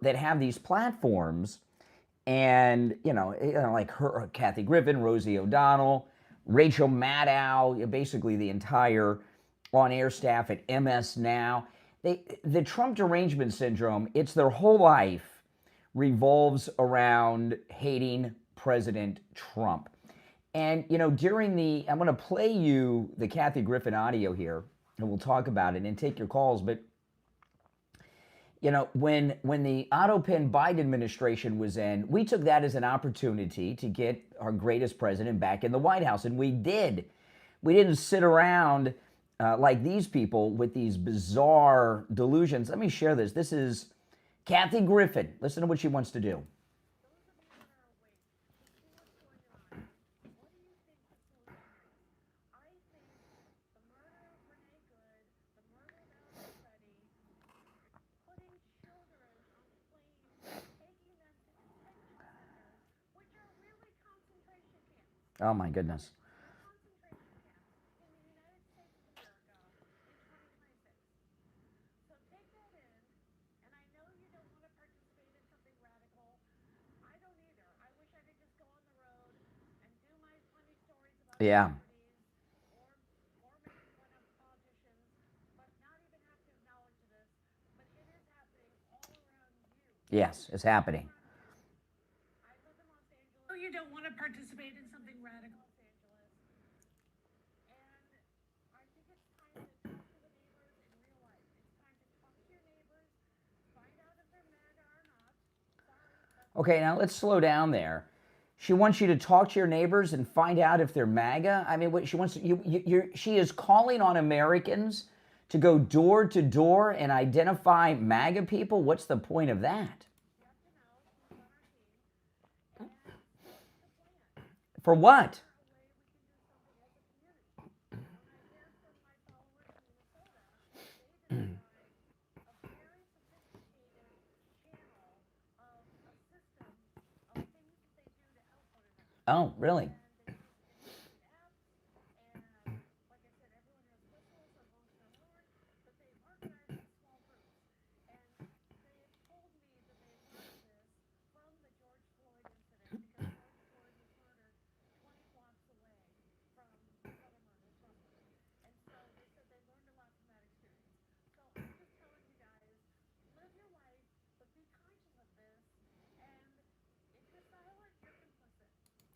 that have these platforms, and like her, Kathy Griffin, Rosie O'Donnell, Rachel Maddow, basically the entire on-air staff at MS Now. The Trump derangement syndrome, it's their whole life revolves around hating President Trump. And, during I'm going to play you the Kathy Griffin audio here, and we'll talk about it and take your calls. But, when the Otto-Penn Biden administration was in, we took that as an opportunity to get our greatest president back in the White House. And we did. We didn't sit around like these people with these bizarre delusions. Let me share this. This is Kathy Griffin. Listen to what she wants to do. Oh my goodness. Yeah. Yes, it's happening. You don't want to participate in something radical. Okay, now let's slow down there. She wants you to talk to your neighbors and find out if they're MAGA. I mean, what she wants, she is calling on Americans to go door to door and identify MAGA people. What's the point of that? For what? Oh, really?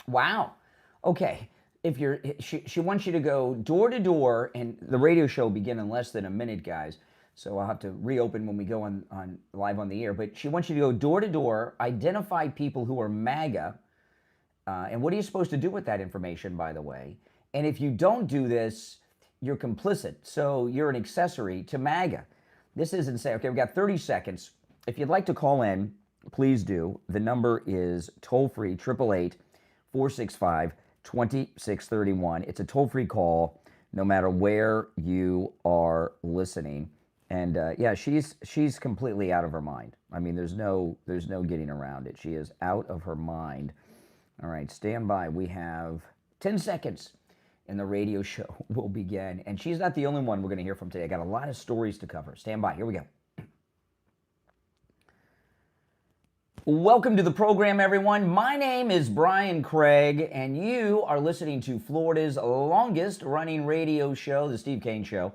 Wow. Okay. If she wants you to go door to door, and the radio show will begin in less than a minute, guys. So I'll have to reopen when we go on live on the air. But she wants you to go door to door, identify people who are MAGA. And what are you supposed to do with that information, by the way? And if you don't do this, you're complicit. So you're an accessory to MAGA. This is insane. Okay, we've got 30 seconds. If you'd like to call in, please do. The number is toll-free, 888-465-2631. It's a toll-free call, no matter where you are listening. And yeah, she's completely out of her mind. I mean, there's no getting around it. She is out of her mind. All right, stand by. We have 10 seconds, and the radio show will begin. And she's not the only one we're going to hear from today. I got a lot of stories to cover. Stand by. Here we go. Welcome to the program, everyone. My name is Brian Craig, and you are listening to Florida's longest-running radio show, The Steve Kane Show,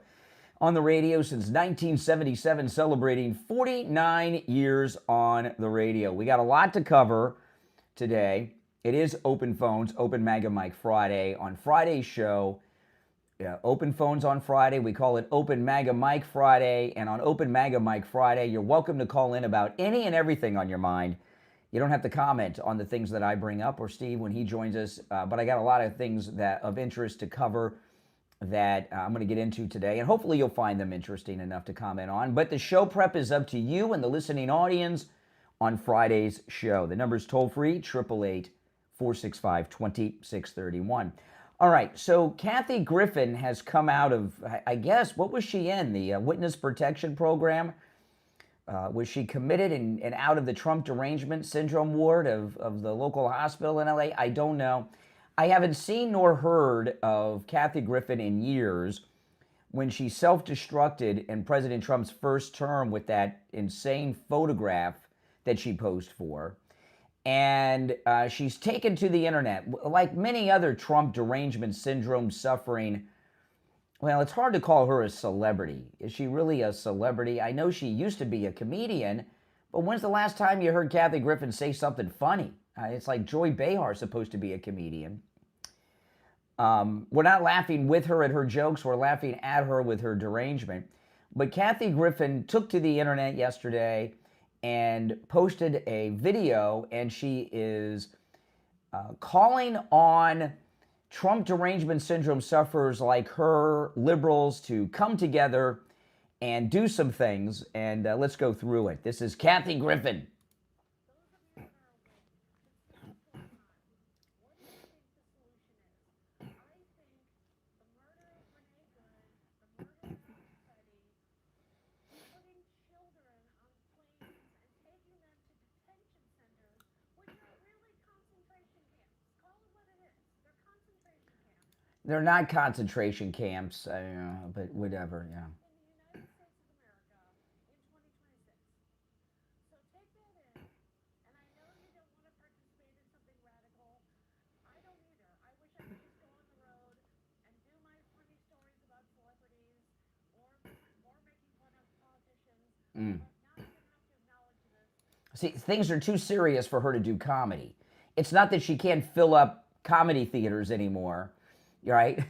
on the radio since 1977, celebrating 49 years on the radio. We got a lot to cover today. It is Open Phones, Open MAGA Mike Friday. On Friday's show, Open Phones on Friday, we call it Open MAGA Mike Friday. And on Open MAGA Mike Friday, you're welcome to call in about any and everything on your mind. You don't have to comment on the things that I bring up, or Steve when he joins us, but I got a lot of things that of interest to cover that I'm going to get into today, and hopefully you'll find them interesting enough to comment on. But the show prep is up to you and the listening audience on Friday's show. The number's toll-free, 888-465-2631. All right, so Kathy Griffin has come out of, I guess, what was she in? The Witness Protection Program? Was she committed and out of the Trump derangement syndrome ward of the local hospital in LA? I don't know. I haven't seen nor heard of Kathy Griffin in years, when she self-destructed in President Trump's first term with that insane photograph that she posed for. And she's taken to the internet. Like many other Trump derangement syndrome suffering, well, it's hard to call her a celebrity. Is she really a celebrity? I know she used to be a comedian, but when's the last time you heard Kathy Griffin say something funny? It's like Joy Behar supposed to be a comedian. We're not laughing with her at her jokes. We're laughing at her with her derangement. But Kathy Griffin took to the internet yesterday and posted a video, and she is calling on Trump derangement syndrome sufferers like her, liberals, to come together and do some things. And let's go through it. This is Kathy Griffin. They're not concentration camps, but whatever, yeah. See, things are too serious for her to do comedy. It's not that she can't fill up comedy theaters anymore, right?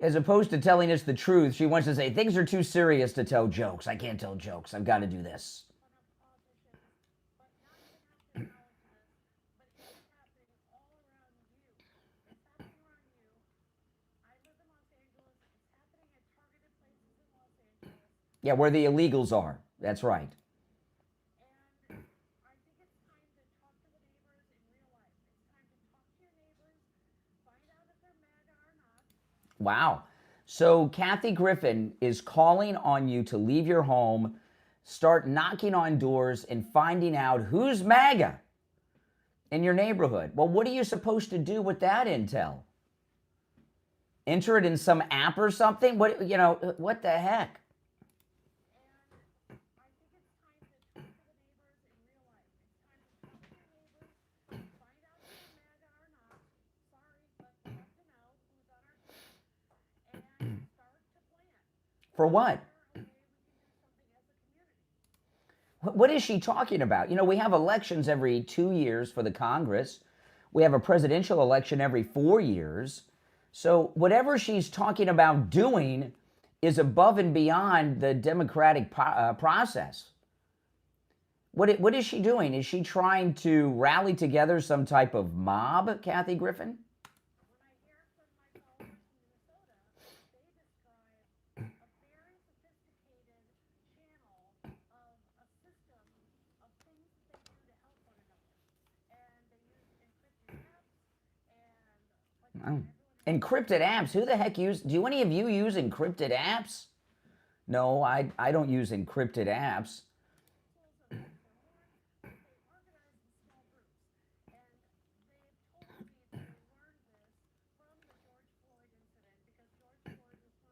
As opposed to telling us the truth, she wants to say, things are too serious to tell jokes. I can't tell jokes. I've got to do this. Yeah, where the illegals are. That's right. Wow. So Kathy Griffin is calling on you to leave your home, start knocking on doors and finding out who's MAGA in your neighborhood. Well, what are you supposed to do with that intel? Enter it in some app or something? What the heck? For what? What is she talking about? We have elections every 2 years for the Congress. We have a presidential election every 4 years. So whatever she's talking about doing is above and beyond the democratic process. What is she doing? Is she trying to rally together some type of mob, Kathy Griffin? Oh. Encrypted apps? Who the heck do any of you use encrypted apps? No, I don't use encrypted apps.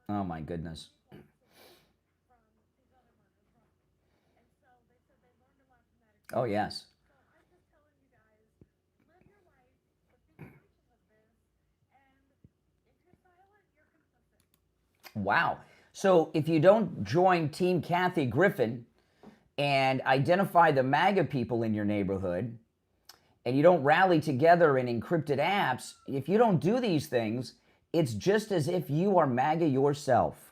Oh my goodness. Oh yes. Wow. So if you don't join Team Kathy Griffin and identify the MAGA people in your neighborhood, and you don't rally together in encrypted apps, if you don't do these things, it's just as if you are MAGA yourself.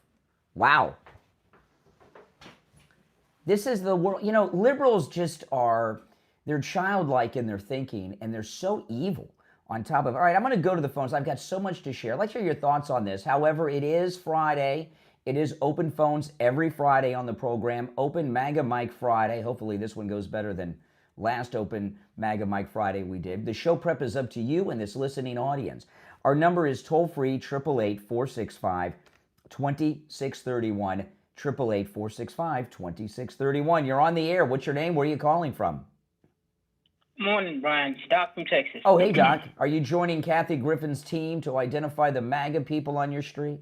Wow. This is the world. Liberals just they're childlike in their thinking, and they're so evil. On top of, all right, I'm going to go to the phones. I've got so much to share. Let's hear your thoughts on this. However, it is Friday. It is open phones every Friday on the program. Open MAGA Mike Friday. Hopefully this one goes better than last open MAGA Mike Friday we did. The show prep is up to you and this listening audience. Our number is toll-free, 888-465-2631, 888-465-2631. You're on the air. What's your name? Where are you calling from? Morning, Brian. It's Doc from Texas. Oh, hey, Doc. Are you joining Kathy Griffin's team to identify the MAGA people on your street?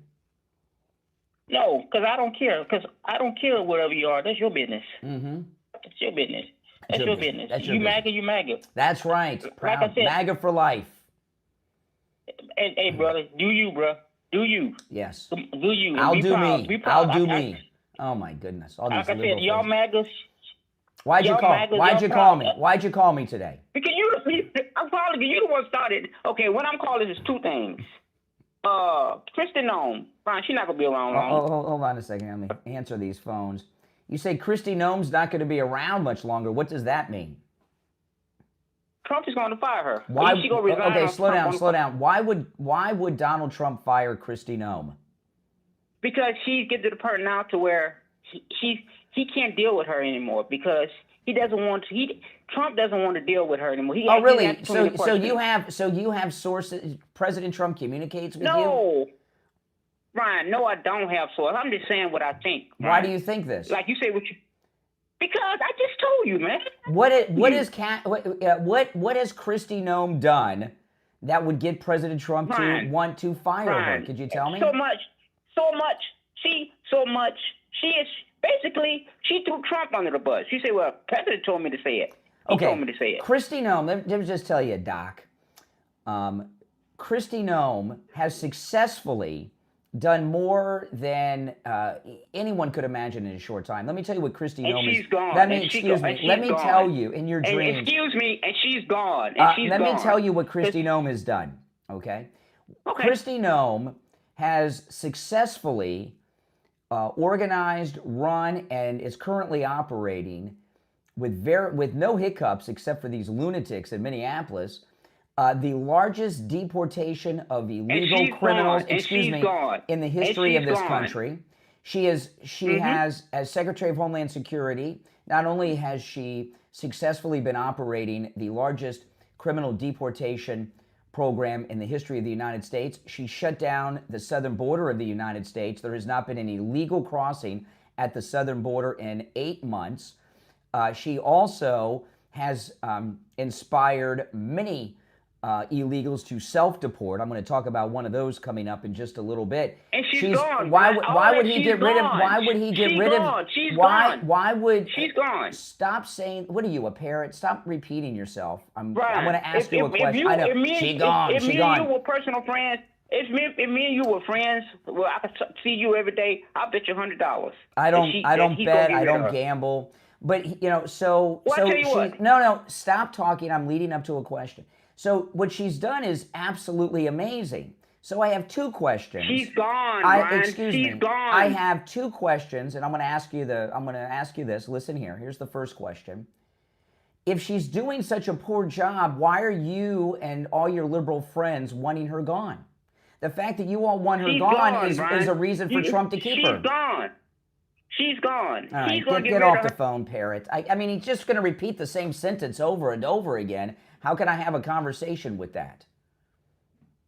No, because I don't care. Because I don't care whatever you are. That's your business. Mm-hmm. That's your business. That's your business. That's your You business. MAGA, you MAGA. That's right. Proud. Like I said, MAGA for life. And hey, brother, do you, bro? Do you? Yes. Do you? And I'll be do proud. me. Be proud. I'll do me. Oh my goodness! All these Like I liberal said, y'all things. MAGAs. Why'd you y'all call? MAGAs, Why'd y'all you call proud. me? Why'd you call me today? Because I'm calling you. You the one started. Okay, what I'm calling is two things. Kristen Nome. Brian, she's not gonna be around long. Hold on a second. Let me answer these phones. You say Kristi Noem's not going to be around much longer. What does that mean? Trump is going to fire her. Why? She gonna resign Okay, on slow Trump down. Why would Donald Trump fire Kristi Noem? Because she gets to the point now to where he can't deal with her anymore because he doesn't want to. Trump doesn't want to deal with her anymore. Oh, really? So you have sources. President Trump communicates with you? No, Ryan. No, I don't have sources. I'm just saying what I think. Ryan. Why do you think this? Like you say, because I just told you, man. What has Kristi Noem done that would get President Trump to want to fire her? Could you tell me? So much. She is basically, she threw Trump under the bus. She said, well, President told me to say it. He told me to say it. Kristi Noem, let me just tell you, Doc. Kristi Noem has successfully done more than anyone could imagine in a short time. Let me tell you what Kristi Noem is. She's gone. Let me tell you in your dreams. Excuse me, and she's gone. Let me tell you what Kristi Noem has done. Okay. Kristi Noem has successfully organized, run, and is currently operating with no hiccups except for these lunatics in Minneapolis. The largest deportation of illegal criminals, in the history of this country. She has, as Secretary of Homeland Security, not only has she successfully been operating the largest criminal deportation program in the history of the United States, she shut down the southern border of the United States. There has not been any legal crossing at the southern border in 8 months. She also has inspired many illegals to self-deport. I'm going to talk about one of those coming up in just a little bit. And she's gone. Why would he get rid of? Why would he get rid of? She's gone. Why would? She's gone. Stop saying. What are you, a parrot? Stop repeating yourself. I'm going to ask if, you a question. I know. If me She gone. and you were personal friends, if me and you were friends, well, I could see you every day. I'll bet you $100. I don't bet. I don't gamble. But so no. Stop talking. I'm leading up to a question. So what she's done is absolutely amazing. So I have two questions. She's gone, Ryan. She's gone. I have two questions, and I'm going to ask you this. Listen here. Here's the first question. If she's doing such a poor job, why are you and all your liberal friends wanting her gone? The fact that you all want her gone is a reason for Trump to keep her. She's gone. She's gone. All right, get off the phone, parrot. I mean, he's just going to repeat the same sentence over and over again. How can I have a conversation with that?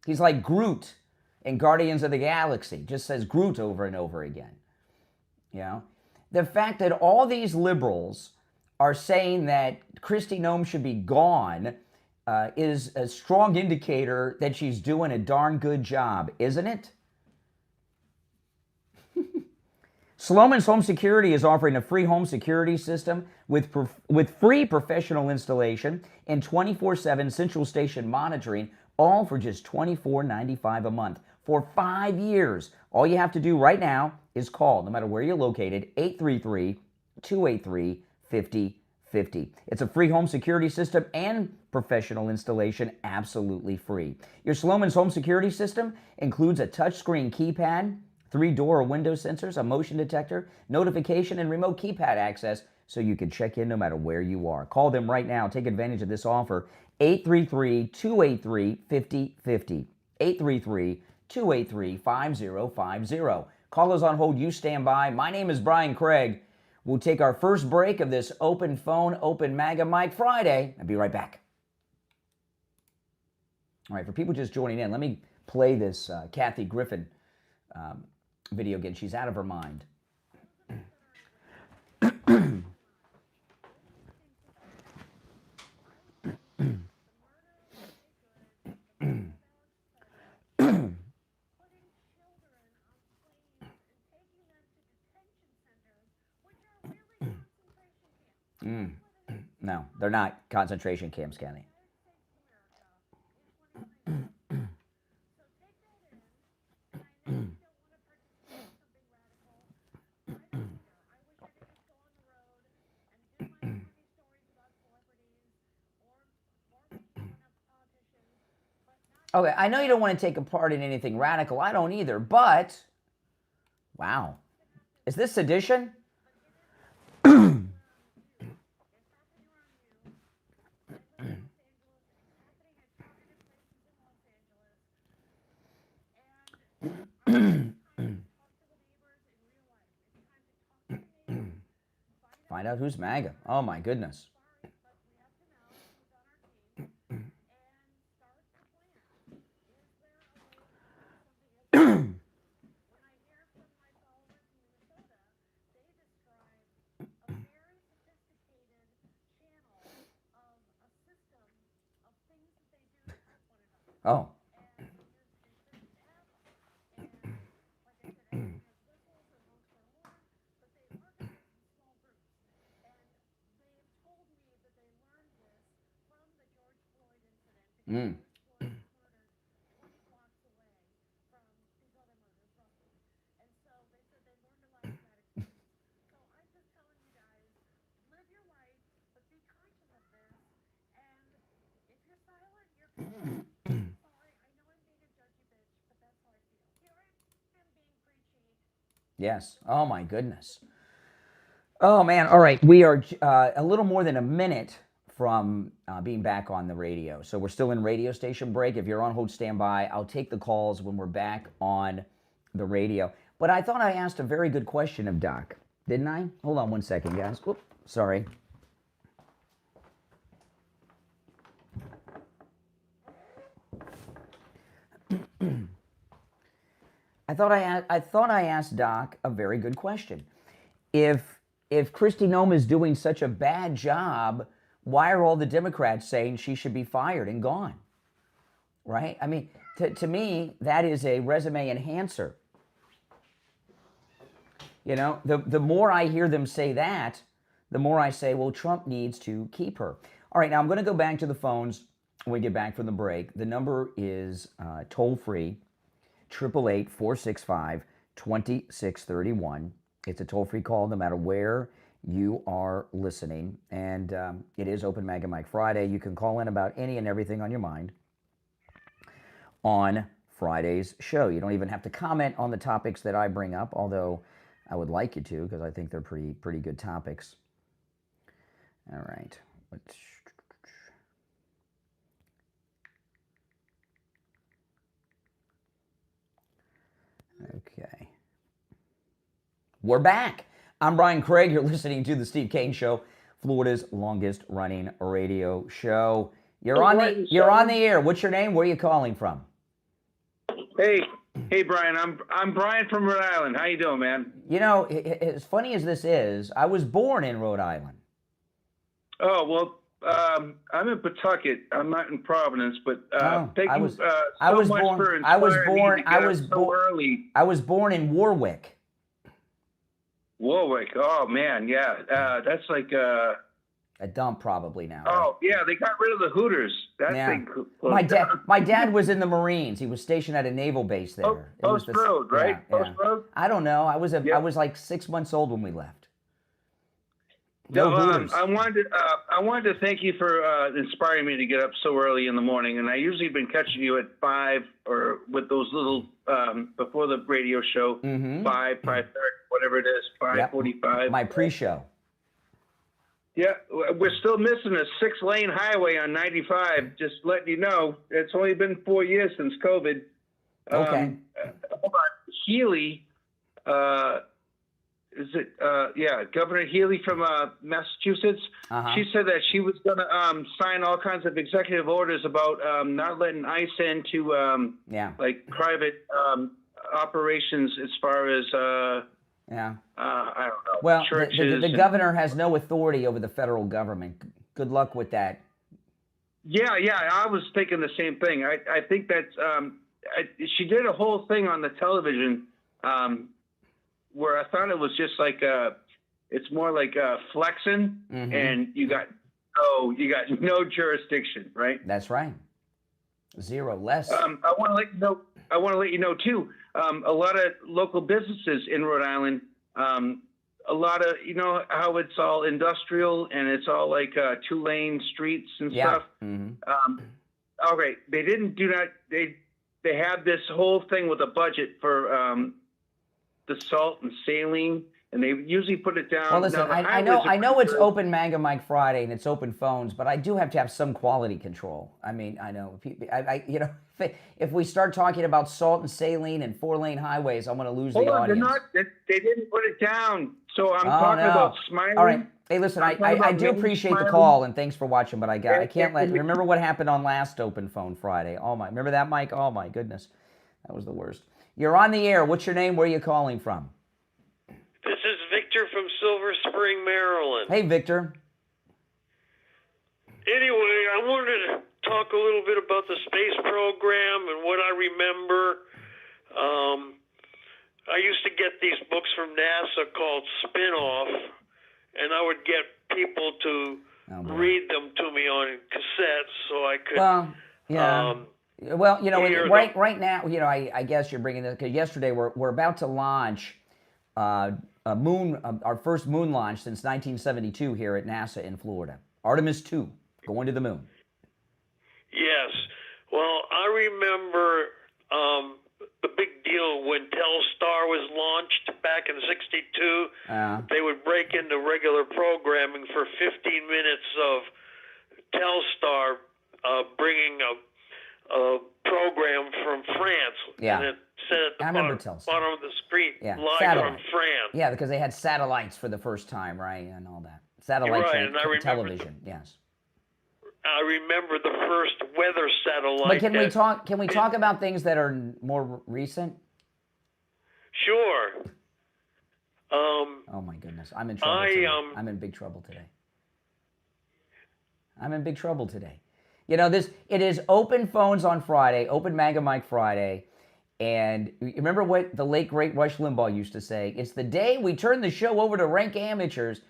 He's like Groot in Guardians of the Galaxy. Just says Groot over and over again. The fact that all these liberals are saying that Kristi Noem should be gone is a strong indicator that she's doing a darn good job, isn't it? Sloman's Home Security is offering a free home security system with free professional installation and 24/7 central station monitoring, all for just $24.95 a month for 5 years. All you have to do right now is call, no matter where you're located, 833-283-5050. It's a free home security system and professional installation, absolutely free. Your Sloman's Home Security system includes a touchscreen keypad, 3 door or window sensors, a motion detector, notification, and remote keypad access so you can check in no matter where you are. Call them right now. Take advantage of this offer. 833-283-5050. 833-283-5050. Call us on hold. You stand by. My name is Brian Craig. We'll take our first break of this Open Phone, Open MAGA Mic Friday. I'll be right back. All right, for people just joining in, let me play this Kathy Griffin video again. She's out of her mind. No, they're not concentration camps, Kenny. Okay, I know you don't want to take a part in anything radical. I don't either, but wow. Is this sedition? Find out who's MAGA. Oh my goodness. Oh. Mm. Yes. Oh my goodness. Oh man. All right. We are a little more than a minute from being back on the radio. So we're still in radio station break. If you're on hold, stand by. I'll take the calls when we're back on the radio. But I thought I asked a very good question of Doc, didn't I? Hold on one second, guys. Oops, sorry. I thought I asked Doc a very good question. If Kristi Noem is doing such a bad job, why are all the Democrats saying she should be fired and gone? Right? I mean, to me, that is a resume enhancer. You know, the more I hear them say that, the more I say, well, Trump needs to keep her. All right, now I'm going to go back to the phones when we get back from the break. The number is toll-free, 888-465-2631. It's a toll-free call no matter where you are listening. And it is Open Mag and Mike Friday. You can call in about any and everything on your mind on Friday's show. You don't even have to comment on the topics that I bring up, although I would like you to, because I think they're pretty good topics. All right. Okay. We're back. I'm Brian Craig. You're listening to the Steve Kane Show, Florida's longest running radio show. You're on the air. What's your name? Where are you calling from? Hey, Brian. I'm Brian from Rhode Island. How you doing, man? You know, as funny as this is, I was born in Rhode Island. Oh well, I'm in Pawtucket. I'm not in Providence, but I was born in Warwick. Warwick. Oh man, yeah. That's like a dump probably now. Oh yeah, they got rid of the Hooters. That thing. My dad was in the Marines. He was stationed at a naval base there. Post Road, right? Yeah. Post Road. I don't know. I was like 6 months old when we left. No, I wanted to thank you for inspiring me to get up so early in the morning. And I usually been catching you at 5 or with those little before the radio show, 5:30, whatever it is, 5:45. My pre-show. Yeah, we're still missing a 6-lane highway on 95. Just letting you know, it's only been 4 years since COVID. Okay. Hold on, Healy. Is it? Yeah, Governor Healy from Massachusetts. She said that she was going to sign all kinds of executive orders about not letting ICE into like private operations as far as I don't know. Well, churches the governor has no authority over the federal government. Good luck with that. Yeah, I was thinking the same thing. I think that's she did a whole thing on the television. Where I thought it was just like It's more like flexing, and you got no jurisdiction, right? That's right. Zero less. I want to let you know too. A lot of local businesses in Rhode Island. A lot of, you know how it's all industrial and it's all like 2-lane streets and stuff. All right, they didn't do that. They have this whole thing with a budget for the salt and saline, and they usually put it down. Well, listen, I know it's open Manga Mike Friday and it's open phones, but I do have to have some quality control. I mean, I know, you know, if we start talking about salt and saline and 4-lane highways, I'm going to lose the audience. They didn't put it down. So I'm talking about smiling. All right. Hey, listen, I do appreciate the call, and thanks for watching, but I can't let, remember what happened on last Open Phone Friday. Remember that, Mike? Oh, my goodness. That was the worst. You're on the air. What's your name? Where are you calling from? This is Victor from Silver Spring, Maryland. Hey, Victor. Anyway, I wanted to talk a little bit about the space program and what I remember. I used to get these books from NASA called Spin-Off, and I would get people to read them to me on cassettes so I could... Well, yeah. Well, you know, right now, you know, I guess you're bringing this, because yesterday we're about to launch our first moon launch since 1972 here at NASA in Florida. Artemis 2, going to the moon. Yes. Well, I remember the big deal when Telstar was launched back in '62. They would break into regular programming for 15 minutes of Telstar bringing a program from France. Yeah. And it said at the bottom of the screen, live from France. Yeah, because they had satellites for the first time, right, and all that. Satellites and television, yes. I remember the first weather satellite. But can we talk about things that are more recent? Sure. Oh my goodness, I'm in trouble today. I'm in big trouble today. I'm in big trouble today. You know, it is open phones on Friday, open Manga Mike Friday, and remember what the late great Rush Limbaugh used to say? It's the day we turn the show over to rank amateurs.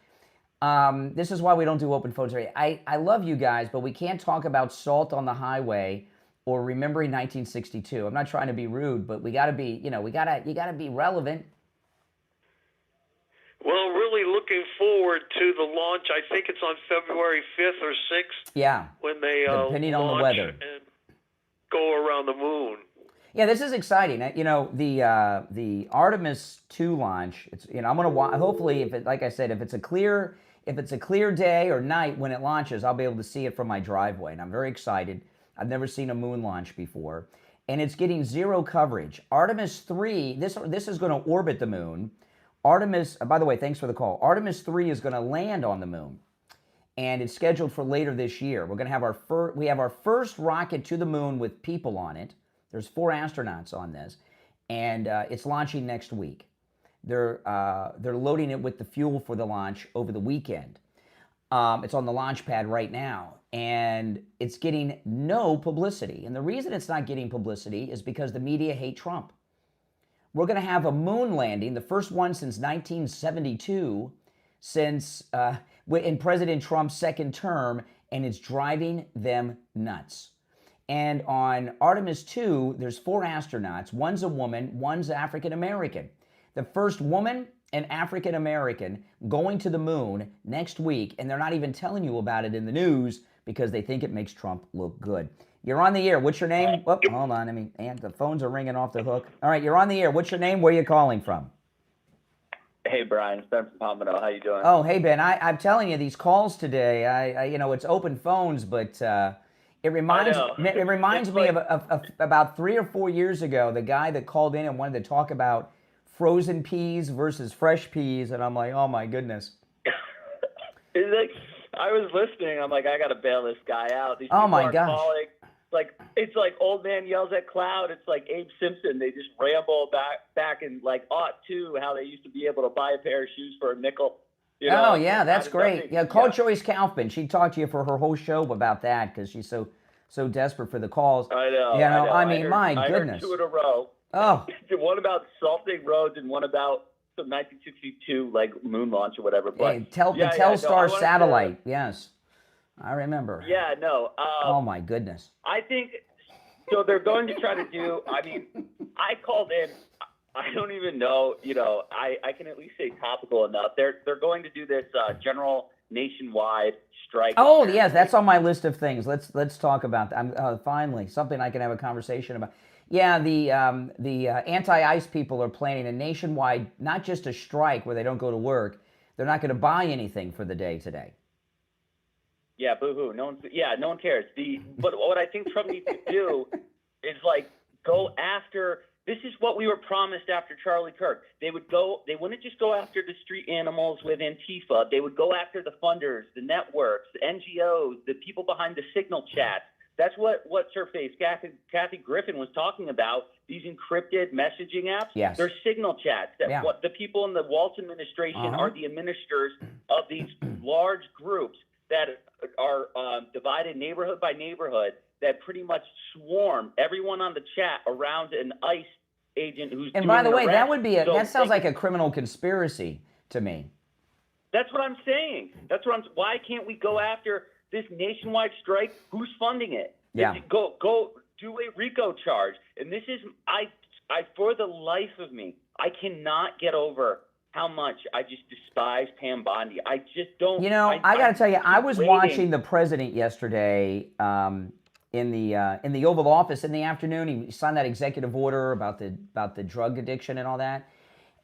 This is why we don't do open phones. I love you guys, but we can't talk about salt on the highway or remembering 1962. I'm not trying to be rude, but we got to be, you know, you got to be relevant. Well, really looking forward to the launch. I think it's on February 5th or 6th. Yeah. When they depending on the weather and go around the moon. Yeah, this is exciting. You know, the Artemis 2 launch. It's, you know, I'm gonna hopefully, if it, like I said, if it's a clear day or night when it launches, I'll be able to see it from my driveway, and I'm very excited. I've never seen a moon launch before, and it's getting zero coverage. Artemis 3. This is going to orbit the moon. Artemis. By the way, thanks for the call. Artemis 3 is going to land on the moon, and it's scheduled for later this year. We're going to have our first rocket to the moon with people on it. There's 4 astronauts on this, and it's launching next week. They're loading it with the fuel for the launch over the weekend. It's on the launch pad right now, and it's getting no publicity. And the reason it's not getting publicity is because the media hate Trump. We're going to have a moon landing, the first one since 1972, in President Trump's second term, and it's driving them nuts. And on Artemis 2, there's 4 astronauts. One's a woman, one's African American. The first woman and African American going to the moon next week, and they're not even telling you about it in the news because they think it makes Trump look good. You're on the air. What's your name? Oh, hold on. And the phones are ringing off the hook. All right, you're on the air. What's your name? Where are you calling from? Hey, Brian. It's Ben from Pamela. How you doing? Oh, hey, Ben. I'm telling you, these calls today, I you know, it's open phones, but it reminds me of about 3 or 4 years ago, the guy that called in and wanted to talk about frozen peas versus fresh peas, and I'm like, oh my goodness. It's like, I was listening. I'm like, I got to bail this guy out. These oh my gosh. Calling. It's like old man yells at cloud. It's like Abe Simpson. They just ramble back in like '02, how they used to be able to buy a pair of shoes for a nickel. You know? Oh yeah, that's great. Yeah, call Joyce Kaufman. She talked to you for her whole show about that because she's so desperate for the calls. I know. You know, I mean, my goodness. I heard 2 in a row. Oh. One about salting roads and one about some 1962 like moon launch or whatever. But the Telstar satellite. Yes, I remember. Yeah, no. Oh my goodness. I think so. They're going to try to do. I mean, I called in. I don't even know. I can at least say topical enough. They're going to do this general nationwide strike. Oh yes, that's on my list of things. Let's talk about that. Finally, something I can have a conversation about. Yeah, the anti-ICE people are planning a nationwide, not just a strike where they don't go to work. They're not going to buy anything for the day today. Yeah, boo-hoo. No one cares. But what I think Trump needs to do is like go after. This is what we were promised after Charlie Kirk. They wouldn't just go after the street animals with Antifa. They would go after the funders, the networks, the NGOs, the people behind the signal chats. That's what's her face, Kathy Griffin was talking about. These encrypted messaging apps. Yes. They're signal chats. What the people in the Walz administration are the administrators of these large groups that are divided neighborhood by neighborhood that pretty much swarm everyone on the chat around an ICE agent who's. And by the way, that sounds like a criminal conspiracy to me. That's what I'm saying. Why can't we go after this nationwide strike? Who's funding it? Yeah. Go do a RICO charge. And this is I for the life of me, I cannot get over how much I just despise Pam Bondi. I just don't. I got to tell you, I was watching the president yesterday in the Oval Office in the afternoon. He signed that executive order about the drug addiction and all that.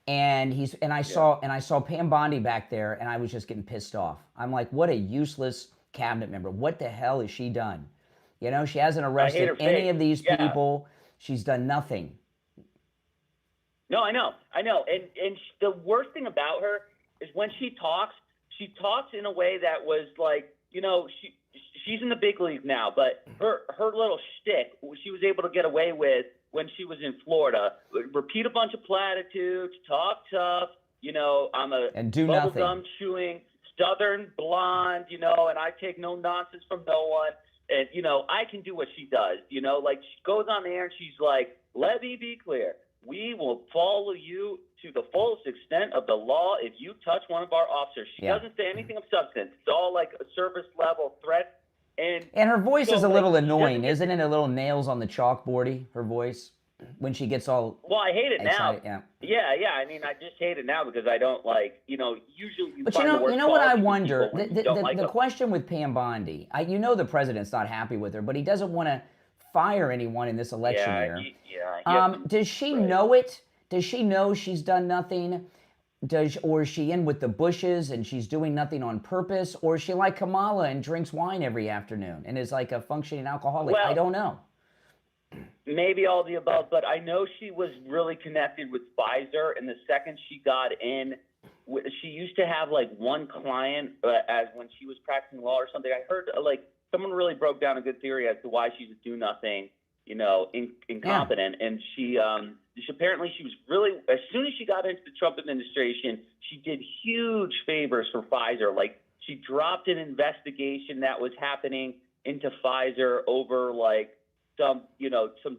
And I saw Pam Bondi back there, and I was just getting pissed off. I'm like, what a useless cabinet member. What the hell has she done? She hasn't arrested any of these people. She's done nothing. No, I know. And the worst thing about her is when she talks in a way that was like, she's in the big league now, but her little shtick, she was able to get away with when she was in Florida. Repeat a bunch of platitudes, talk tough, I'm a bubblegum chewing Southern blonde, and I take no nonsense from no one. And, I can do what she does, like she goes on the air and she's like, let me be clear. We will follow you to the fullest extent of the law if you touch one of our officers. She doesn't say anything of substance. It's all like a service level threat. And her voice is a little annoying, isn't it? A little nails on the chalkboardy, her voice, when she gets all Well, I hate it excited. now. Yeah. I mean, I just hate it now because I don't like, usually you But find the word you know what I quality wonder? people when you don't like The them. question with Pam Bondi, the president's not happy with her, but he doesn't want to fire anyone in this election year. Does she know it? Does she know she's done nothing? Or is she in with the Bushes and she's doing nothing on purpose? Or is she like Kamala and drinks wine every afternoon and is like a functioning alcoholic? Well, I don't know. Maybe all the above, but I know she was really connected with Pfizer, and the second she got in, she used to have like one client as when she was practicing law or something. I heard like someone really broke down a good theory as to why she's a do-nothing, incompetent. Yeah. And she apparently she was really, as soon as she got into the Trump administration, she did huge favors for Pfizer. Like she dropped an investigation that was happening into Pfizer over like some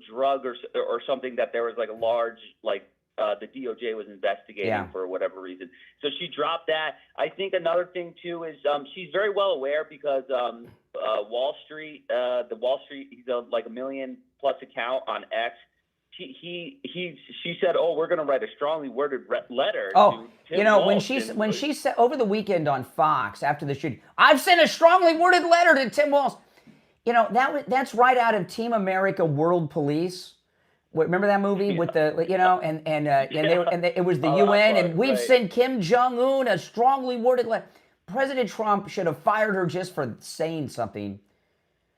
drug or something that there was like a large, the DOJ was investigating for whatever reason. So she dropped that. I think another thing too is she's very well aware because Wall Street, he's like $1 million+ account on X. She said, "Oh, we're going to write a strongly worded letter." Oh, to Tim Walz when she said over the weekend on Fox after the shooting, I've sent a strongly worded letter to Tim Walz. That's right out of Team America: World Police. Remember that movie with the it was the UN and we've sent Kim Jong-un a strongly worded letter. President Trump should have fired her just for saying something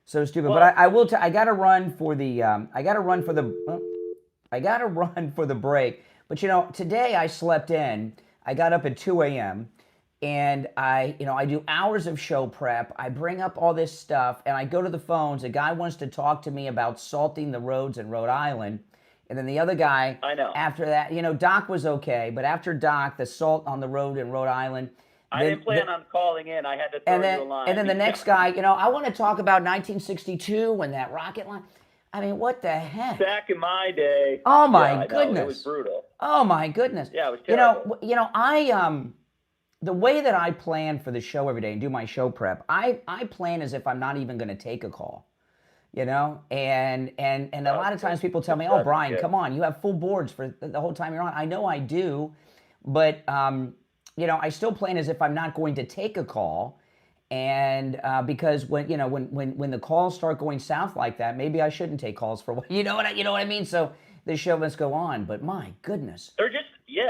so stupid. Well, but I will. I got to run for the. I got to run for the break. But today I slept in. I got up at 2 a.m. and I do hours of show prep. I bring up all this stuff and I go to the phones. A guy wants to talk to me about salting the roads in Rhode Island. And then the other guy, I know. After that, Doc was okay. But after Doc, the salt on the road in Rhode Island. I didn't plan on calling in. I had to throw you a line. And then the next guy, I want to talk about 1962 when that rocket line. I mean, what the heck? Back in my day. Oh my goodness. It was brutal. Oh my goodness. Yeah, it was terrible. I the way that I plan for the show every day and do my show prep, I plan as if I'm not even going to take a call. And a lot of times people tell me, "Oh, Brian, come on, you have full boards for the whole time you're on." I know I do, but I still plan as if I'm not going to take a call, and because when the calls start going south like that, maybe I shouldn't take calls for you know what I mean. So the show must go on. But my goodness, they're just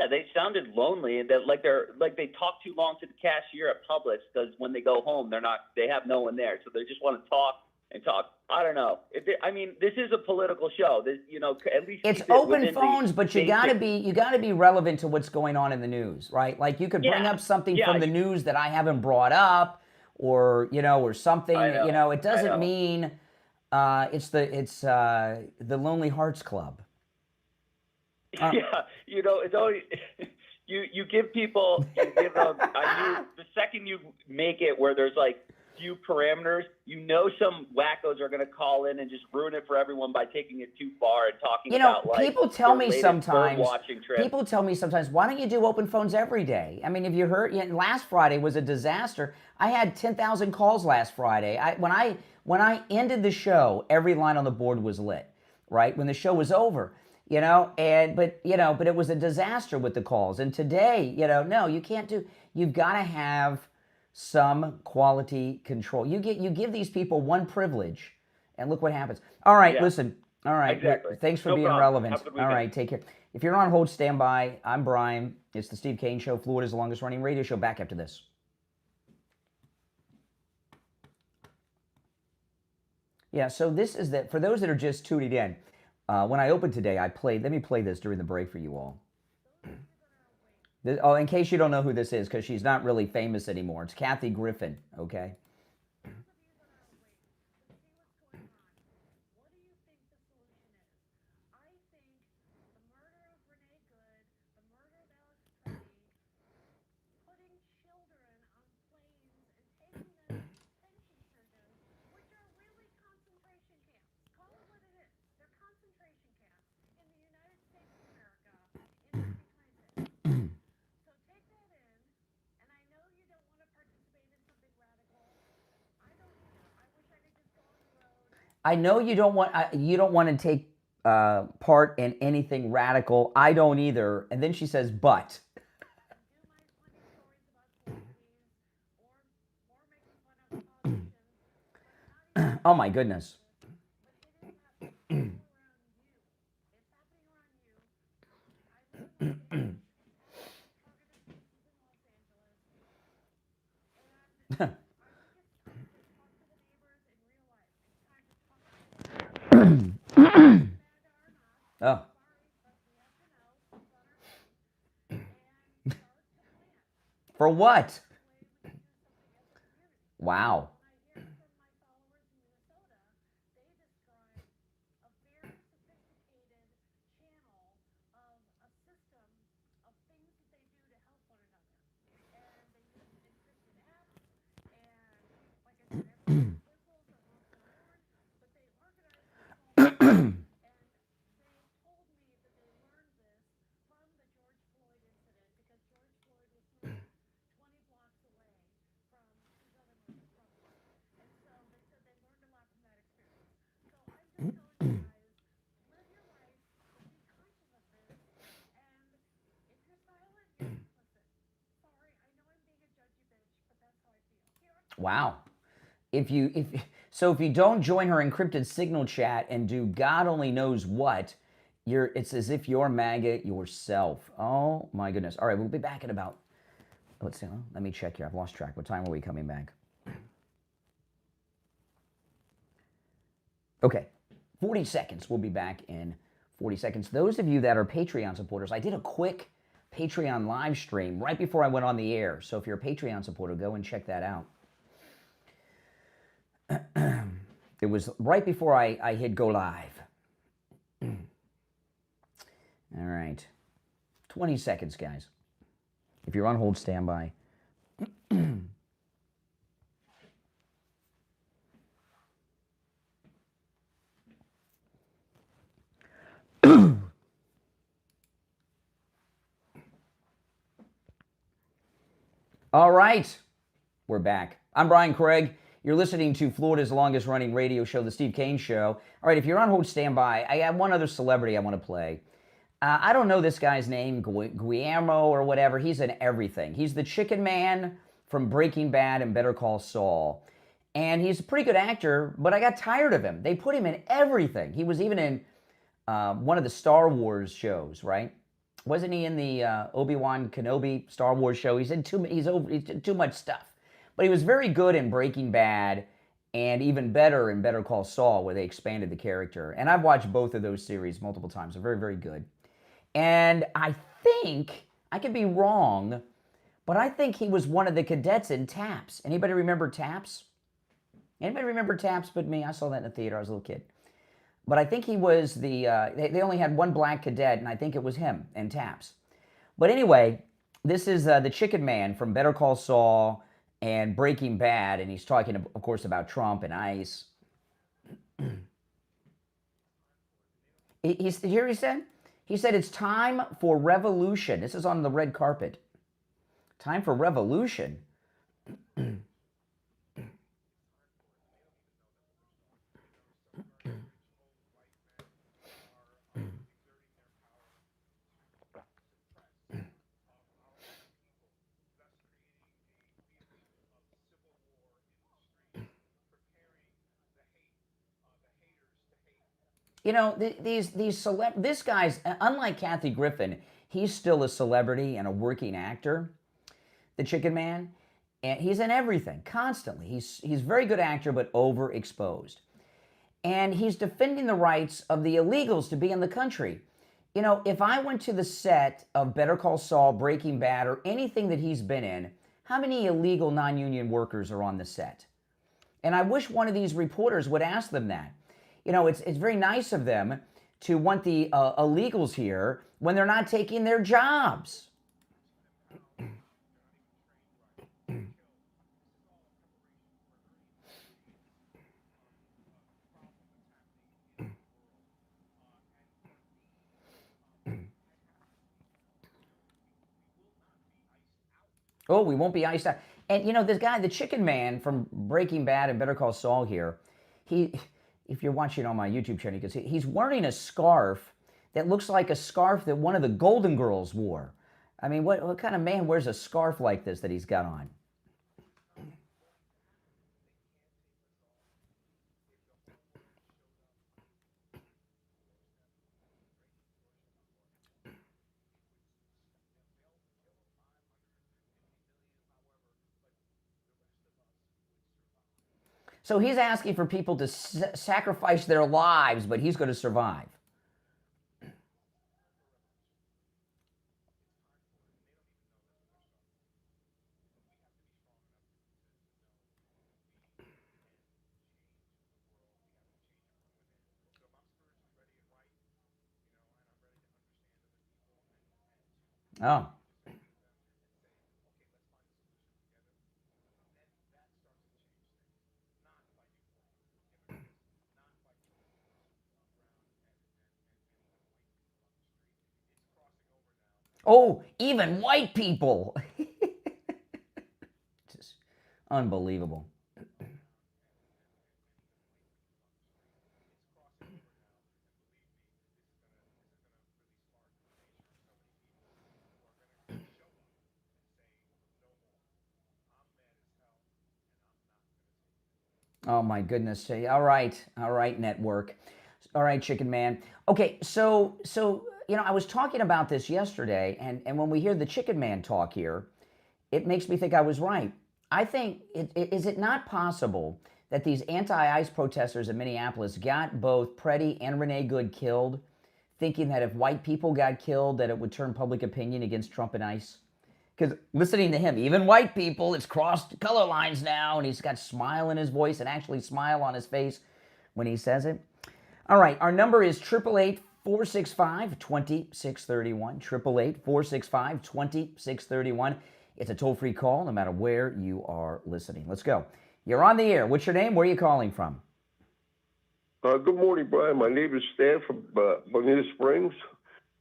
they sounded lonely, and that they talk too long to the cashier at Publix, because when they go home they have no one there, so they just want to talk and talk. I don't know. This is a political show. This, at least it's open phones, but you gotta be relevant to what's going on in the news, right? Like you could bring up something from the news that I haven't brought up, or something. It doesn't mean it's the Lonely Hearts Club. It's always you give people the second you make it where there's like few parameters, some wackos are going to call in and just ruin it for everyone by taking it too far and talking about like people tell me sometimes, trip. Why don't you do open phones every day? I mean, if you heard, last Friday was a disaster. I had 10,000 calls last Friday. When I ended the show, every line on the board was lit, right? When the show was over, but it was a disaster with the calls. And today, no, you can't do. You've got to have some quality control. You give these people one privilege, and look what happens. All right, listen. All right, exactly. Thanks for being relevant. All right, take care. If you're on hold, stand by. I'm Brian. It's the Steve Kane Show, Florida's longest running radio show. Back after this. Yeah, so this is that. For those that are just tuning in, when I opened today, let me play this during the break for you all. In case you don't know who this is, because she's not really famous anymore. It's Kathy Griffin, okay? I know you don't want to take part in anything radical. I don't either. And then she says, but. Oh my goodness. Oh. For what? Wow. Wow. If you don't join her encrypted signal chat and do God only knows what, it's as if you're MAGA yourself. Oh my goodness. All right, we'll be back in about, let's see, let me check here. I've lost track. What time are we coming back? Okay, 40 seconds. We'll be back in 40 seconds. Those of you that are Patreon supporters, I did a quick Patreon live stream right before I went on the air. So if you're a Patreon supporter, go and check that out. It was right before I hit go live. All right. 20 seconds, guys. If you're on hold, stand by. All right, we're back. I'm Brian Craig. You're listening to Florida's longest running radio show, The Steve Kane Show. All right, if you're on hold, stand by. I have one other celebrity I want to play. I don't know this guy's name, Guillermo or whatever. He's in everything. He's the chicken man from Breaking Bad and Better Call Saul. And he's a pretty good actor, but I got tired of him. They put him in everything. He was even in one of the Star Wars shows, right? Wasn't he in the Obi-Wan Kenobi Star Wars show? He's in too much stuff. But he was very good in Breaking Bad and even better in Better Call Saul, where they expanded the character. And I've watched both of those series multiple times. They're very, very good. And I think, I could be wrong, but I think he was one of the cadets in TAPS. Anybody remember TAPS? Anybody remember TAPS but me? I saw that in the theater. I was a little kid. But I think he was the, they only had one black cadet, and I think it was him in TAPS. But anyway, this is the chicken man from Better Call Saul and Breaking Bad, and he's talking, of course, about Trump and ICE. Here he said? He said, it's time for revolution. This is on the red carpet. Time for revolution. You know, this guy's, unlike Kathy Griffin, he's still a celebrity and a working actor, the chicken man, and he's in everything, constantly. He's a very good actor, but overexposed. And he's defending the rights of the illegals to be in the country. You know, if I went to the set of Better Call Saul, Breaking Bad, or anything that he's been in, how many illegal non-union workers are on the set? And I wish one of these reporters would ask them that. You know, it's very nice of them to want the illegals here when they're not taking their jobs. Oh, we won't be iced out. And, you know, this guy, the chicken man from Breaking Bad and Better Call Saul here, if you're watching on my YouTube channel, you can see he's wearing a scarf that looks like a scarf that one of the Golden Girls wore. I mean, what kind of man wears a scarf like this that he's got on? So he's asking for people to sacrifice their lives, but he's going to survive. Oh. Oh, even white people. Just unbelievable. Oh my goodness. All right, network. All right, chicken man. Okay, so you know, I was talking about this yesterday, and when we hear the chicken man talk here, it makes me think I was right. I think, is it not possible that these anti-ICE protesters in Minneapolis got both Preddy and Renee Good killed, thinking that if white people got killed, that it would turn public opinion against Trump and ICE? Because listening to him, even white people, it's crossed color lines now, and he's got smile in his voice and actually smile on his face when he says it. All right, our number is 888-465-2631, 888-465-2631. It's a toll-free call no matter where you are listening. Let's go. You're on the air. What's your name? Where are you calling from? Good morning, Brian. My name is Stan from Bonita Springs.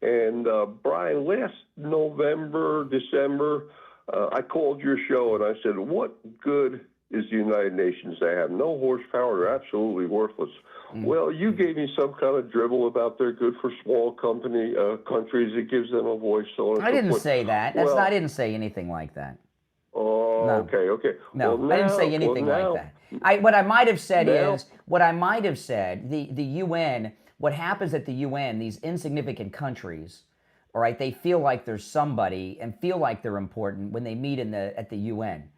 And Brian, last November, December, I called your show and I said, what good is the United Nations? They have no horsepower. They're absolutely worthless. Well, you gave me some kind of dribble about they're good for small countries. It gives them a voice. So on I didn't say that. I didn't say anything like that. Oh, no. Okay. No, well, I didn't say anything like that. What I might have said the UN, what happens at the UN, these insignificant countries, all right, they feel like there's somebody and feel like they're important when they meet at the UN.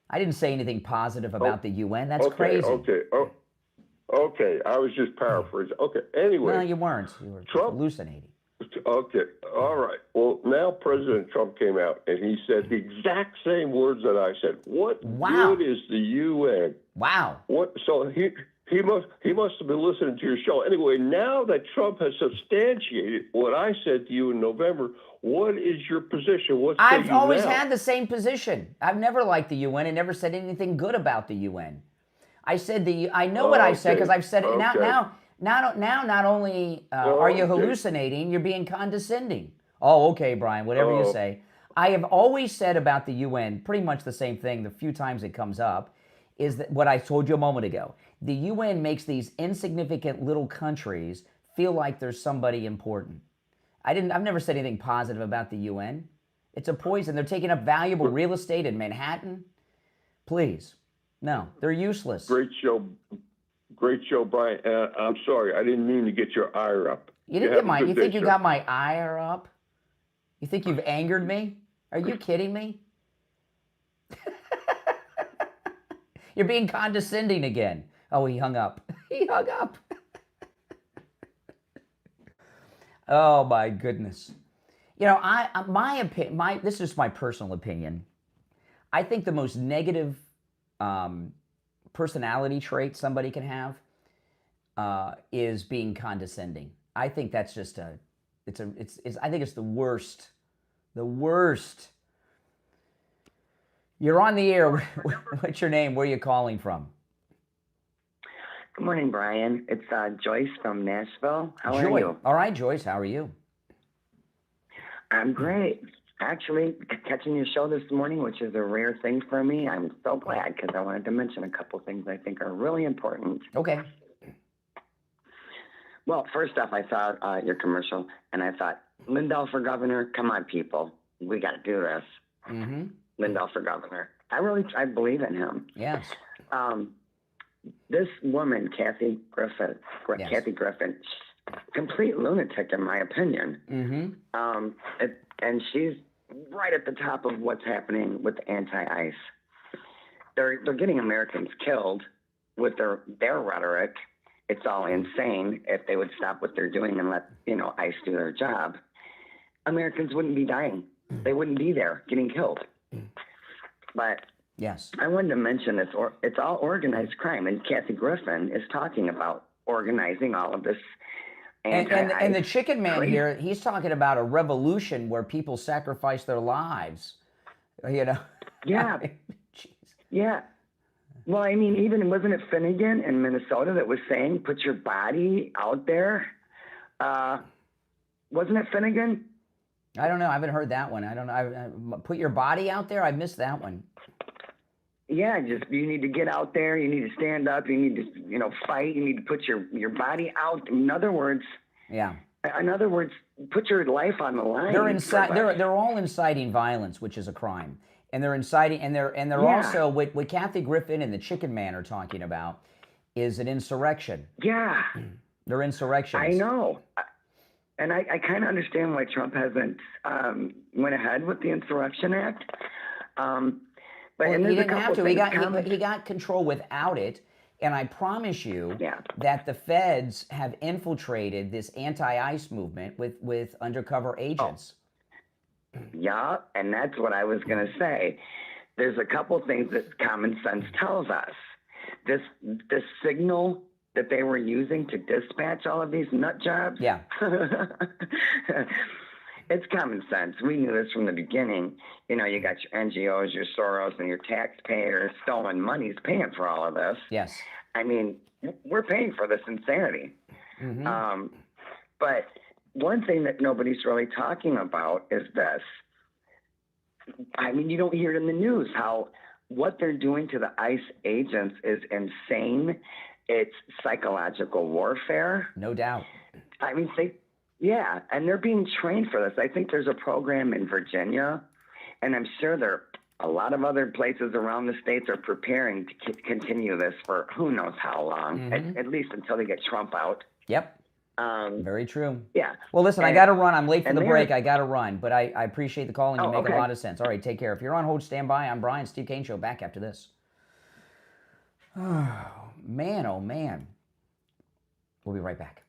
I didn't say anything positive about the UN. That's crazy. Okay. I was just paraphrasing. Okay. Anyway. No, you weren't. You were hallucinating. Okay. All right. Well, now President Trump came out and he said the exact same words that I said. What good is the UN? Wow. What? So he must have been listening to your show. Anyway, now that Trump has substantiated what I said to you in November, what is your position? I've always had the same position. I've never liked the UN and never said anything good about the UN. I said I know what I said because I've said it now. Not only are you hallucinating, you're being condescending. Oh, okay, Brian, whatever you say. I have always said about the UN pretty much the same thing the few times it comes up, is that what I told you a moment ago. The UN makes these insignificant little countries feel like there's somebody important. I've never said anything positive about the UN. It's a poison. They're taking up valuable real estate in Manhattan. Please. No, they're useless. Great show, Brian. I'm sorry, I didn't mean to get your ire up. You didn't get you think you got my ire up? You think you've angered me? Are you kidding me? You're being condescending again. Oh, he hung up. He hung up. Oh my goodness. You know, this is my personal opinion. I think the most negative personality trait somebody can have is being condescending. I think that's just I think it's the worst. The worst. You're on the air. What's your name? Where are you calling from? Good morning, Brian. It's Joyce from Nashville. How are you? All right, Joyce. How are you? I'm great. Actually, catching your show this morning, which is a rare thing for me. I'm so glad because I wanted to mention a couple things I think are really important. Okay. Well, first off, I saw your commercial, and I thought, Lindell for governor, come on, people. We got to do this. Mm-hmm. Lindell for governor. I believe in him. Yes. This woman, Kathy Griffin, complete lunatic in my opinion. Mm-hmm. And she's right at the top of what's happening with anti-ICE. They're getting Americans killed with their rhetoric. It's all insane. If they would stop what they're doing and let ICE do their job, Americans wouldn't be dying. They wouldn't be there getting killed. But yes, I wanted to mention this. It's all organized crime, and Kathy Griffin is talking about organizing all of this. And the chicken man here, he's talking about a revolution where people sacrifice their lives. Yeah. I mean, yeah. Well, I mean, even wasn't it Finnegan in Minnesota that was saying, put your body out there? Wasn't it Finnegan? I don't know. I haven't heard that one. I don't know. Put your body out there? I missed that one. Yeah, you need to get out there. You need to stand up. You need to, fight. You need to put your body out. In other words, put your life on the line. They're all inciting violence, which is a crime, and they're inciting, and they're also what Kathy Griffin and the Chicken Man are talking about is an insurrection. Yeah, they're insurrectionists. I know, and I kind of understand why Trump hasn't went ahead with the Insurrection Act. But he didn't have to. He got control without it. And I promise you that the feds have infiltrated this anti-ICE movement with undercover agents. Yeah, and that's what I was going to say. There's a couple things that common sense tells us. This signal that they were using to dispatch all of these nut jobs. Yeah. It's common sense. We knew this from the beginning. You got your NGOs, your Soros, and your taxpayers. Stolen money's paying for all of this. Yes. I mean, we're paying for this insanity. Mm-hmm. But one thing that nobody's really talking about is this. I mean, you don't hear it in the news how what they're doing to the ICE agents is insane. It's psychological warfare. No doubt. I mean, and they're being trained for this. I think there's a program in Virginia, and I'm sure a lot of other places around the states are preparing to continue this for who knows how long, at least until they get Trump out. Yep. Very true. Yeah. Well, listen, I got to run. I'm late for the break. I got to run, but I appreciate the call, and you make a lot of sense. All right, take care. If you're on hold, stand by. I'm Brian, Steve Kane Show, back after this. Oh, man. We'll be right back.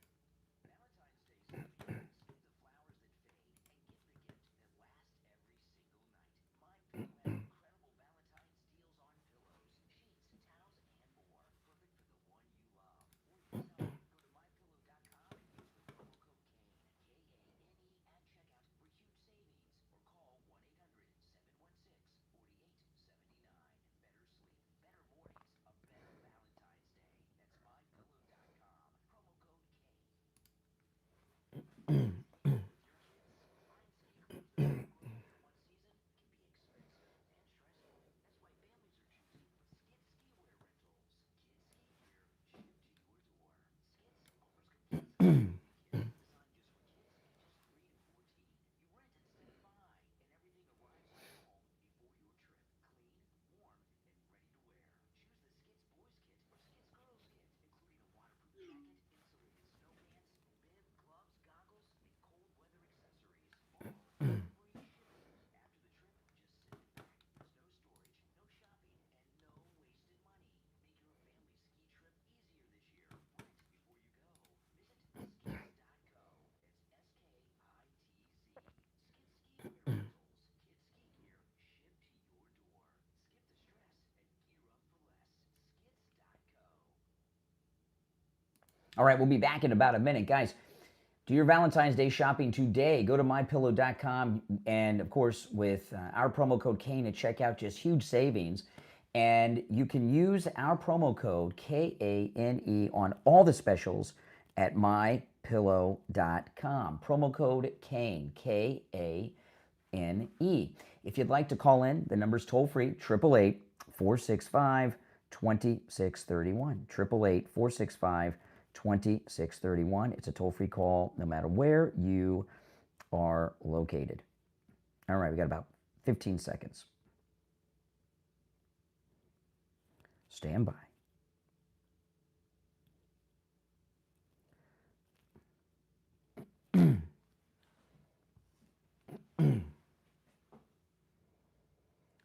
All right, we'll be back in about a minute. Guys, do your Valentine's Day shopping today. Go to MyPillow.com, and, of course, with our promo code KANE at checkout, just huge savings. And you can use our promo code, KANE, on all the specials at MyPillow.com. Promo code KANE, KANE. If you'd like to call in, the number's toll-free, 888-465-2631. 888-465-2631. It's a toll-free call no matter where you are located. All right, we got about 15 seconds. Stand by.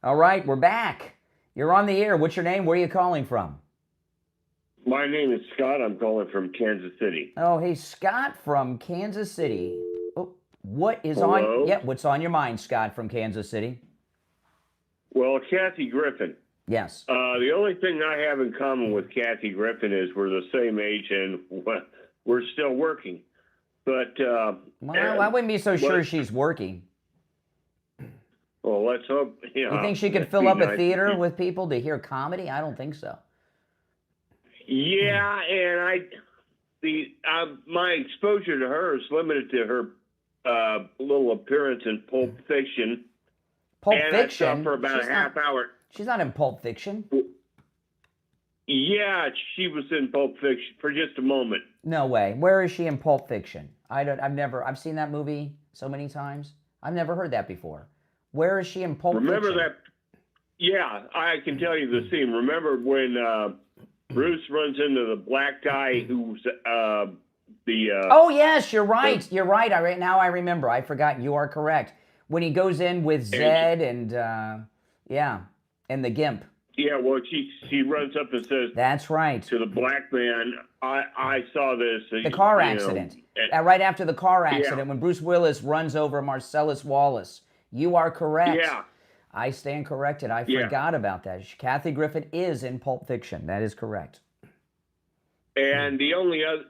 All right, we're back. You're on the air. What's your name? Where are you calling from? My name is Scott. I'm calling from Kansas City. Oh, hey, Scott from Kansas City. Oh, what is Hello? what's on your mind, Scott from Kansas City? Well, Kathy Griffin. Yes. The only thing I have in common with Kathy Griffin is we're the same age and we're still working. But well, I wouldn't be so sure she's working. Well, let's hope. You think she could fill up a theater with people to hear comedy? I don't think so. Yeah, and my exposure to her is limited to her little appearance in Pulp Fiction. Pulp and Fiction? I saw for about a half hour. She's not in Pulp Fiction. Yeah, she was in Pulp Fiction for just a moment. No way. Where is she in Pulp Fiction? I've seen that movie so many times. I've never heard that before. Where is she in Pulp Fiction? Remember that? Yeah, I can tell you the scene. Remember when Bruce runs into the black guy who's Oh, yes, you're right. You're right. Now I remember. I forgot. You are correct. When he goes in with Zed and the Gimp. Yeah, well, she runs up and says, "That's right." To the black man, I saw this. The car accident. Right after the car accident, when Bruce Willis runs over Marcellus Wallace. You are correct. Yeah. I stand corrected. I forgot about that. Kathy Griffin is in Pulp Fiction. That is correct. And the only other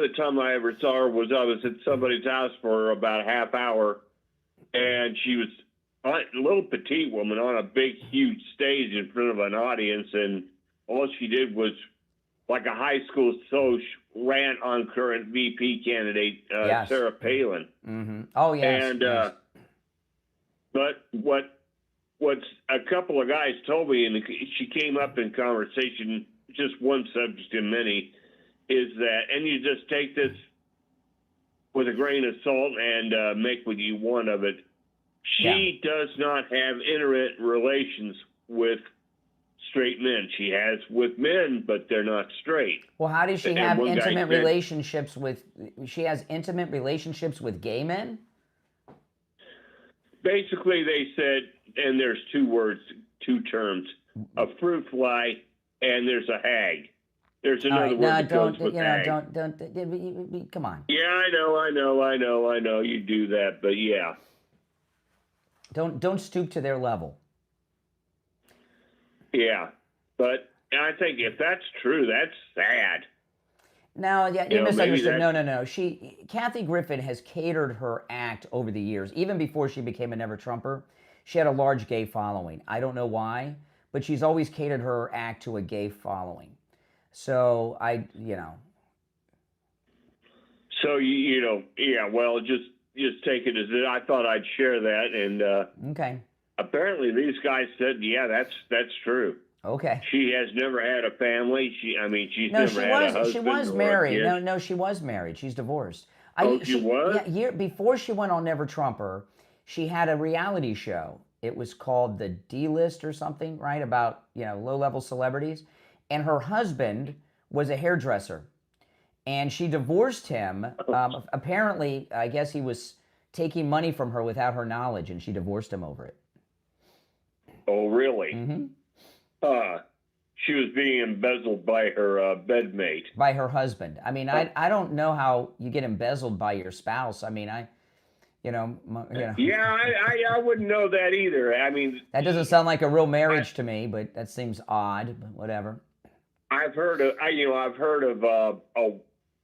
time I ever saw her was I was at somebody's house for about a half hour, and she was a little petite woman on a big, huge stage in front of an audience, and all she did was like a high school rant on current VP candidate Sarah Palin. Mm-hmm. Oh, yes. And yes. But what's a couple of guys told me, and she came up in conversation, just one subject in many, is that, and you just take this with a grain of salt and make what you want of it. She does not have intimate relations with straight men. She has with men, but they're not straight. Well, how does she have intimate relationships with? She has intimate relationships with gay men. Basically, they said, and there's two terms: a fruit fly, and there's a hag. There's another word that goes with hag. Don't. Come on. Yeah, I know. You do that, but yeah. Don't stoop to their level. Yeah, but I think if that's true, that's sad. No, you misunderstood. No. Kathy Griffin has catered her act over the years, even before she became a Never Trumper. She had a large gay following. I don't know why, but she's always catered her act to a gay following. So So well, just take it as it. I thought I'd share that, and okay. Apparently, these guys said, "Yeah, that's true." Okay. She has never had a family. She's never had a husband. She was married. No, she was married. She's divorced. She was? Yeah, before she went on Never Trumper, she had a reality show. It was called The D-List or something, right? About, low-level celebrities. And her husband was a hairdresser. And she divorced him. Apparently, I guess he was taking money from her without her knowledge, and she divorced him over it. Oh, really? Mm-hmm. She was being embezzled by her bedmate. By her husband. I mean, I don't know how you get embezzled by your spouse. I mean, Yeah, I wouldn't know that either. I mean, that doesn't sound like a real marriage to me, but that seems odd. But whatever. I've heard of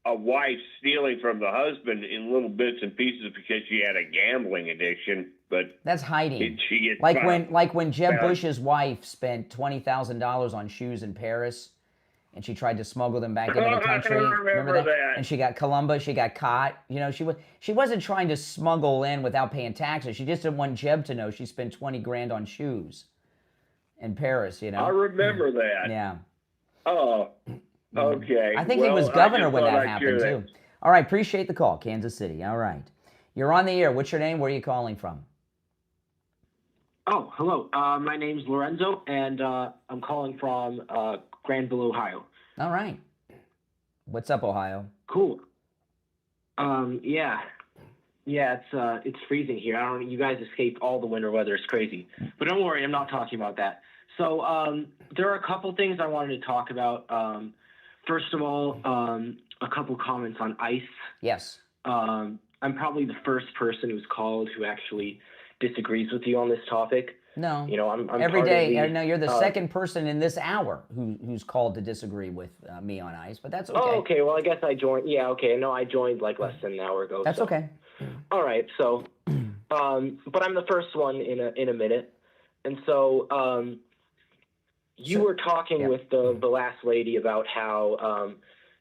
a wife stealing from the husband in little bits and pieces because she had a gambling addiction. But that's hiding. She gets like when Jeb Bush's wife spent $20,000 on shoes in Paris, and she tried to smuggle them back into the country. I remember that. And she got she got caught. She wasn't trying to smuggle in without paying taxes. She just didn't want Jeb to know she spent $20,000 on shoes in Paris. I remember that. Yeah. Oh, okay. I think he was governor when that happened too. All right, appreciate the call, Kansas City. All right, you're on the air. What's your name? Where are you calling from? Oh, hello. My name's Lorenzo, and I'm calling from Granville, Ohio. All right. What's up, Ohio? Cool. Yeah, it's freezing here. You guys escaped all the winter weather. It's crazy. But don't worry, I'm not talking about that. So there are a couple things I wanted to talk about. First of all, a couple comments on ICE. Yes. I'm probably the first person who's called who actually disagrees with you on this topic. No. I'm every day. No, you're the second person in this hour who's called to disagree with me on ICE, but that's okay. Oh, okay. Well, I guess I joined. Yeah, okay. No, I joined like less than an hour ago. That's okay. All right. So, but I'm the first one in a minute, and so you were talking with the last lady about how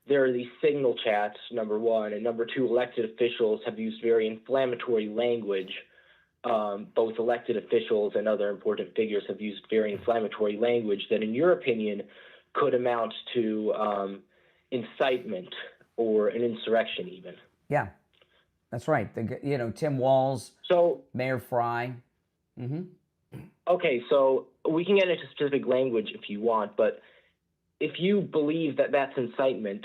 there are these signal chats, number one, and number two, elected officials have used very inflammatory language. Both elected officials and other important figures have used very inflammatory language that, in your opinion, could amount to incitement or an insurrection even. Yeah, that's right. Tim Walz, Mayor Fry. Mm-hmm. Okay, so we can get into specific language if you want, but if you believe that that's incitement,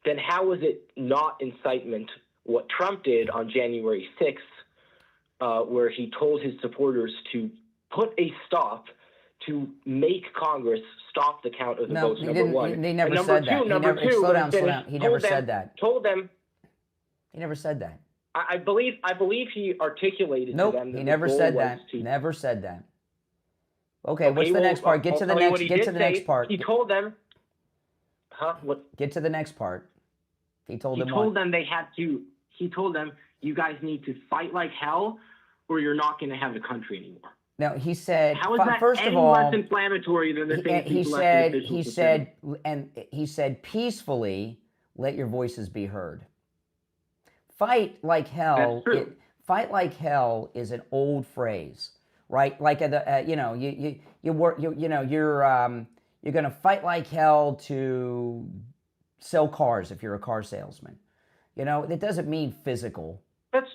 then how is it not incitement what Trump did on January 6th, where he told his supporters to put a stop to make Congress stop the count of the votes, number one. He never said that. Slow down. He never said that. Told them. He never said that. I believe he articulated to them. He never said that. Never said that. Okay, what's the next part? Get to the next part. He told them. What? Get to the next part. He told them they had to. He told them, you guys need to fight like hell, or you're not going to have a country anymore. No, he said. How is that first any of all, less inflammatory than the things he said peacefully, let your voices be heard. Fight like hell. fight like hell is an old phrase, right? Like you're going to fight like hell to sell cars if you're a car salesman. It doesn't mean physical. That's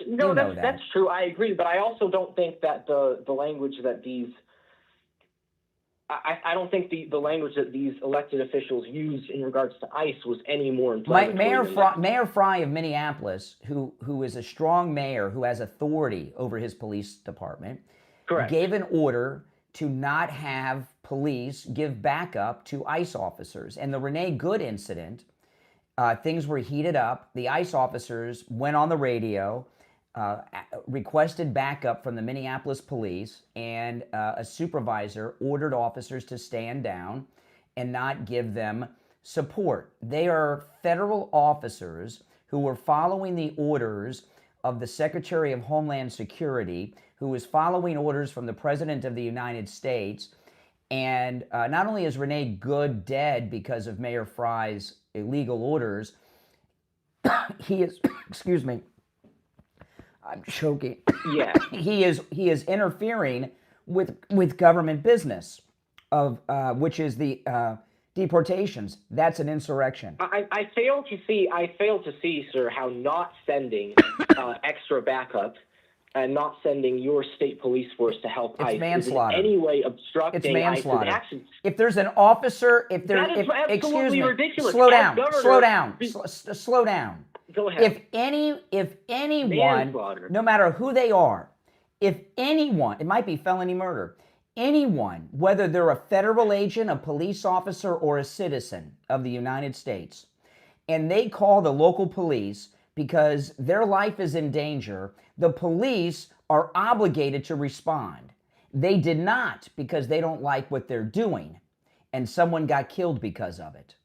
true. I agree, but I also don't think that the language that these I don't think the language that these elected officials used in regards to ICE was any more inflammatory. Mayor Fry of Minneapolis, who is a strong mayor who has authority over his police department, correct, gave an order to not have police give backup to ICE officers. And the Renee Good incident, things were heated up. The ICE officers went on the radio, requested backup from the Minneapolis police, and a supervisor ordered officers to stand down and not give them support. They are federal officers who were following the orders of the Secretary of Homeland Security, who was following orders from the President of the United States. And not only is Renee Good dead because of Mayor Fry's illegal orders, he is, excuse me, I'm choking. Yeah. He is interfering with government business, which is the deportations. That's an insurrection. I fail to see, sir, how not sending extra backup and not sending your state police force to help ICE is in any way obstructing ICE's actions. If there's an officer, that is absolutely ridiculous. Slow down. Slow down. Go ahead. If anyone, no matter who they are, if anyone, it might be felony murder, anyone, whether they're a federal agent, a police officer, or a citizen of the United States, and they call the local police because their life is in danger, the police are obligated to respond. They did not because they don't like what they're doing, and someone got killed because of it.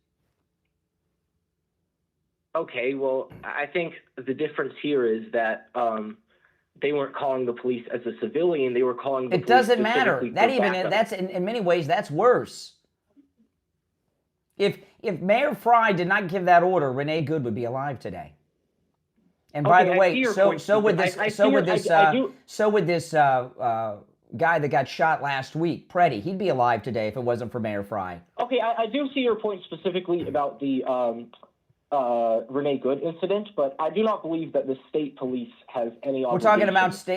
Okay, well, I think the difference here is that they weren't calling the police as a civilian; they were calling the police. It doesn't matter. That's in many ways that's worse. If Mayor Fry did not give that order, Renee Good would be alive today. And by the way, so would this guy that got shot last week, Preddy. He'd be alive today if it wasn't for Mayor Fry. Okay, I do see your point specifically about the Renee Good incident, but I do not believe that the state police has any obligation.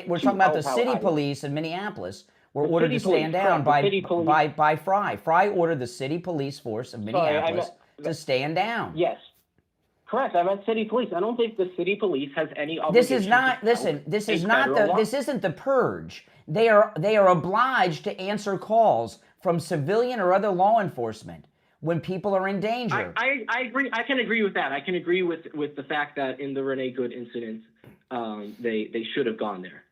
We're talking about the city police in Minneapolis were ordered to stand down by Fry. Fry ordered the city police force of Minneapolis to stand down. Yes. Correct. I meant city police. I don't think the city police has any obligation. This isn't the purge. They are obliged to answer calls from civilian or other law enforcement when people are in danger. I agree. I can agree with that. I can agree with the fact that in the Renee Good incident, they should have gone there.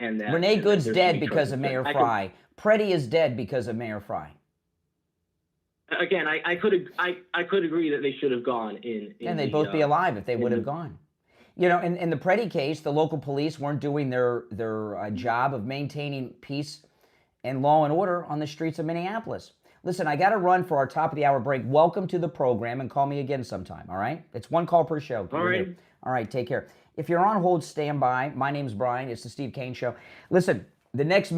And that Renee Good's dead because of Mayor Fry. Preddy is dead because of Mayor Fry. Again, I could agree that they should have gone in and they'd both be alive if they would have gone. In the Preddy case, the local police weren't doing their job of maintaining peace and law and order on the streets of Minneapolis. Listen, I got to run for our top of the hour break. Welcome to the program, and call me again sometime, all right? It's one call per show. All right. All right, take care. If you're on hold, stand by. My name's Brian. It's the Steve Kane Show. Listen, the next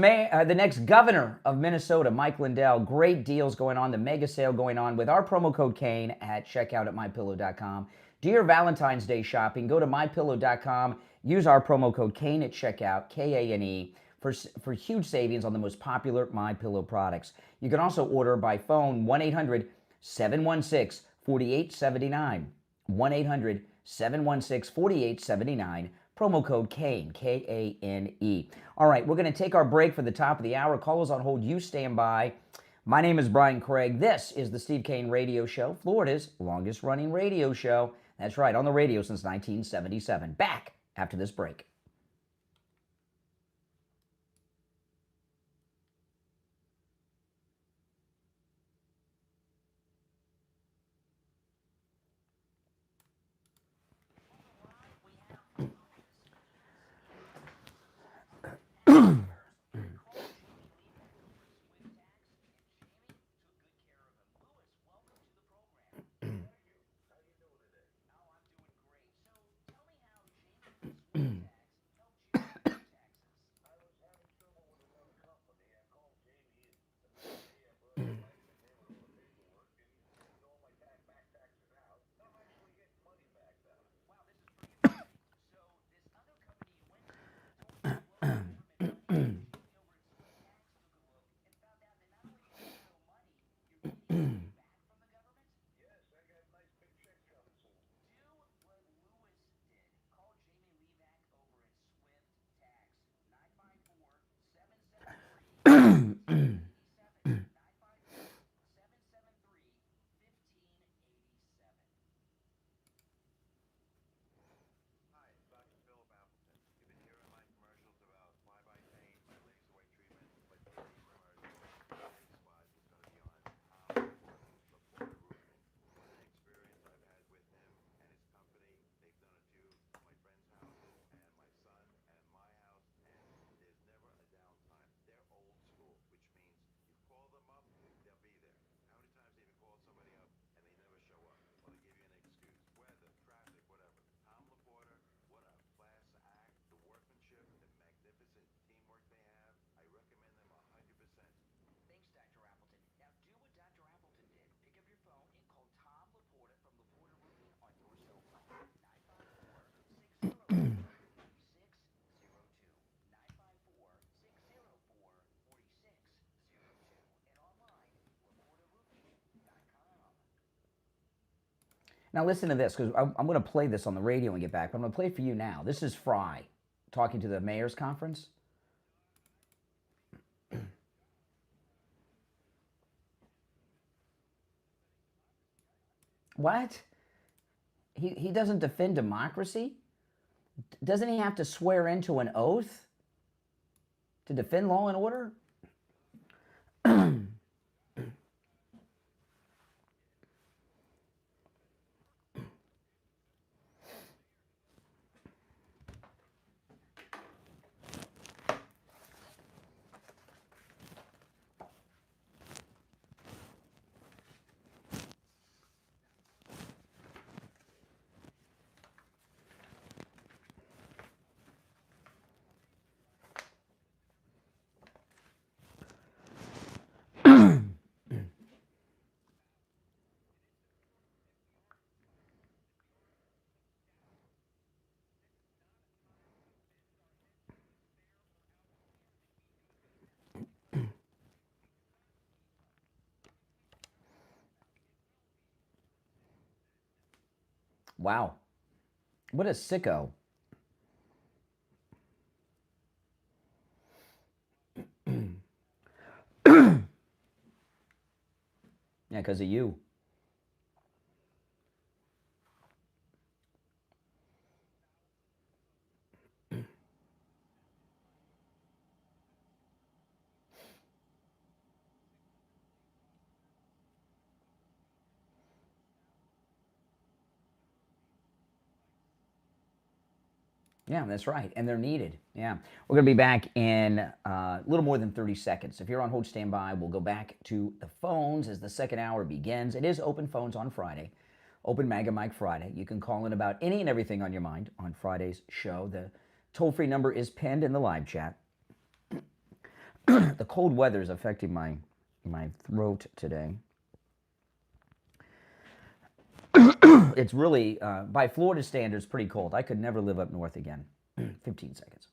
governor of Minnesota, Mike Lindell, great deals going on, the mega sale going on with our promo code Kane at checkout at mypillow.com. Do your Valentine's Day shopping. Go to mypillow.com. Use our promo code Kane at checkout, Kane, for huge savings on the most popular MyPillow products. You can also order by phone, 1-800-716-4879. 1-800-716-4879. Promo code Kane, Kane. All right, we're going to take our break for the top of the hour. Callers on hold, you stand by. My name is Brian Craig. This is the Steve Kane Radio Show, Florida's longest running radio show. That's right, on the radio since 1977. Back after this break. Now listen to this, because I'm going to play this on the radio and get back, but I'm going to play it for you now. This is Fry talking to the mayor's conference. What? He doesn't defend democracy? Doesn't he have to swear into an oath to defend law and order? Wow. What a sicko. Yeah, because of you. Yeah, that's right. And they're needed. Yeah. We're going to be back in a little more than 30 seconds. If you're on hold, stand by. We'll go back to the phones as the second hour begins. It is open phones on Friday. Open MAGA Mike Friday. You can call in about any and everything on your mind on Friday's show. The toll-free number is pinned in the live chat. The cold weather is affecting my throat today. It's really, by Florida standards, pretty cold. I could never live up north again. 15 seconds.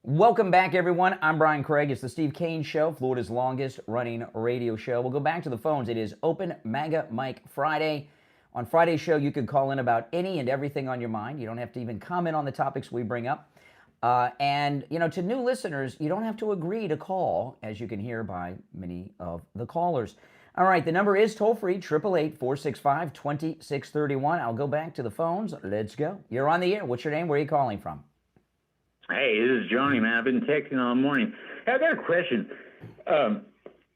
Welcome back, everyone. I'm Brian Craig. It's the Steve Kane Show, Florida's longest running radio show. We'll go back to the phones. It is Open MAGA Mike Friday. On Friday's show, you can call in about any and everything on your mind. You don't have to even comment on the topics we bring up. And, you know, to new listeners, you don't have to agree to call, as you can hear by many of the callers. All right, the number is toll-free, 888-465-2631. I'll go back to the phones. Let's go. You're on the air. What's your name? Where are you calling from? Hey, this is Johnny, man. I've been texting all morning. Hey, I got a question.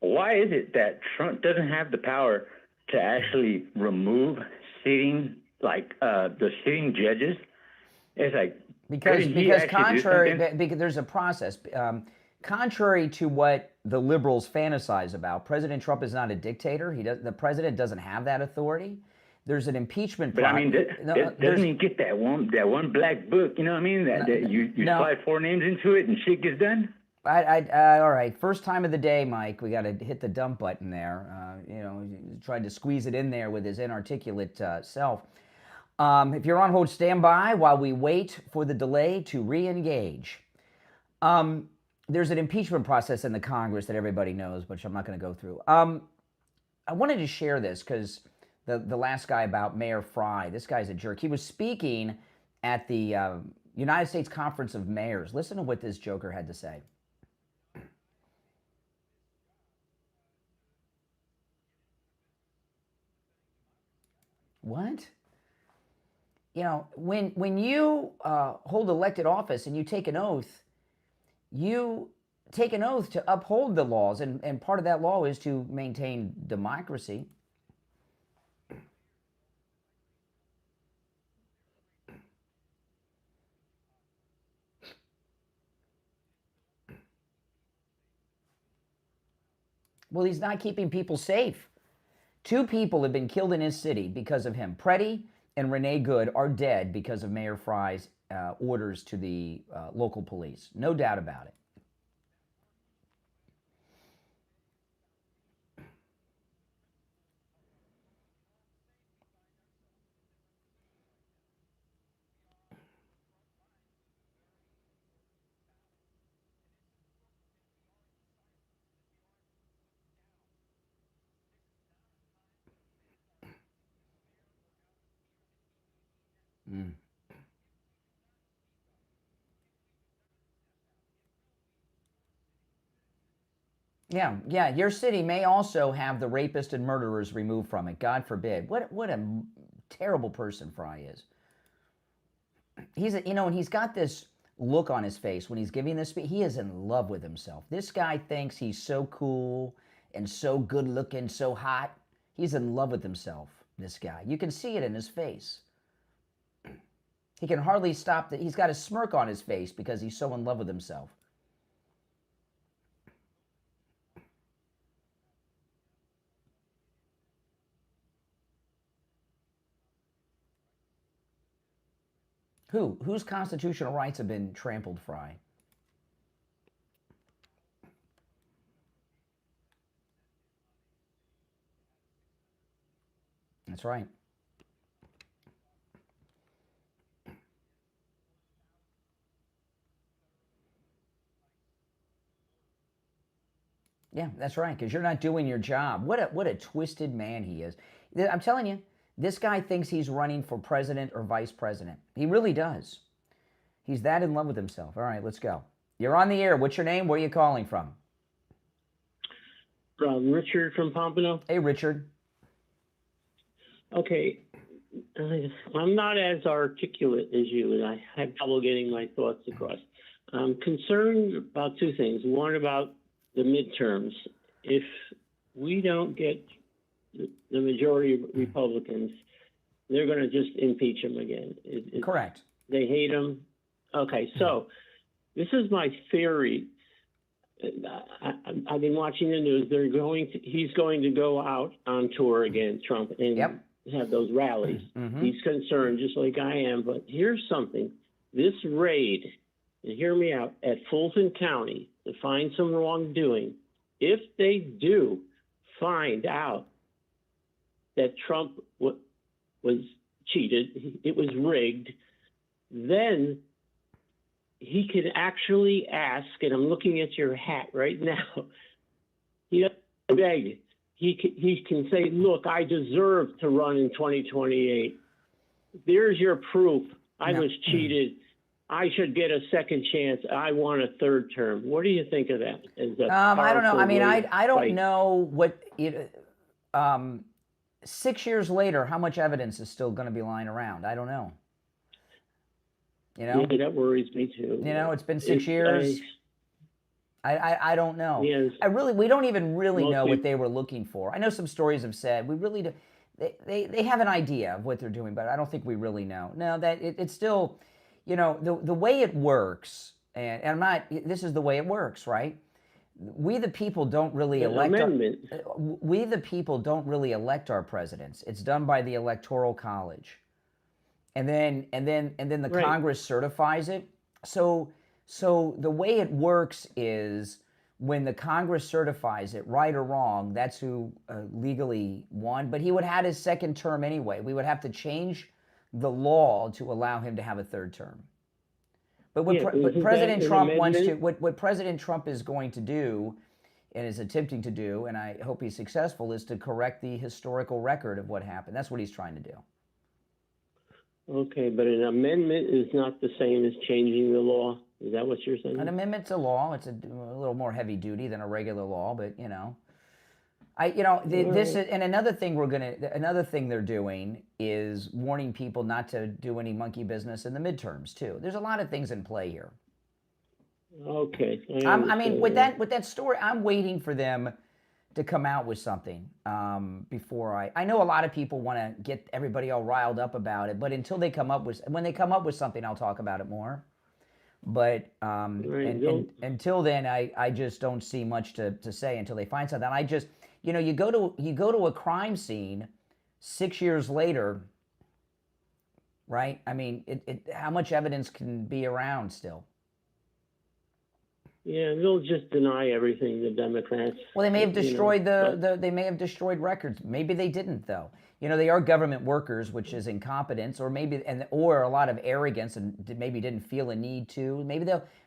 Why is it that Trump doesn't have the power to actually remove sitting, the sitting judges? It's like, because contrary, because there's a process. Contrary to what the liberals fantasize about, President Trump is not a dictator. The president doesn't have that authority. There's an impeachment process. But I mean, doesn't he get that one black book? You know what I mean? That you slide 4 names into it and shit gets done. All right, first time of the day, Mike. We got to hit the dump button there. He tried to squeeze it in there with his inarticulate self. If you're on hold, stand by while we wait for the delay to re-engage. There's an impeachment process in the Congress that everybody knows, which I'm not going to go through. I wanted to share this because the last guy about Mayor Fry, this guy's a jerk. He was speaking at the United States Conference of Mayors. Listen to what this joker had to say. What? When you hold elected office and you take an oath, you take an oath to uphold the laws, and part of that law is to maintain democracy. Well, he's not keeping people safe. 2 people have been killed in his city because of him. Preddy and Renee Good are dead because of Mayor Fry's orders to the local police. No doubt about it. Mm. Yeah. Your city may also have the rapists and murderers removed from it. God forbid. What a terrible person Fry is. And he's got this look on his face when he's giving this speech. He is in love with himself. This guy thinks he's so cool and so good looking, so hot. He's in love with himself, this guy. You can see it in his face. He can hardly stop that. He's got a smirk on his face because he's so in love with himself. Whose constitutional rights have been trampled, Fry? That's right. Yeah, that's right, because you're not doing your job. What a twisted man he is. I'm telling you, this guy thinks he's running for president or vice president. He really does. He's that in love with himself. All right, let's go. You're on the air. What's your name? Where are you calling from? Richard from Pompano. Hey, Richard. Okay. I'm not as articulate as you, and I have trouble getting my thoughts across. I'm concerned about 2 things. One, about the midterms. If we don't get the majority of Republicans, they're going to just impeach him again. Correct. They hate him. Okay, so this is my theory. I've been watching the news. He's going to go out on tour again, Trump, and have those rallies. Mm-hmm. He's concerned, just like I am. But here's something: this raid, and hear me out, at Fulton County to find some wrongdoing. If they do find out that Trump was cheated, it was rigged, then he could actually ask, and I'm looking at your hat right now, he doesn't beg. He can say, look, I deserve to run in 2028. There's your proof. I was cheated. I should get a second chance. I want a 3rd term. What do you think of that? I don't know. I mean, I don't know what... 6 years later, how much evidence is still going to be lying around? I don't know. Yeah, that worries me too. It's been 6 years. I don't know. Yes. We don't even really know what they were looking for. I know some stories have said we really do. They have an idea of what they're doing, but I don't think we really know. No, that it's still, the way it works, and I'm not. This is the way it works, right? We the people don't really elect. We the people don't really elect our presidents. It's done by the Electoral College, and then the Congress certifies it. So So the way it works is when the Congress certifies it, right or wrong, that's who legally won. But he would have had his second term anyway. We would have to change the law to allow him to have a third term. But what, what President Trump wants to, what President Trump is going to do and is attempting to do, and I hope he's successful, is to correct the historical record of what happened. That's what he's trying to do. Okay, but an amendment is not the same as changing the law. Is that what you're saying? An amendment's a law. It's a little more heavy duty than a regular law, but you know, this is, and another thing they're doing is warning people not to do any monkey business in the midterms too. There's a lot of things in play here. Okay. I mean, with that story, I'm waiting for them to come out with something before I know a lot of people want to get everybody all riled up about it, but until they come up with, when they come up with something, I'll talk about it more. But until then, I just don't see much to say until they find something. I just, you go to a crime scene 6 years later, right? I mean, how much evidence can be around still? Yeah, they'll just deny everything, the Democrats. Well, they may have destroyed they may have destroyed records. Maybe they didn't, though. They are government workers, which is incompetence, or maybe or a lot of arrogance, and maybe didn't feel a need to.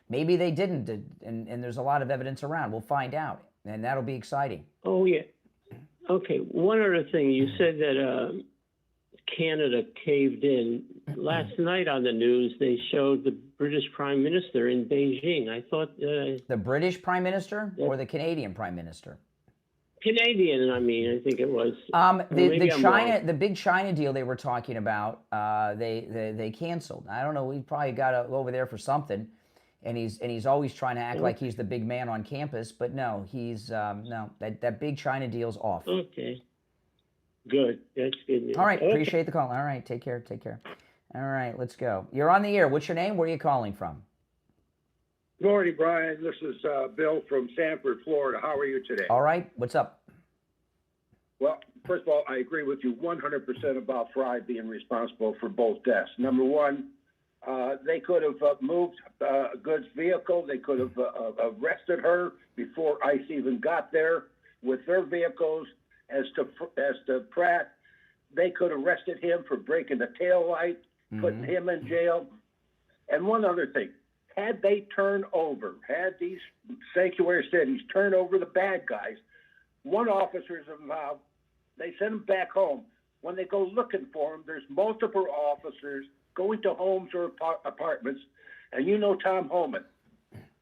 Maybe they didn't, and there's a lot of evidence around. We'll find out, and that'll be exciting. Oh yeah. Okay. One other thing, you said that Canada caved in. Last night on the news, they showed the British Prime Minister in Beijing. I thought the British Prime Minister or the Canadian Prime Minister? Canadian, I think it was. The big China deal they were talking about, they canceled. I don't know. He probably got over there for something, and he's always trying to act like he's the big man on campus. But no, he's no, that big China deal's off. Okay. Good. That's good news. All right. Appreciate the call. All right. Take care. All right. Let's go. You're on the air. What's your name? Where are you calling from? Good morning, Brian. This is Bill from Sanford, Florida. How are you today? All right. What's up? Well, first of all, I agree with you 100% about Fry being responsible for both deaths. Number one, they could have moved Good's vehicle. They could have arrested her before ICE even got there with their vehicles. As to Pratt, they could have arrested him for breaking the tail light, putting him in jail. And one other thing, had these sanctuary cities turn over the bad guys, one officer's involved, they send them back home. When they go looking for them, there's multiple officers going to homes or apartments, and Tom Homan.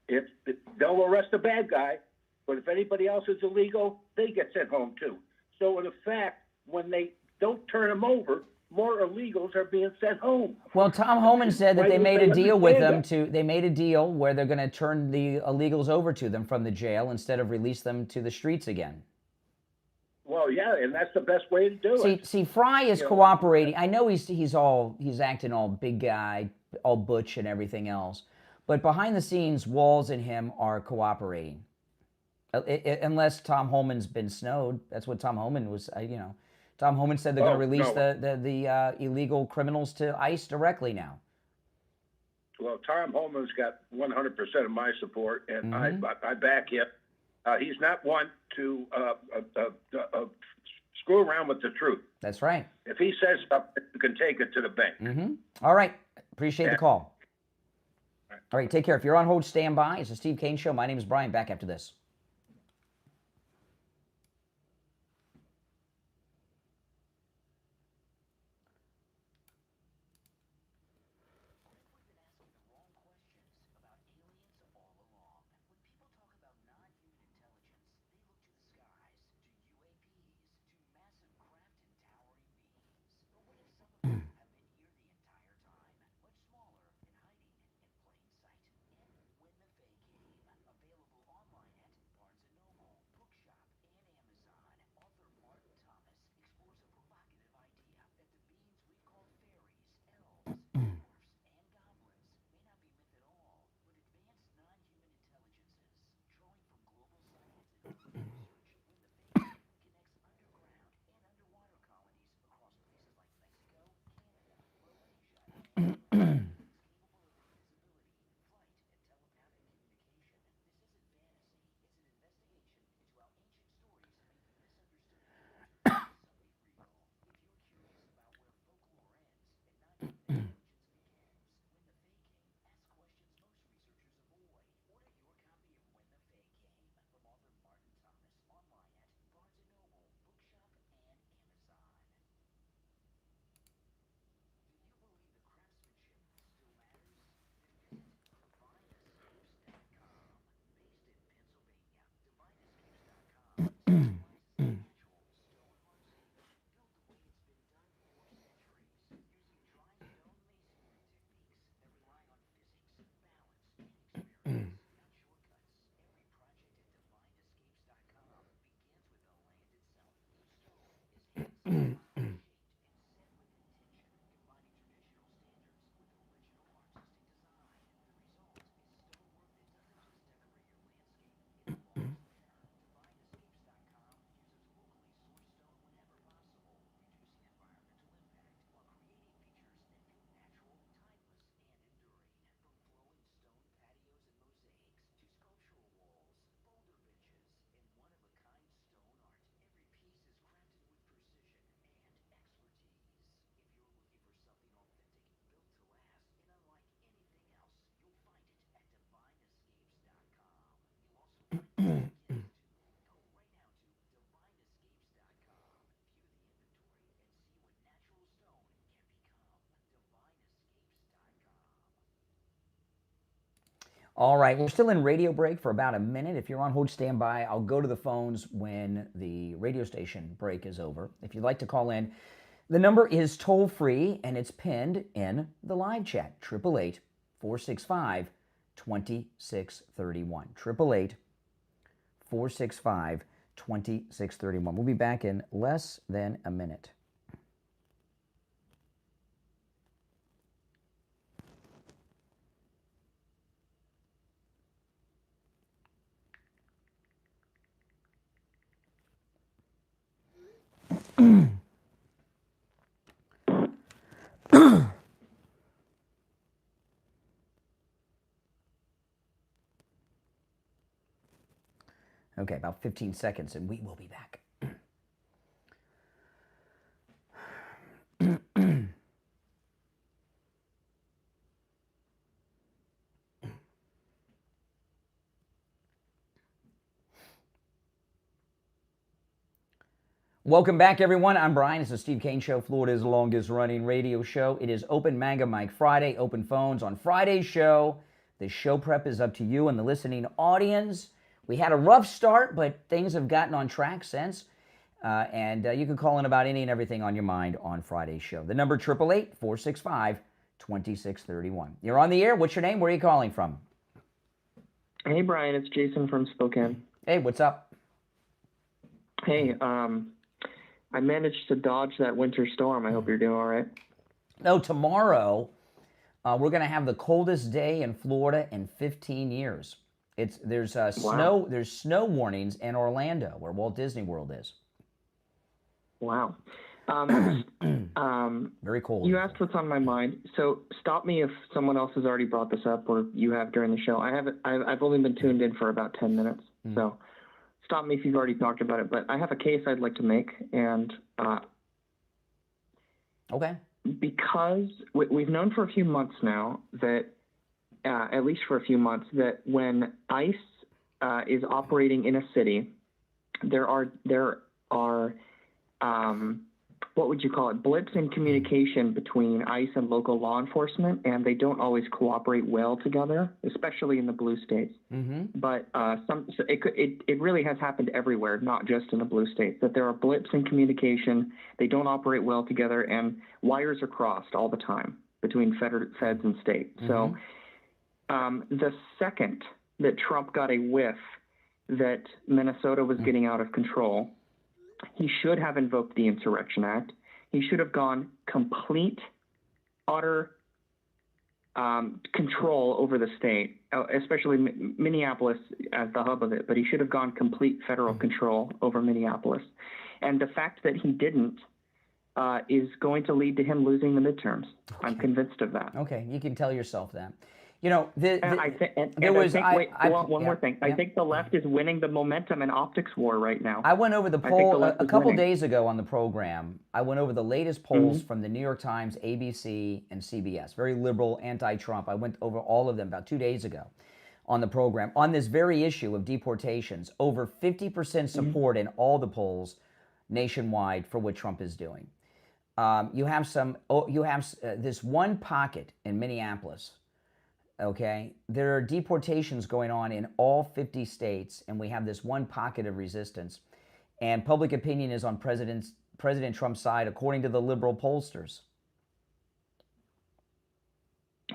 They'll arrest the bad guy, but if anybody else is illegal, they get sent home too. So in effect, when they don't turn them over, more illegals are being sent home. Well, Tom Homan said that they made a deal with them they made a deal where they're going to turn the illegals over to them from the jail instead of release them to the streets again. Well, yeah, and that's the best way to do it. See, Fry is cooperating. I know he's acting all big guy, all butch and everything else, but behind the scenes, Walz and him are cooperating. Unless Tom Homan's been snowed. That's what Tom Homan was, Tom Homan said they're going to release the illegal criminals to ICE directly now. Well, Tom Homan's got 100% of my support, and I back him. He's not one to screw around with the truth. That's right. If he says something, you can take it to the bank. All right. Appreciate the call. All right, take care. If you're on hold, stand by. It's the Steve Kane Show. My name is Brian. Back after this. All right, we're still in radio break for about a minute. If you're on hold, stand by. I'll go to the phones when the radio station break is over. If you'd like to call in, the number is toll-free, and it's pinned in the live chat, 888-465-2631. 888-465-2631. We'll be back in less than a minute. Okay, about 15 seconds and we will be back. Welcome back, everyone. I'm Brian. It's the Steve Kane Show, Florida's longest running radio show. It is Open Manga Mic Friday, open phones. On Friday's show, the show prep is up to you and the listening audience. We had a rough start, but things have gotten on track since. And you can call in about any and everything on your mind on Friday's show. The number 888-465-2631. You're on the air. What's your name? Where are you calling from? Hey, Brian. It's Jason from Spokane. Hey, what's up? Hey, I managed to dodge that winter storm. I hope you're doing all right. No, tomorrow we're going to have the coldest day in Florida in 15 years. There's snow. There's snow warnings in Orlando, where Walt Disney World is. Wow. Very cold. You asked what's on my mind, so stop me if someone else has already brought this up or you have during the show. I've only been tuned in for about 10 minutes, so stop me if you've already talked about it. But I have a case I'd like to make, and okay, because we've known for a few months now that. At least for a few months, that when ICE is operating in a city, there are what would you call it, blips in communication between ICE and local law enforcement, and they don't always cooperate well together, especially in the blue states. But it really has happened everywhere, not just in the blue states, that there are blips in communication, they don't operate well together, and wires are crossed all the time between feds and state. So the second that Trump got a whiff that Minnesota was getting out of control, he should have invoked the Insurrection Act. He should have gone complete, utter control over the state, especially Minneapolis as the hub of it, but he should have gone complete federal control over Minneapolis. And the fact that he didn't is going to lead to him losing the midterms. Okay. I'm convinced of that. Okay, you can tell yourself that. You know, one more thing. I think the left is winning the momentum and optics war right now. I went over the poll a couple days ago on the program. I went over the latest polls from the New York Times, ABC, and CBS. Very liberal, anti-Trump. I went over all of them about 2 days ago on the program. On this very issue of deportations, over 50% support in all the polls nationwide for what Trump is doing. You have this one pocket in Minneapolis. Okay, there are deportations going on in all 50 states, and we have this one pocket of resistance. and public opinion is on President Trump's side, according to the liberal pollsters.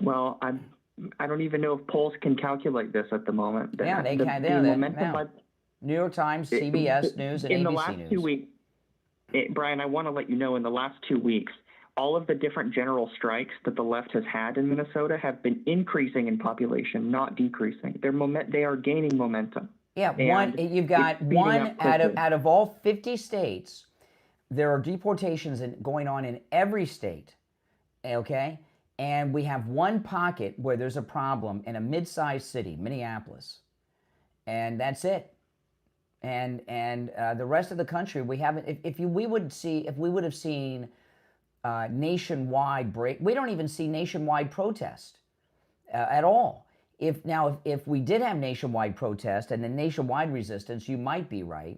Well, I don't even know if polls can calculate this at the moment. Yeah, they can. New York Times, CBS News, and ABC News. In the last 2 weeks, Brian, I want to let you know, in the last 2 weeks, all of the different general strikes that the left has had in Minnesota have been increasing in population, not decreasing. They are gaining momentum. Yeah, you've got one out of all 50 states. There are deportations going on in every state, okay? And we have one pocket where there's a problem in a mid-sized city, Minneapolis, and that's it. And the rest of the country, we haven't. If we would have seen nationwide break, we don't even see nationwide protest at all. If we did have nationwide protest and then nationwide resistance, you might be right,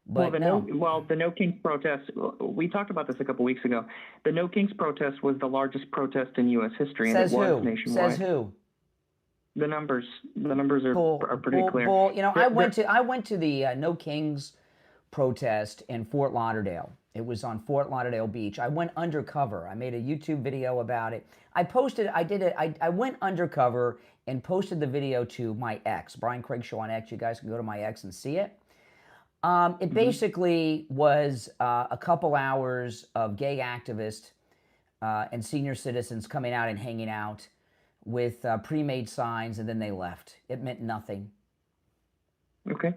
But the No Kings protest, we talked about this a couple weeks ago. The No Kings protest was the largest protest in U.S. history, and it was nationwide. Says who? The numbers are pretty clear. I went to the No Kings protest in Fort Lauderdale. It was on Fort Lauderdale Beach. I went undercover. I made a YouTube video about it. I went undercover and posted the video to my X, Brian Craig Show on X. You guys can go to my X and see it. It basically was a couple hours of gay activists and senior citizens coming out and hanging out with pre-made signs, and then they left. It meant nothing. Okay.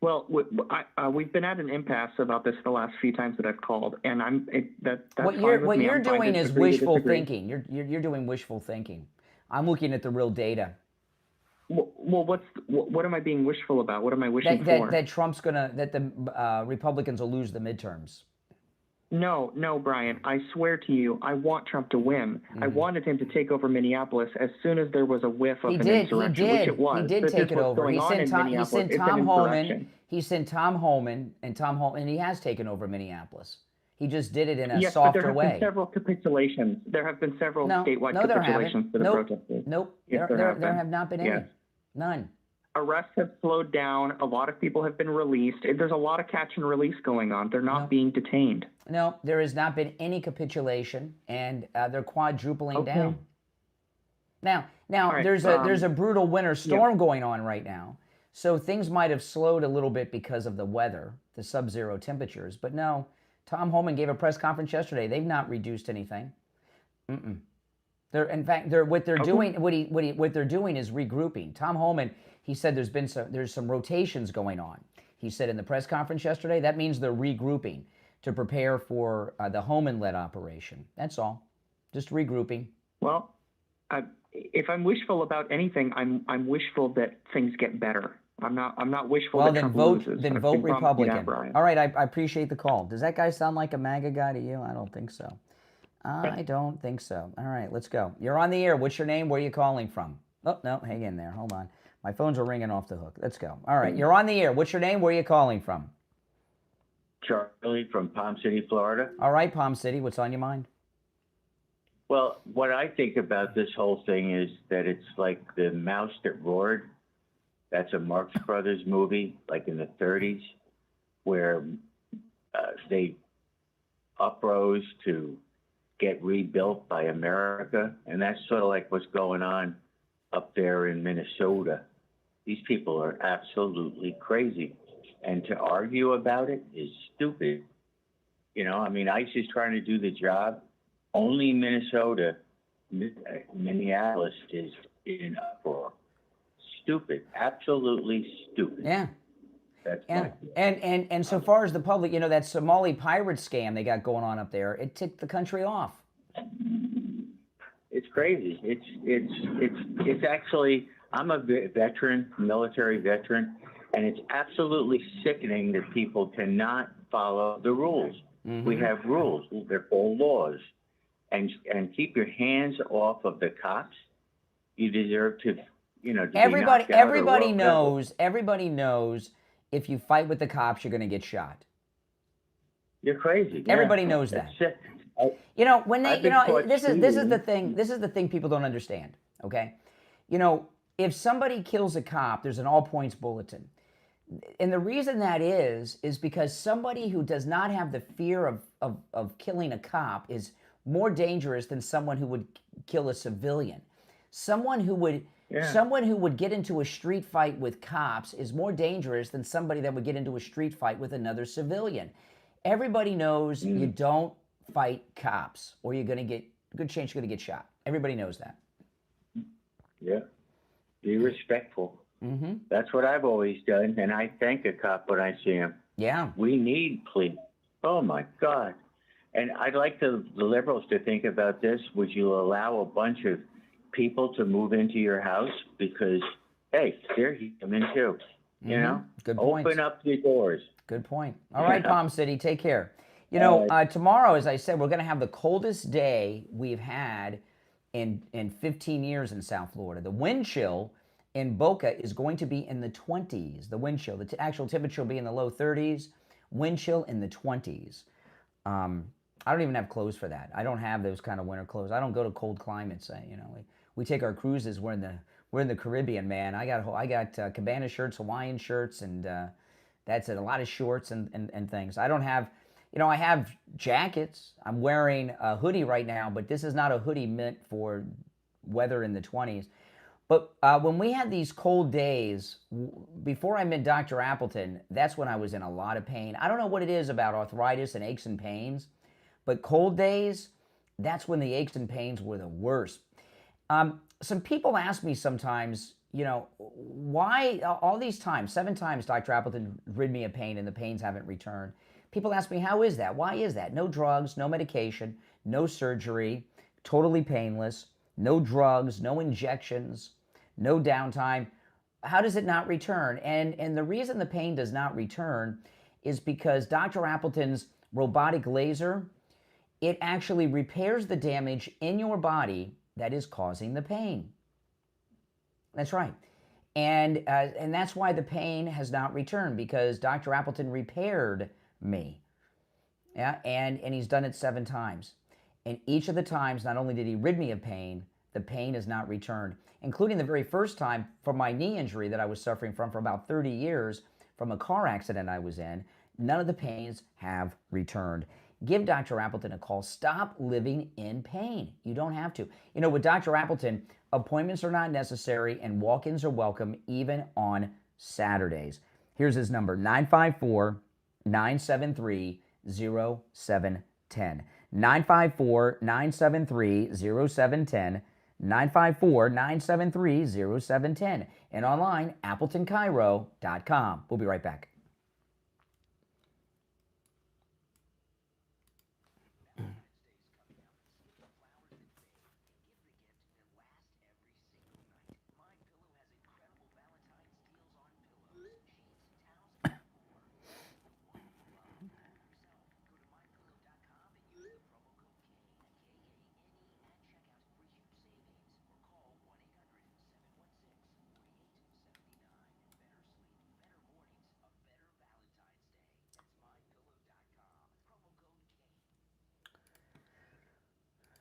Well, we've been at an impasse about this the last few times that I've called, and what you're doing is wishful thinking. You're doing wishful thinking. I'm looking at the real data. Well, what am I being wishful about? What am I wishing for? That the Republicans will lose the midterms. No, Brian. I swear to you, I want Trump to win. I wanted him to take over Minneapolis as soon as there was a whiff of an insurrection, which it was. He did take it over. He sent Tom Homan. He sent Tom Homan, and he has taken over Minneapolis. He just did it in a softer way. There have been several capitulations. There have been several statewide capitulations for the protesters. Nope. There have not been any. Yes. None. Arrests have slowed down. A lot of people have been released. There's a lot of catch and release going on. They're not being detained. No, there has not been any capitulation, and they're quadrupling down. Now, right, there's a brutal winter storm going on right now, so things might have slowed a little bit because of the weather, the sub-zero temperatures. But no, Tom Homan gave a press conference yesterday. They've not reduced anything. What they're doing is regrouping. Tom Homan, he said there's some rotations going on. He said in the press conference yesterday that means they're regrouping to prepare for the Homan-led operation. That's all, just regrouping. Well, if I'm wishful about anything, I'm wishful that things get better. I'm not wishful that Trump loses. Then vote Republican. All right, I appreciate the call. Does that guy sound like a MAGA guy to you? I don't think so. I don't think so. All right, let's go. You're on the air. What's your name? Where are you calling from? Oh, no, hang in there. Hold on. My phones are ringing off the hook. Let's go. All right, you're on the air. What's your name? Where are you calling from? Charlie from Palm City, Florida. All right, Palm City. What's on your mind? Well, what I think about this whole thing is that it's like the mouse that roared. That's a Marx Brothers movie, like in the 30s, where they uprose to get rebuilt by America. And that's sort of like what's going on up there in Minnesota. These people are absolutely crazy. And to argue about it is stupid. ICE is trying to do the job. Only Minnesota, Minneapolis is in uproar. Stupid, absolutely stupid. Yeah. And so far as the public, that Somali pirate scam they got going on up there, it ticked the country off. It's crazy. It's actually, I'm a veteran, military veteran, and it's absolutely sickening that people cannot follow the rules. Mm-hmm. We have rules. They're called laws. And keep your hands off of the cops. You deserve to, everybody knows if you fight with the cops, you're going to get shot. You're crazy. Everybody knows that. This is the thing people don't understand. Okay, if somebody kills a cop, there's an all points bulletin. And the reason that is because somebody who does not have the fear of killing a cop is more dangerous than someone who would kill a civilian. Someone who would get into a street fight with cops is more dangerous than somebody that would get into a street fight with another civilian. Everybody knows you don't fight cops or you're going to get, good chance you're going to get shot. Everybody knows that. Yeah. Be respectful. That's what I've always done, and I thank a cop when I see him. Yeah. We need police. Oh, my God. And I'd like the liberals to think about this. Would you allow a bunch of people to move into your house? Because, hey, they're human too. You know? Good point. Open up the doors. Good point. All right, Palm City, take care. You know, tomorrow, as I said, we're going to have the coldest day we've had in 15 years in South Florida. The wind chill in Boca is going to be in the 20s, the wind chill. The actual temperature will be in the low 30s, wind chill in the 20s. I don't even have clothes for that. I don't have those kind of winter clothes. I don't go to cold climates. You know, we take our cruises. We're in the Caribbean, man. I got cabana shirts, Hawaiian shirts, and that's it. A lot of shorts and things. I don't have, you know, I have jackets. I'm wearing a hoodie right now, but this is not a hoodie meant for weather in the 20s. But when we had these cold days, before I met Dr. Appleton, that's when I was in a lot of pain. I don't know what it is about arthritis and aches and pains, but cold days, that's when the aches and pains were the worst. Some people ask me sometimes, you know, why all these times, 7 times Dr. Appleton rid me of pain and the pains haven't returned. People ask me, how is that? Why is that? No drugs, no medication, no surgery, totally painless. No drugs, no injections, no downtime. How does it not return? And the reason the pain does not return is because Dr. Appleton's robotic laser, it actually repairs the damage in your body that is causing the pain. That's right. And that's why the pain has not returned, because Dr. Appleton repaired me. Yeah, and he's done it 7 times. And each of the times, not only did he rid me of pain, the pain has not returned, including the very first time for my knee injury that I was suffering from for about 30 years from a car accident I was in. None of the pains have returned. Give Dr. Appleton a call. Stop living in pain. You don't have to. You know, with Dr. Appleton, appointments are not necessary and walk-ins are welcome even on Saturdays. Here's his number, 954-973-0710. 954-973-0710, 954-973-0710, and online, AppletonCairo.com. We'll be right back.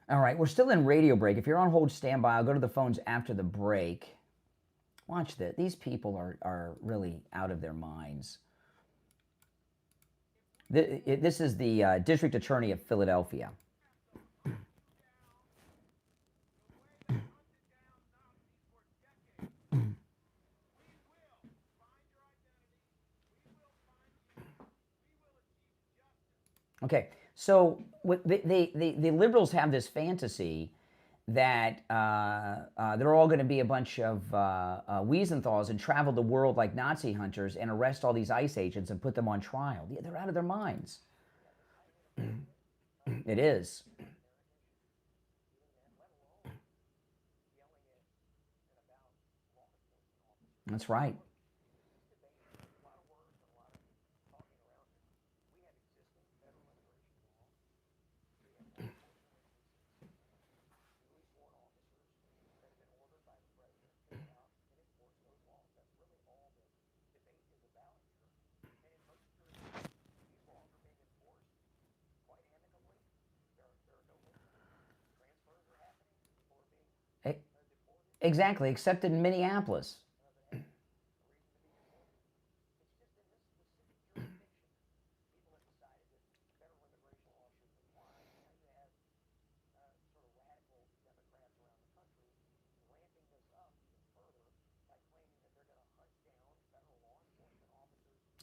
All right, we're still in radio break. If you're on hold, stand by. I'll go to the phones after the break. Watch this. These people are really out of their minds. This is the District Attorney of Philadelphia. Okay. So the liberals have this fantasy that they're all going to be a bunch of Wiesenthal's and travel the world like Nazi hunters and arrest all these ICE agents and put them on trial. Yeah, they're out of their minds. It is. That's right. Exactly, except in Minneapolis.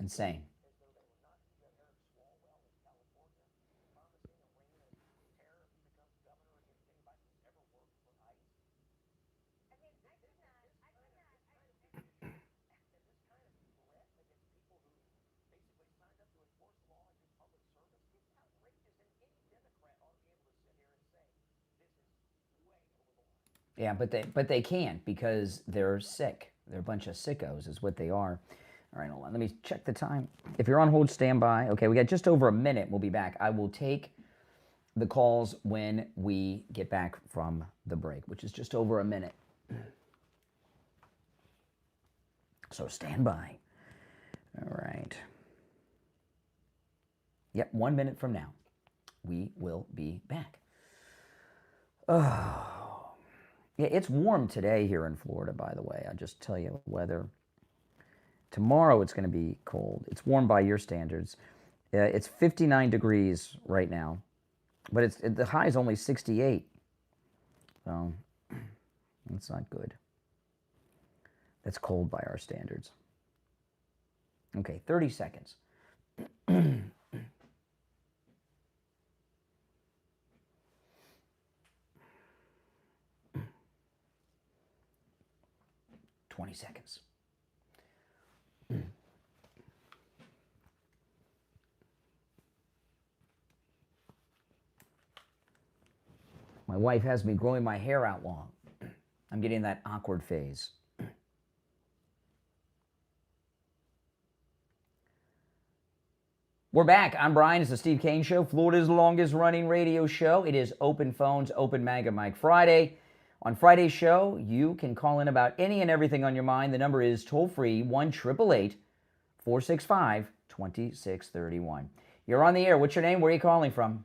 Insane. Yeah, but they can't because they're sick. They're a bunch of sickos is what they are. All right, hold on. Let me check the time. If you're on hold, stand by. Okay, we got just over a minute. We'll be back. I will take the calls when we get back from the break, which is just over a minute. So stand by. All right. Yep, 1 minute from now, we will be back. Oh. Yeah, it's warm today here in Florida, by the way. I'll just tell you weather. Tomorrow it's going to be cold. It's warm by your standards. It's 59 degrees right now, but the high is only 68. So that's not good. That's cold by our standards. Okay, 30 seconds. 20 seconds. My wife has me growing my hair out long. I'm getting that awkward phase. We're back. I'm Brian. It's the Steve Kane Show, Florida's longest running radio show. It is Open Phones, Open MAGA Mike Friday. On Friday's show, you can call in about any and everything on your mind. The number is toll-free, 1-888-465-2631. You're on the air. What's your name? Where are you calling from?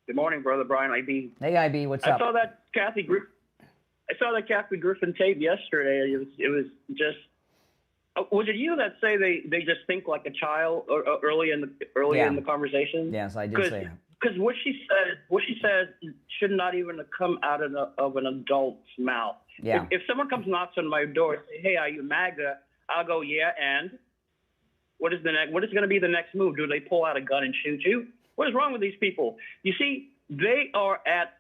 Good morning, Brother Brian. IB. Hey, IB. What's up? I saw that Kathy Griffin tape yesterday. It was just. Was it you that say they just think like a child early in the conversation? Yes, I did say that. Because what she says should not even come out of an adult's mouth. Yeah. If someone comes and knocks on my door and say, "Hey, are you MAGA?" I'll go, "Yeah." And what is going to be the next move? Do they pull out a gun and shoot you? What is wrong with these people? You see, they are at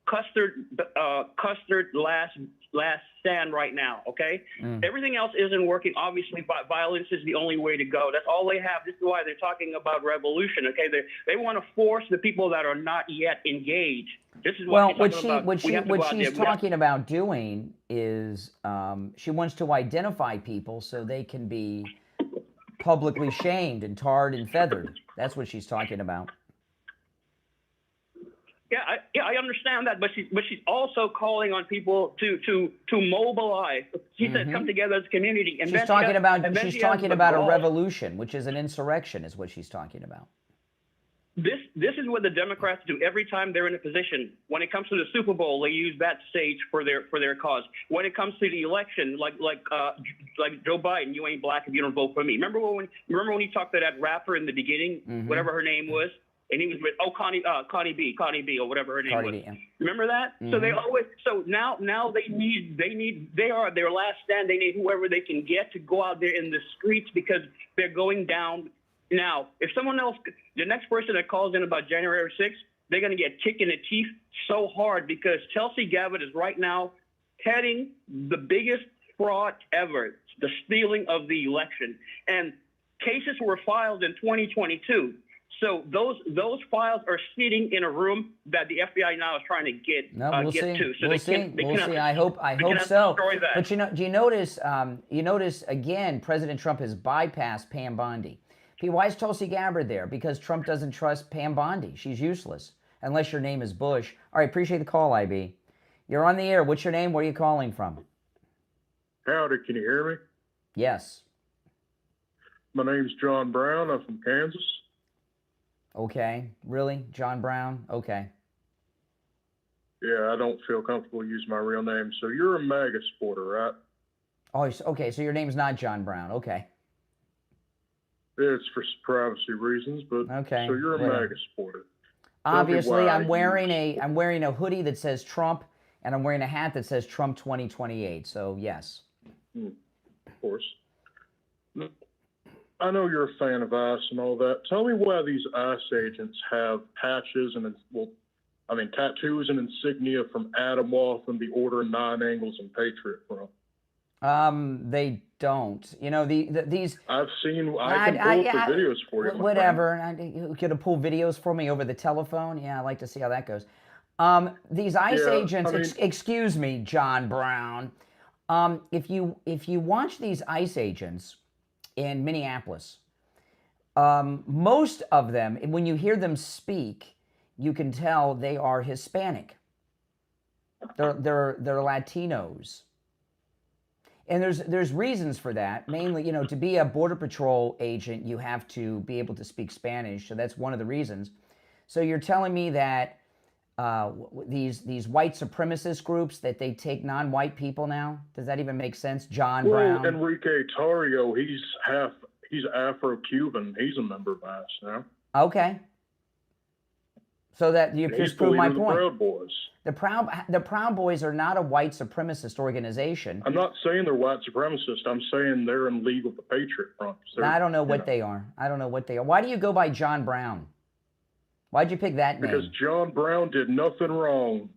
Custard last stand right now, okay? Everything else isn't working. Obviously, violence is the only way to go. That's all they have. This is why they're talking about revolution, okay? They want to force the people that are not yet engaged. This is what she's talking about doing is she wants to identify people so they can be publicly shamed and tarred and feathered. That's what she's talking about. Yeah, I understand that, but she's also calling on people to mobilize. She said, "Come together as a community." And she's talking about a revolution, which is an insurrection, is what she's talking about. This is what the Democrats do every time they're in a position. When it comes to the Super Bowl, they use that stage for their cause. When it comes to the election, like Joe Biden, you ain't black if you don't vote for me. Remember when he talked to that rapper in the beginning, whatever her name was? And he was with Connie B, or whatever her name was. B, yeah. Remember that? So they always now they are at their last stand. They need whoever they can get to go out there in the streets because they're going down. Now, if someone else, the next person that calls in about January 6th, they're going to get kicked in the teeth so hard because Tulsi Gabbard is right now heading the biggest fraud ever, the stealing of the election. And cases were filed in 2022. So those files are sitting in a room that the FBI now is trying to get to. So we'll see. I hope so. But do you notice? Again, President Trump has bypassed Pam Bondi. Why is Tulsi Gabbard there? Because Trump doesn't trust Pam Bondi. She's useless unless your name is Bush. All right, appreciate the call, IB. You're on the air. What's your name? Where are you calling from? Howdy, can you hear me? Yes. My name's John Brown. I'm from Kansas. Okay, really? John Brown? Okay. Yeah, I don't feel comfortable using my real name. So you're a MAGA supporter, right? Oh, okay, so your name's not John Brown. Okay. It's for privacy reasons, but okay. So you're a MAGA supporter. Obviously, I'm wearing a hoodie that says Trump, and I'm wearing a hat that says Trump 2028. So yes. Of course. I know you're a fan of ICE and all that. Tell me why these ICE agents have patches and, tattoos and insignia from Adamov and the Order of Nine Angles and Patriot Front. They don't. These. I've seen. I can pull up the videos for you. Whatever. You could have pulled videos for me over the telephone. Yeah, I'd like to see how that goes. These ICE agents. Excuse me, John Brown. If you watch these ICE agents in Minneapolis, most of them, when you hear them speak, you can tell they are Hispanic. They're Latinos. And there's reasons for that. Mainly, to be a Border Patrol agent, you have to be able to speak Spanish. So that's one of the reasons. So you're telling me that these white supremacist groups, that they take non-white people now? Does that even make sense? John Brown? Enrique Tarrio, he's Afro-Cuban. He's a member of ICE now. Okay. So that you just proved my point. The Proud Boys. The Proud Boys are not a white supremacist organization. I'm not saying they're white supremacists. I'm saying they're in league with the Patriot Front. I don't know what they are. I don't know what they are. Why do you go by John Brown? Why'd you pick that name? Because John Brown did nothing wrong.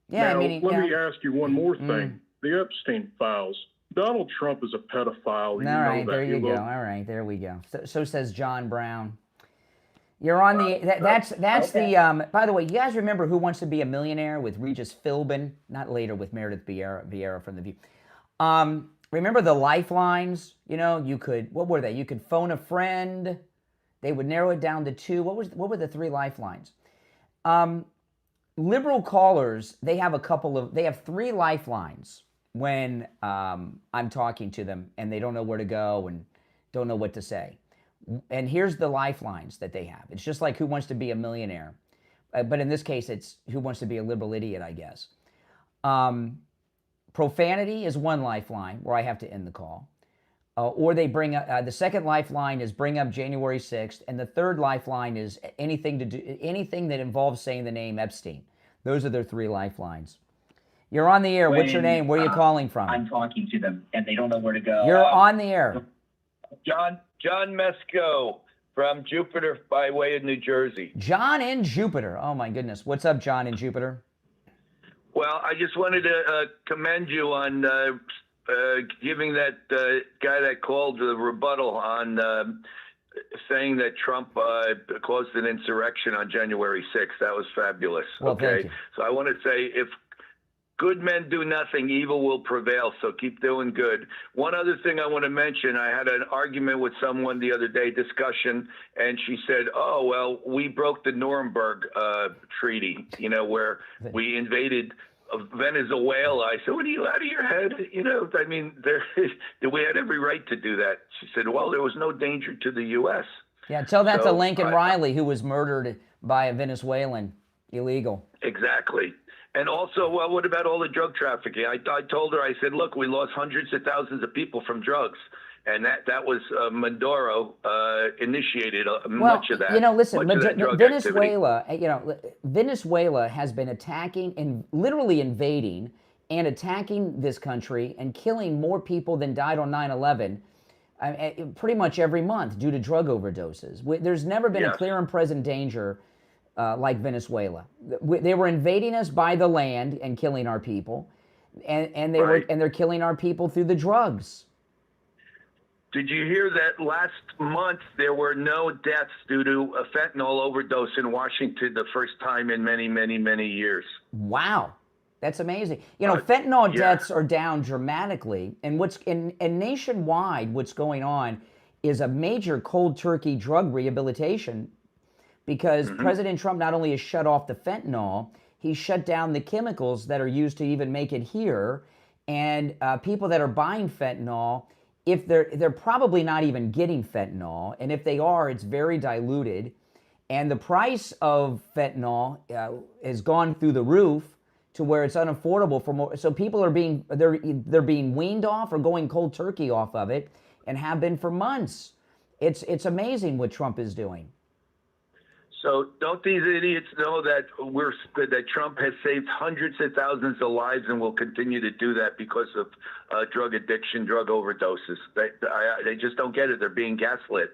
Yeah, now, let me ask you one more thing. The Epstein files. Donald Trump is a pedophile. All right, there you go. All right, there we go. So says John Brown. You're on the. That's okay. By the way, you guys remember Who Wants to Be a Millionaire with Regis Philbin? Not later with Meredith Vieira from The View. Remember the lifelines? You could. What were they? You could phone a friend. They would narrow it down to 2. What were the 3 lifelines? Liberal callers, they have 3 lifelines when I'm talking to them and they don't know where to go and don't know what to say. And here's the lifelines that they have. It's just like Who Wants to Be a Millionaire. But in this case, it's Who Wants to Be a Liberal Idiot, I guess. Profanity is one lifeline where I have to end the call. Or they bring up, the second lifeline is bring up January 6th. And the third lifeline is anything that involves saying the name Epstein. Those are their 3 lifelines. You're on the air. What's your name? Where are you calling from? I'm talking to them and they don't know where to go. You're on the air. John Mesco from Jupiter by way of New Jersey. John in Jupiter. Oh, my goodness. What's up, John in Jupiter? Well, I just wanted to commend you on giving that guy that called the rebuttal on saying that Trump caused an insurrection on January 6th. That was fabulous. Well, okay. Thank you. So I want to say if good men do nothing, evil will prevail. So keep doing good. One other thing I want to mention, I had an argument with someone the other day, discussion, and she said, oh, well, we broke the Nuremberg Treaty, where we invaded Venezuela. I said, what are you, out of your head? We had every right to do that. She said, well, there was no danger to the U.S. Yeah, tell that to Lincoln Riley, who was murdered by a Venezuelan illegal. Exactly. And also, what about all the drug trafficking? I told her, I said, look, we lost hundreds of thousands of people from drugs. And that was Maduro initiated much of that. Listen, Venezuela has been attacking and literally invading and attacking this country and killing more people than died on 9/11 pretty much every month due to drug overdoses. There's never been a clear and present danger like Venezuela. They were invading us by the land and killing our people, and they're killing our people through the drugs. Did you hear that last month there were no deaths due to a fentanyl overdose in Washington, the first time in many, many, many years? Wow. That's amazing. Fentanyl deaths are down dramatically. And nationwide, what's going on is a major cold turkey drug rehabilitation because President Trump not only has shut off the fentanyl, he shut down the chemicals that are used to even make it here. And people that are buying fentanyl, if they're probably not even getting fentanyl, and if they are, it's very diluted, and the price of fentanyl has gone through the roof to where it's unaffordable for more. So people are they're being weaned off or going cold turkey off of it, and have been for months. It's amazing what Trump is doing. So don't these idiots know that that Trump has saved hundreds of thousands of lives and will continue to do that because of drug addiction, drug overdoses? They just don't get it. They're being gaslit.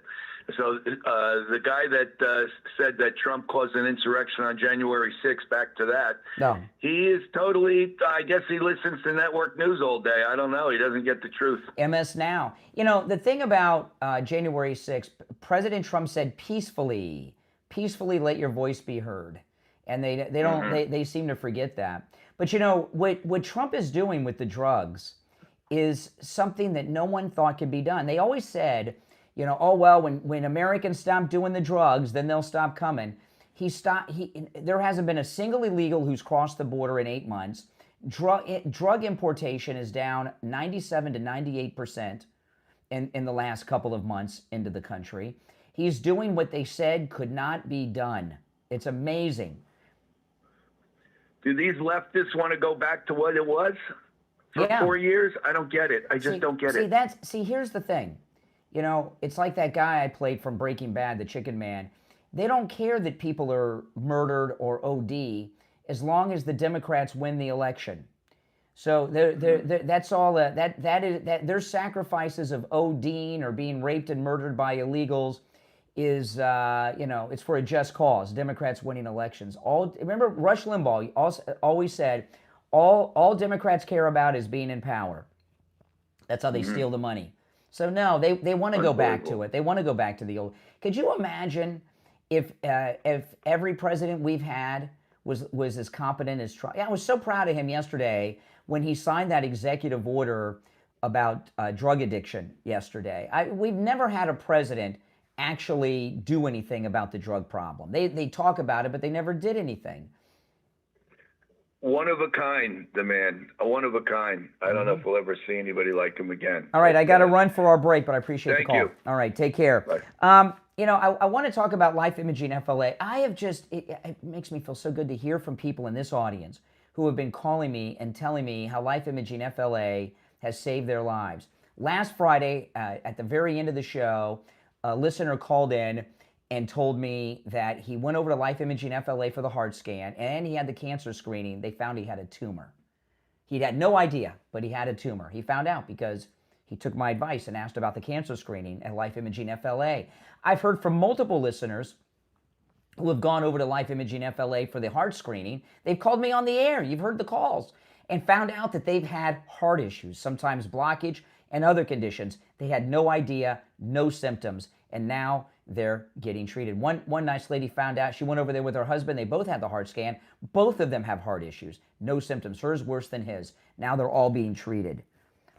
So the guy that said that Trump caused an insurrection on January 6th, back to that, no, he is totally, I guess he listens to network news all day. I don't know. He doesn't get the truth. MS Now. You know, the thing about January 6th, President Trump said peacefully let your voice be heard. And they don't, they seem to forget that. But you know, what Trump is doing with the drugs is something that no one thought could be done. They always said, you know, oh, well, when Americans stop doing the drugs, then they'll stop coming. There hasn't been a single illegal who's crossed the border in 8 months. Drug importation is down 97 to 98% in the last couple of months into the country. He's doing what they said could not be done. It's amazing. Do these leftists want to go back to what it was for 4 years? I don't get it. I just don't get it. Here's the thing. You know, it's like that guy I played from Breaking Bad, the Chicken Man. They don't care that people are murdered or OD as long as the Democrats win the election. So that's all. Their sacrifices of ODing or being raped and murdered by illegals is, you know, it's for a just cause. Democrats winning elections. Remember, Rush Limbaugh always said, all Democrats care about is being in power. That's how they steal the money. So no, they want to go back to it. They want to go back to the old. Could you imagine if every president we've had was as competent as Trump? Yeah, I was so proud of him yesterday when he signed that executive order about drug addiction yesterday. We've never had a president actually do anything about the drug problem. They talk about it, but they never did anything. One of a kind, the man. A one of a kind. I don't know if we'll ever see anybody like him again. All right, I got to run for our break, but I appreciate the call. Thank you. All right, take care. You know, I want to talk about Life Imaging FLA. It makes me feel so good to hear from people in this audience who have been calling me and telling me how Life Imaging FLA has saved their lives. Last Friday, at the very end of the show, a listener called in and told me that he went over to Life Imaging FLA for the heart scan, and he had the cancer screening. They found he had a tumor. He had no idea, but he had a tumor. He found out because he took my advice and asked about the cancer screening at Life Imaging FLA. I've heard from multiple listeners who have gone over to Life Imaging FLA for the heart screening. They've called me on the air, you've heard the calls, and found out that they've had heart issues, sometimes blockage and other conditions. They had no idea, no symptoms, and now they're getting treated. One nice lady found out. She went over there with her husband. They both had the heart scan. Both of them have heart issues. No symptoms. Hers worse than his. Now they're all being treated.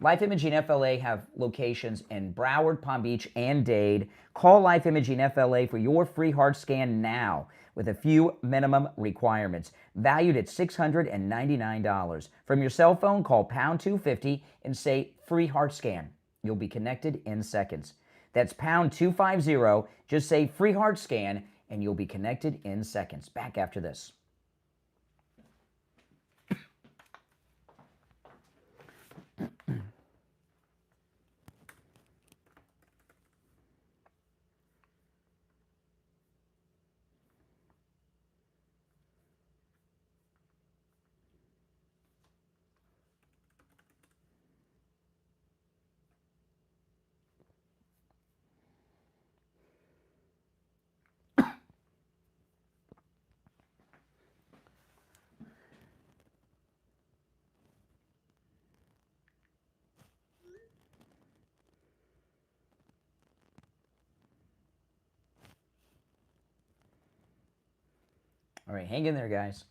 Life Imaging FLA have locations in Broward, Palm Beach, and Dade. Call Life Imaging FLA for your free heart scan now with a few minimum requirements. Valued at $699. From your cell phone, call pound 250 and say free heart scan. You'll be connected in seconds. That's pound 250. Just say free heart scan and you'll be connected in seconds. Back after this. All right, hang in there, guys.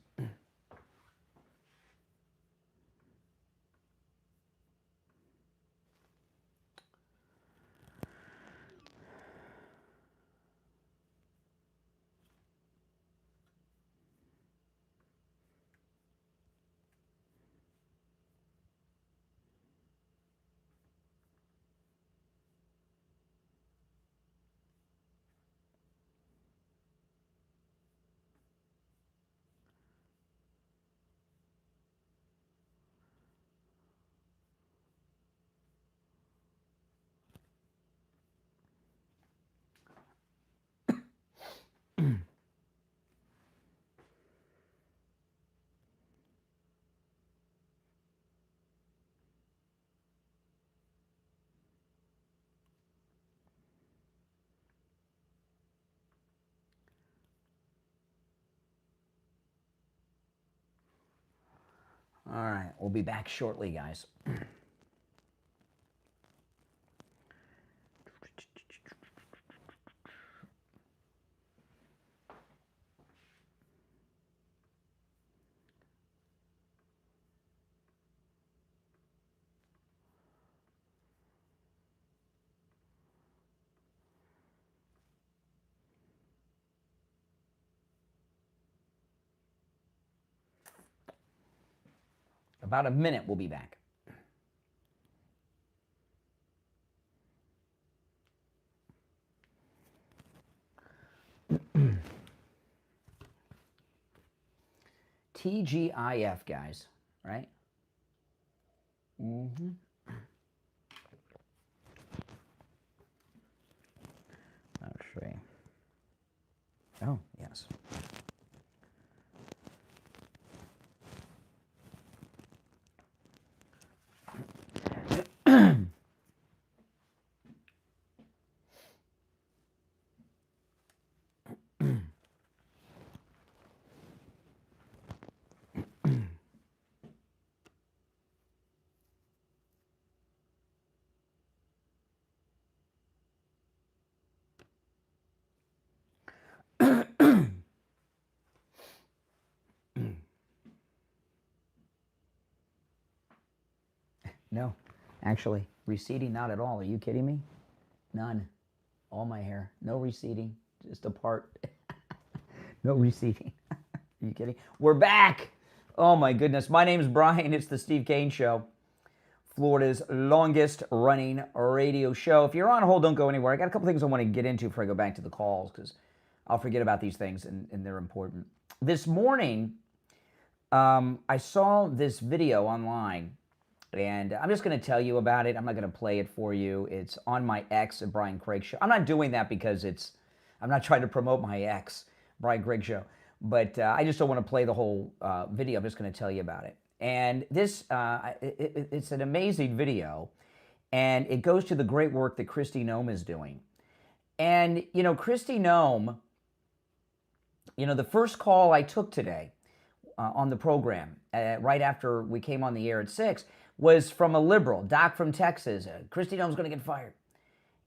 All right, we'll be back shortly, guys. About a minute, we'll be back. TGIF, guys, right? Mm-hmm. Let's see. Oh, yes. No, actually, receding, not at all. Are you kidding me? None. All my hair. No receding, just a part. No receding. Are you kidding? We're back. Oh, my goodness. My name's Brian. It's the Steve Kane Show, Florida's longest running radio show. If you're on hold, don't go anywhere. I got a couple things I want to get into before I go back to the calls because I'll forget about these things and they're important. This morning, I saw this video online. And I'm just going to tell you about it. I'm not going to play it for you. It's on my ex, Brian Craig Show. I'm not doing that because I'm not trying to promote my ex, Brian Craig Show. But I just don't want to play the whole video. I'm just going to tell you about it. And this, it's an amazing video. And it goes to the great work that Kristi Noem is doing. And, you know, Kristi Noem, you know, the first call I took today on the program, right after we came on the air at 6, was from a liberal, Doc from Texas. Kristi Noem's going to get fired.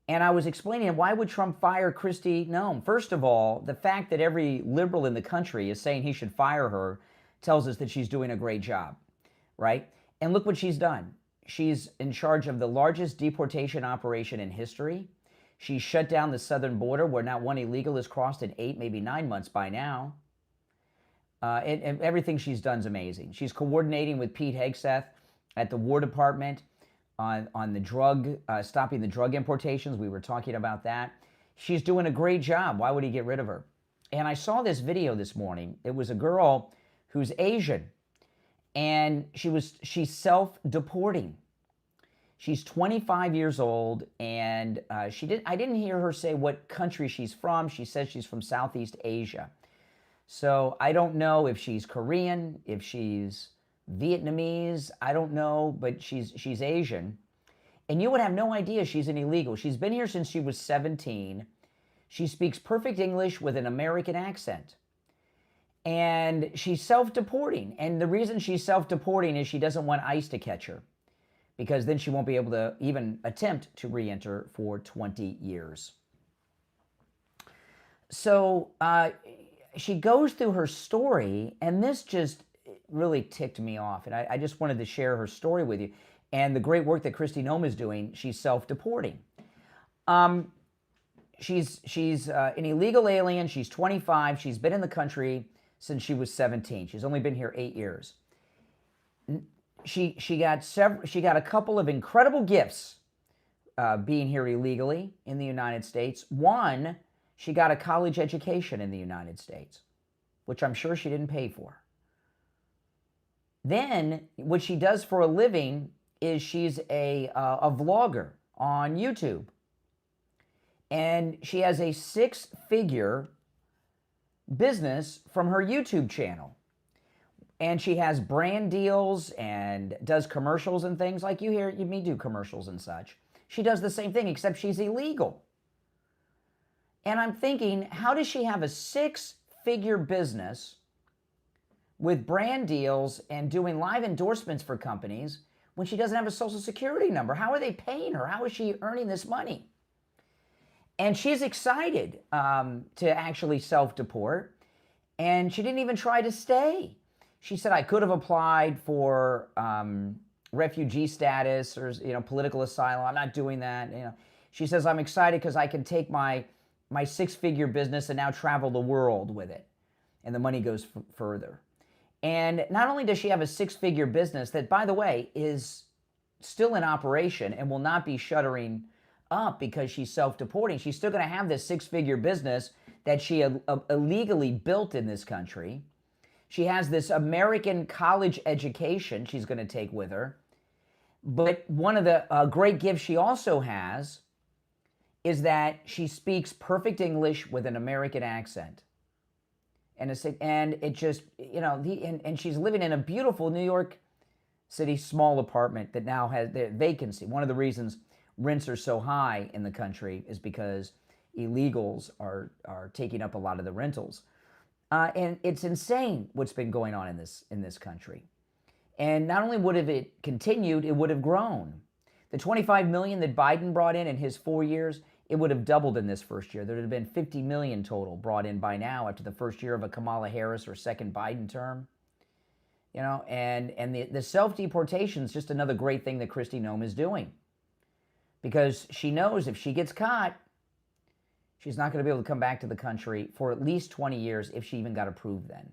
And I was explaining, why would Trump fire Kristi Noem? First of all, the fact that every liberal in the country is saying he should fire her tells us that she's doing a great job, right? And look what she's done. She's in charge of the largest deportation operation in history. She shut down the southern border where not one illegal has crossed in 8, maybe 9 months by now. And everything she's done is amazing. She's coordinating with Pete Hegseth at the War Department on the drug, stopping the drug importations. We were talking about that. She's doing a great job. Why would he get rid of her? And I saw this video this morning. It was a girl who's Asian, and she's self-deporting. She's 25 years old, and I didn't hear her say what country she's from. She says she's from Southeast Asia. So I don't know if she's Korean, if she's Vietnamese, I don't know, but she's Asian. And you would have no idea she's an illegal. She's been here since she was 17. She speaks perfect English with an American accent. And she's self-deporting. And the reason she's self-deporting is she doesn't want ICE to catch her, because then she won't be able to even attempt to re-enter for 20 years. So she goes through her story, and this just really ticked me off. And I just wanted to share her story with you. And the great work that Kristi Noem is doing, she's self-deporting. She's an illegal alien. She's 25. She's been in the country since she was 17. She's only been here 8 years. She got a couple of incredible gifts being here illegally in the United States. One, she got a college education in the United States, which I'm sure she didn't pay for. Then, what she does for a living is she's a vlogger on YouTube. And she has a 6-figure business from her YouTube channel. And she has brand deals and does commercials and things like you hear me do commercials and such. She does the same thing, except she's illegal. And I'm thinking, how does she have a 6-figure business with brand deals and doing live endorsements for companies when she doesn't have a Social Security number? How are they paying her? How is she earning this money? And she's excited to actually self-deport, and she didn't even try to stay. She said, I could have applied for refugee status or political asylum. I'm not doing that. She says, I'm excited because I can take my six-figure business and now travel the world with it. And the money goes further. And not only does she have a six-figure business that, by the way, is still in operation and will not be shuttering up because she's self-deporting, she's still going to have this six-figure business that she illegally built in this country. She has this American college education she's going to take with her. But one of the great gifts she also has is that she speaks perfect English with an American accent. And it just, and she's living in a beautiful New York City small apartment that now has the vacancy. One of the reasons rents are so high in the country is because illegals are taking up a lot of the rentals. And it's insane what's been going on in this country. And not only would have it continued, it would have grown. The $25 million that Biden brought in his 4 years, it would have doubled in this first year. There would have been $50 million total brought in by now after the first year of a Kamala Harris or second Biden term. And the self-deportation is just another great thing that Kristi Noem is doing. Because she knows if she gets caught, she's not going to be able to come back to the country for at least 20 years if she even got approved then.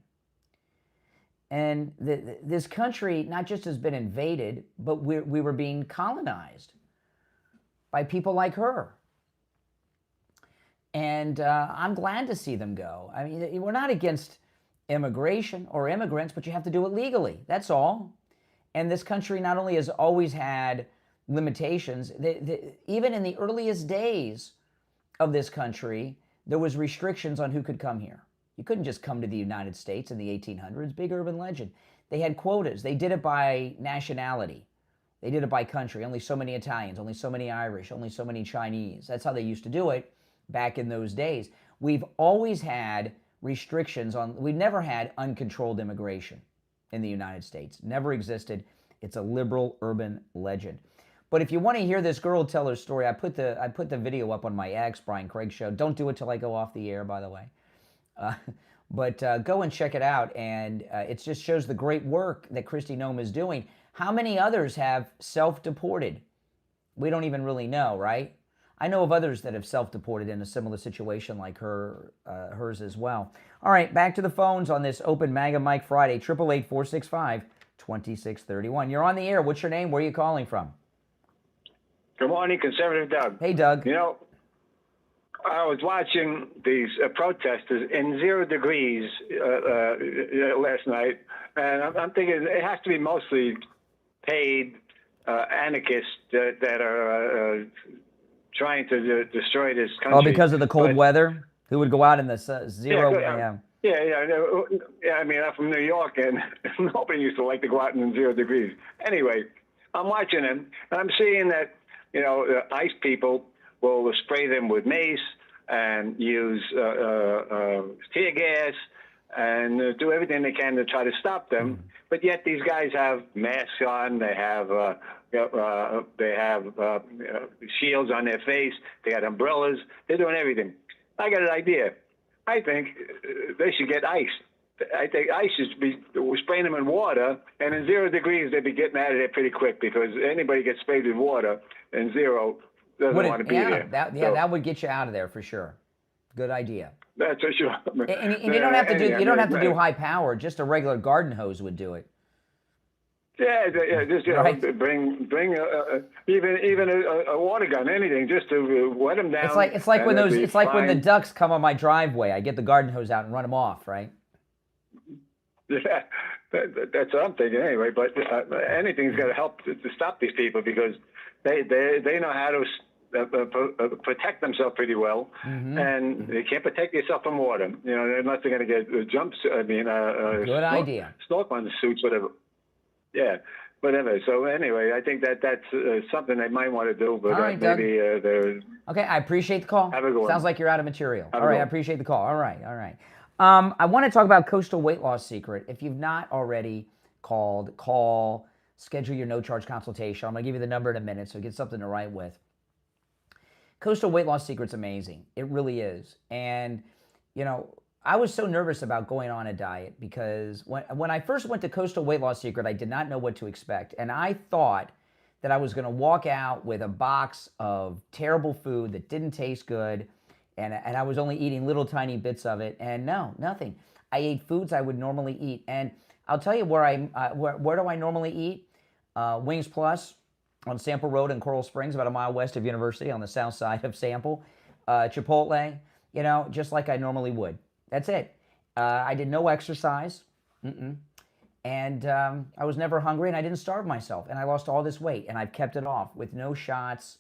And this country not just has been invaded, but we were being colonized by people like her. And I'm glad to see them go. I mean, we're not against immigration or immigrants, but you have to do it legally. That's all. And this country not only has always had limitations, even in the earliest days of this country, there was restrictions on who could come here. You couldn't just come to the United States in the 1800s. Big urban legend. They had quotas. They did it by nationality. They did it by country. Only so many Italians, only so many Irish, only so many Chinese. That's how they used to do it back in those days. We've always had restrictions on, we've never had uncontrolled immigration in the United States. Never existed. It's a liberal urban legend. But if you want to hear this girl tell her story, I put the video up on my X, Brian Craig Show. Don't do it till I go off the air, by the way. But go and check it out, and it just shows the great work that Kristi Noem is doing. How many others have self-deported? We don't even really know, right? I know of others that have self-deported in a similar situation like hers as well. All right, back to the phones on this Open MAGA Mike Friday, 888-465-2631. You're on the air. What's your name? Where are you calling from? Good morning, Conservative Doug. Hey, Doug. I was watching these protesters in 0 degrees last night, and I'm thinking it has to be mostly paid anarchists that are trying to destroy this country. Oh, because of the cold weather? Who would go out in the zero? Yeah. I mean, I'm from New York, and nobody used to like to go out in 0 degrees. Anyway, I'm watching them, and I'm seeing that, ICE people will spray them with mace and use tear gas and do everything they can to try to stop them. But yet these guys have masks on. They have shields on their face. They got umbrellas. They're doing everything. I got an idea. I think they should get ice. I think ice should be spraying them in water, and in 0 degrees they'd be getting out of there pretty quick, because anybody gets sprayed with water in zero doesn't want to be there. That would get you out of there for sure. Good idea. That's for sure. And you don't have to do do high power. Just a regular garden hose would do it. Yeah. Just right. Bring even a water gun, anything, just to wet them down. It's like when the ducks come on my driveway. I get the garden hose out and run them off, right? Yeah, that's what I'm thinking anyway. But anything's got to help to stop these people, because they know how to protect themselves pretty well, and they can't protect yourself from water. Unless they're going to get good idea. Snorkel on the suits, whatever. Yeah, whatever. So anyway, I think that's something they might want to do. But all right, maybe they're okay. I appreciate the call. Have a good one. Sounds like you're out of material. All right, I appreciate the call. All right. I want to talk about Coastal Weight Loss Secret. If you've not already called, call, schedule your no-charge consultation. I'm going to give you the number in a minute, so get something to write with. Coastal Weight Loss Secret's amazing. It really is. And, you know, I was so nervous about going on a diet because when I first went to Coastal Weight Loss Secret, I did not know what to expect. And I thought that I was going to walk out with a box of terrible food that didn't taste good, and I was only eating little tiny bits of it. And no, nothing. I ate foods I would normally eat. And I'll tell you where do I normally eat? Wings Plus on Sample Road in Coral Springs, about a mile west of University on the south side of Sample. Chipotle, you know, just like I normally would. That's it. I did no exercise. And I was never hungry, and I didn't starve myself. And I lost all this weight, and I've kept it off with no shots,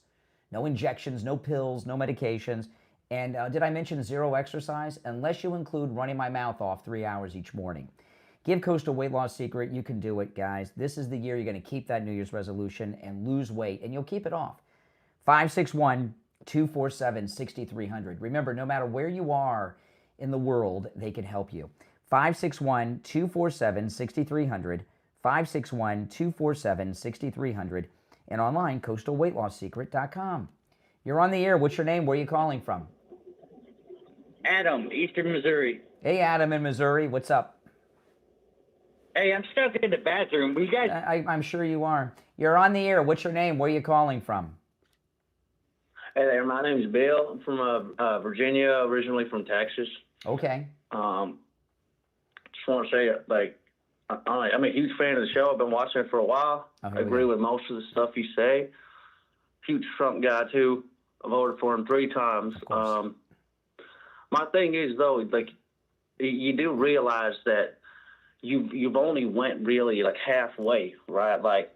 no injections, no pills, no medications. And did I mention zero exercise? Unless you include running my mouth off 3 hours each morning. Give Coastal Weight Loss Secret. You can do it, guys. This is the year you're going to keep that New Year's resolution and lose weight, and you'll keep it off. 561-247-6300. Remember, no matter where you are in the world, they can help you. 561-247-6300. 561-247-6300. And online, coastalweightlossecret.com. You're on the air. What's your name? Where are you calling from? Adam, Eastern Missouri. Hey, Adam in Missouri. What's up? Hey, I'm stuck in the bathroom. You guys... I'm sure you are. You're on the air. What's your name? Where are you calling from? Hey there, my name's Bill. I'm from Virginia, originally from Texas. Okay. Just want to say, like, I'm a huge fan of the show. I've been watching it for a while. I agree with most of the stuff you say. Huge Trump guy, too. I voted for him 3 times. My thing is, though, like, you do realize that you've only went really, like, halfway, right? Like,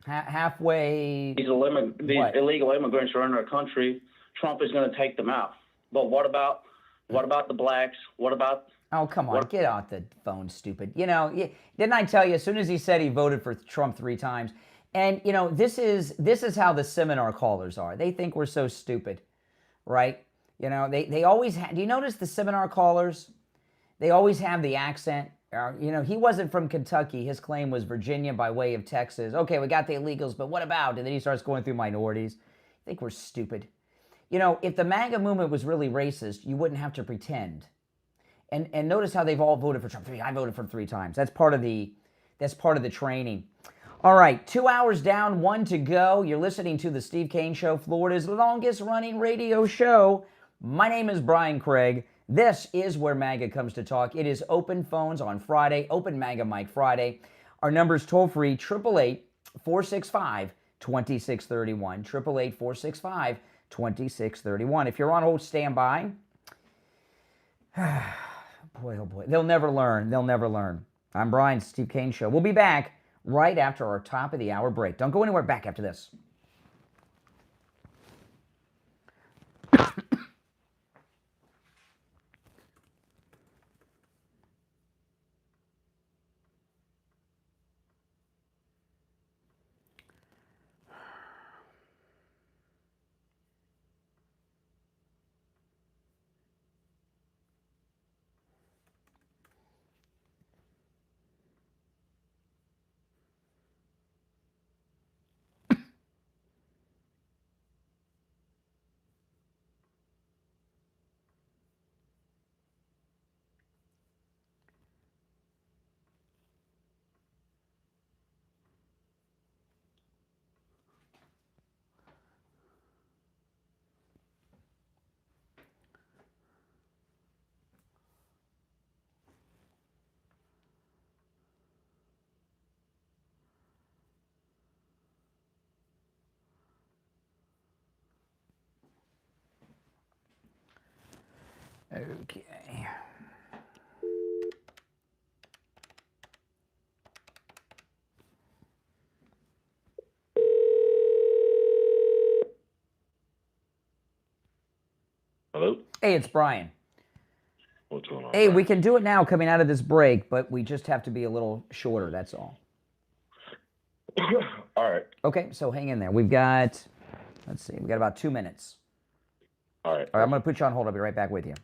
halfway. These illegal immigrants are in our country. Trump is going to take them out. But what about the blacks? What about? Oh, come on, get off the phone, stupid. You know, didn't I tell you? As soon as he said he voted for Trump 3 times, and you know, this is how the seminar callers are. They think we're so stupid, right? You know, they always do you notice the seminar callers? They always have the accent. You know, he wasn't from Kentucky. His claim was Virginia by way of Texas. Okay, we got the illegals, but what about? And then he starts going through minorities. I think we're stupid. You know, if the MAGA movement was really racist, you wouldn't have to pretend. And notice how they've all voted for Trump. I voted for 3 times. That's part of the training. All right, 2 hours down, 1 to go. You're listening to the Steve Kane Show, Florida's longest running radio show. My name is Brian Craig. This is where MAGA comes to talk. It is open phones on Friday, open MAGA Mike Friday. Our number's toll-free, 888-465-2631, 888-465-2631. If you're on hold, stand by. Boy, oh boy. They'll never learn. They'll never learn. I'm Brian, Steve Kane Show. We'll be back right after our top of the hour break. Don't go anywhere. Back after this. Okay. Hello? Hey, it's Brian. What's going on? Hey, we can do it now coming out of this break, but we just have to be a little shorter, that's all. All right. Okay, so hang in there. We've got, let's see, we've got about 2 minutes. All right. All right, I'm going to put you on hold. I'll be right back with you.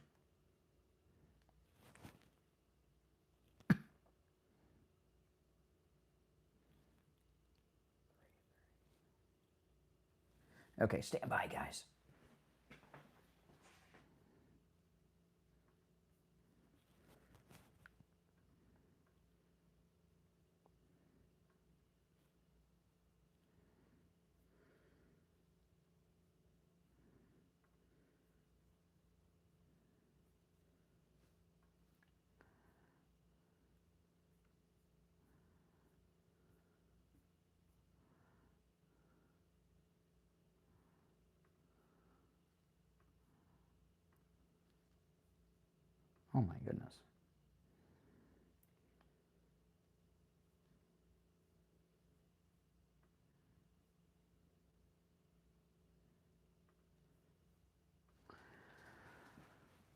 Okay, stand by, guys. Oh my goodness.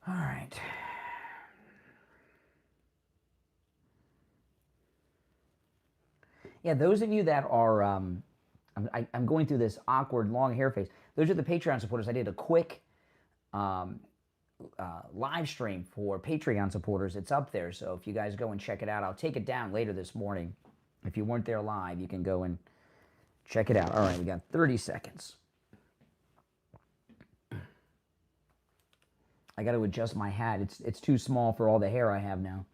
All right. Yeah, those of you that are, I'm going through this awkward long hair phase. Those are the Patreon supporters. I did a quick live stream for Patreon supporters. It's up there, so if you guys go and check it out, I'll take it down later this morning. If you weren't there live, you can go and check it out. All right, we got 30 seconds. I got to adjust my hat. It's too small for all the hair I have now.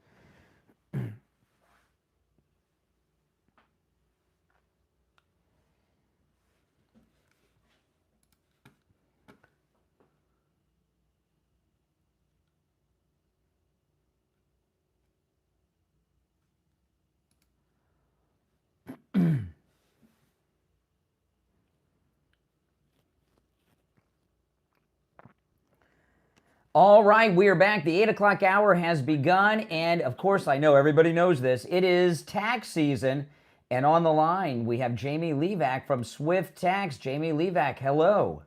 All right, we are back. The 8 o'clock hour has begun, and of course, I know everybody knows this. It is tax season, and on the line, we have Jamie LeeZep from Swift Tax. Jamie LeeZep, hello.